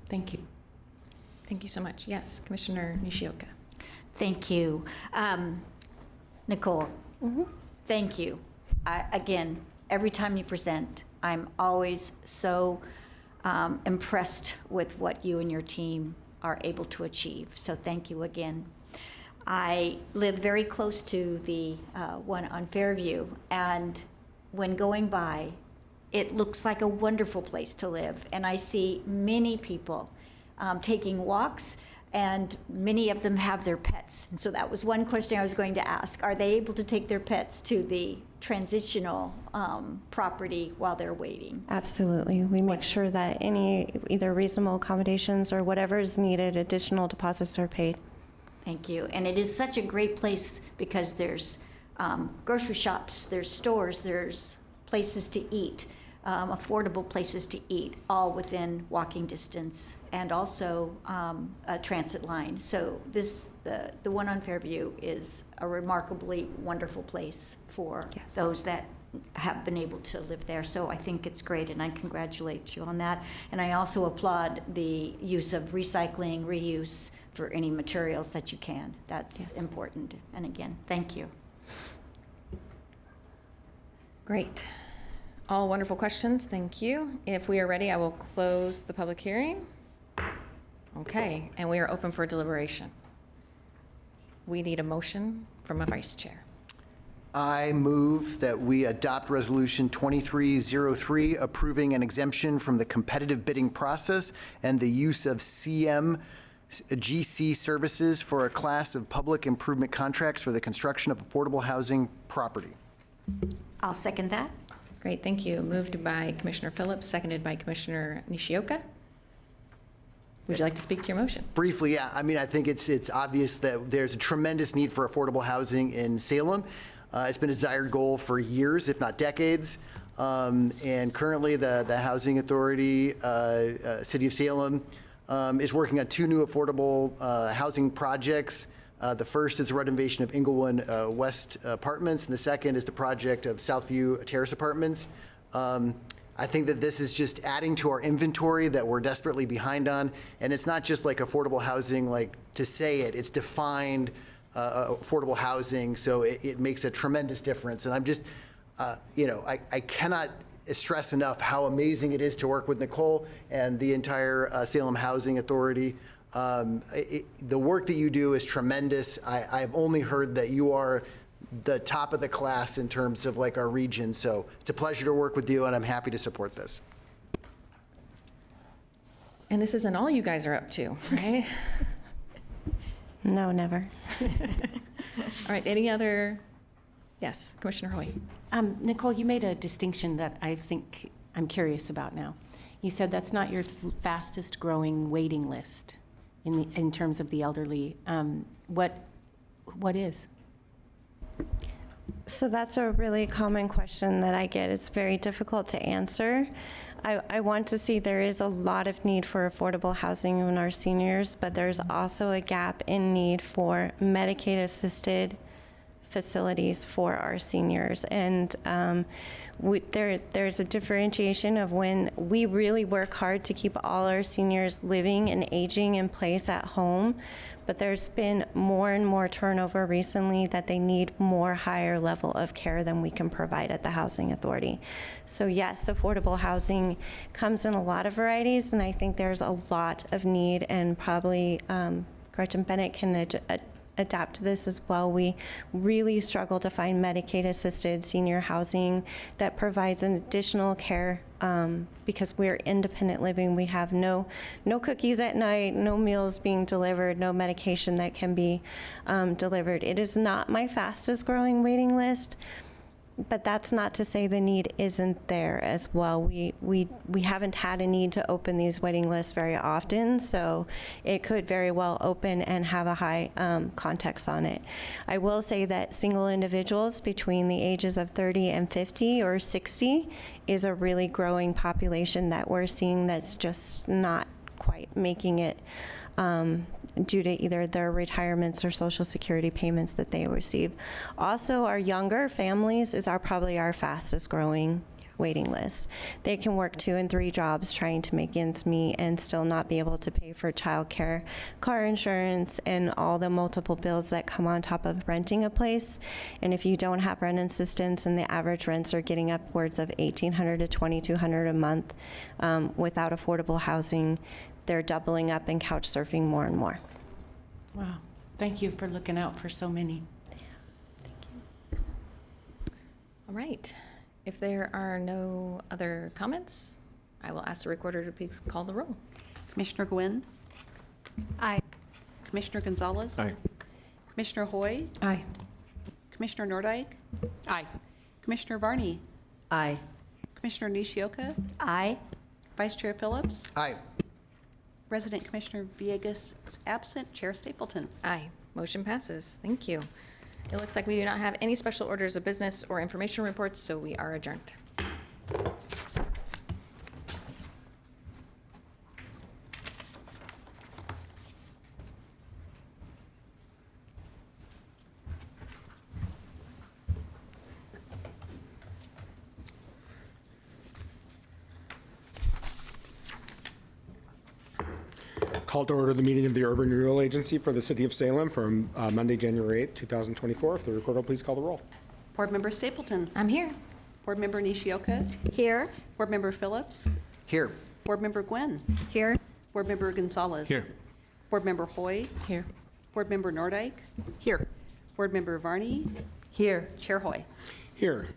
Thank you. Thank you so much. Yes, Commissioner Nishioka. Thank you. Nicole, thank you. Again, every time you present, I'm always so impressed with what you and your team are able to achieve. So thank you again. I live very close to the one on Fairview, and when going by, it looks like a wonderful place to live. And I see many people taking walks, and many of them have their pets. And so that was one question I was going to ask. Are they able to take their pets to the transitional property while they're waiting? Absolutely. We make sure that any either reasonable accommodations or whatever is needed, additional deposits are paid. Thank you. And it is such a great place because there's grocery shops, there's stores, there's places to eat, affordable places to eat, all within walking distance, and also a transit line. So the one on Fairview is a remarkably wonderful place for those that have been able to live there. So I think it's great, and I congratulate you on that. And I also applaud the use of recycling, reuse for any materials that you can. That's important. And again, thank you. Great. All wonderful questions. Thank you. If we are ready, I will close the public hearing. Okay, and we are open for deliberation. We need a motion from a vice chair. I move that we adopt Resolution 2303, approving an exemption from the competitive bidding process and the use of CMGC services for a class of public improvement contracts for the construction of affordable housing property. I'll second that. Great, thank you. Moved by Commissioner Phillips, seconded by Commissioner Nishioka. Would you like to speak to your motion? Briefly, yeah. I mean, I think it's obvious that there's a tremendous need for affordable housing in Salem. It's been a desired goal for years, if not decades. And currently, the Housing Authority, City of Salem, is working on 2 new affordable housing projects. The first is a renovation of Inglewood West Apartments, and the second is the project of Southview Terrace Apartments. I think that this is just adding to our inventory that we're desperately behind on, and it's not just like affordable housing, like to say it, it's defined affordable housing, so it makes a tremendous difference. And I'm just, I cannot stress enough how amazing it is to work with Nicole and the entire Salem Housing Authority. The work that you do is tremendous. I've only heard that you are the top of the class in terms of like our region. So it's a pleasure to work with you, and I'm happy to support this. And this isn't all you guys are up to, right? No, never. All right, any other? Yes, Commissioner Hoy. Nicole, you made a distinction that I think I'm curious about now. You said that's not your fastest growing waiting list in terms of the elderly. What is? So that's a really common question that I get. It's very difficult to answer. I want to see there is a lot of need for affordable housing in our seniors, but there's also a gap in need for Medicaid-assisted facilities for our seniors. And there's a differentiation of when we really work hard to keep all our seniors living and aging in place at home, but there's been more and more turnover recently that they need more higher level of care than we can provide at the Housing Authority. So yes, affordable housing comes in a lot of varieties, and I think there's a lot of need, and probably Gretchen Bennett can adapt to this as well. We really struggle to find Medicaid-assisted senior housing that provides an additional care because we're independent living. We have no cookies at night, no meals being delivered, no medication that can be delivered. It is not my fastest growing waiting list, but that's not to say the need isn't there as well. We haven't had a need to open these waiting lists very often, so it could very well open and have a high context on it. I will say that single individuals between the ages of 30 and 50 or 60 is a really growing population that we're seeing that's just not quite making it due to either their retirements or Social Security payments that they receive. Also, our younger families is probably our fastest growing waiting list. They can work 2 and 3 jobs trying to make ends meet and still not be able to pay for childcare, car insurance, and all the multiple bills that come on top of renting a place. And if you don't have rent assistance and the average rents are getting upwards of $1,800 to $2,200 a month without affordable housing, they're doubling up and couch surfing more and more. Wow. Thank you for looking out for so many. All right. If there are no other comments, I will ask the recorder to please call the roll. Commissioner Gwynn? Aye. Commissioner Gonzalez? Aye. Commissioner Hoy? Aye. Commissioner Nordike? Aye. Commissioner Varney? Aye. Commissioner Nishioka? Aye. Vice Chair Phillips? Aye. Resident Commissioner Villegas is absent. Chair Stapleton? Aye. Motion passes. Thank you. It looks like we do not have any special orders of business or information reports, so we are adjourned. Call to order the meeting of the Urban Renewal Agency for the City of Salem from Monday, January 8th, 2024. If the recorder will please call the roll. Board Member Stapleton? I'm here. Board Member Nishioka? Here. Board Member Phillips? Here. Board Member Gwynn? Here. Board Member Gonzalez? Here. Board Member Hoy? Here. Board Member Nordike? Here. Board Member Varney? Here. Chair Hoy? Here.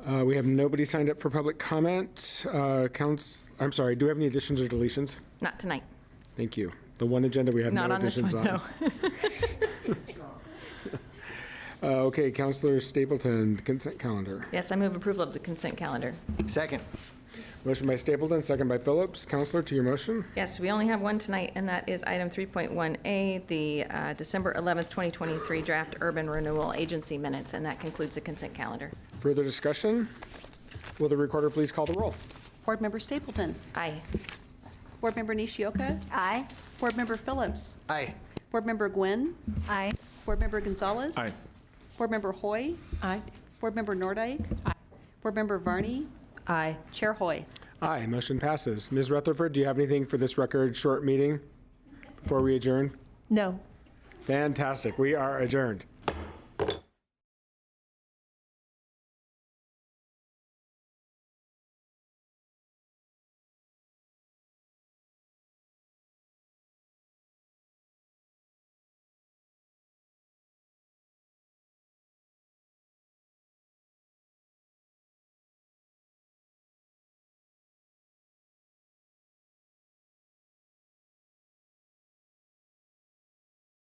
We have nobody signed up for public comment. I'm sorry, do we have any additions or deletions? Not tonight. Thank you. The one agenda we have Not no on this additions one, on. no. Okay, Councilor Stapleton, consent calendar. Yes, I move approval of the consent calendar. Second. Motion by Stapleton, second by Phillips. Councilor, to your motion. Yes, we only have one tonight, and that is item 3.1A, the December 11th, 2023 draft urban renewal agency minutes, and that concludes the consent calendar. Further discussion? Will the recorder please call the roll? Board Member Stapleton? Aye. Board Member Nishioka? Aye. Board Member Phillips? Aye. Board Member Gwynn? Aye. Board Member Gonzalez? Aye. Board Member Hoy? Aye. Board Member Nordike? Aye. Board Member Varney? Aye. Chair Hoy? Aye, motion passes. Ms. Rutherford, do you have anything for this record short meeting before we adjourn? No. Fantastic. We are adjourned.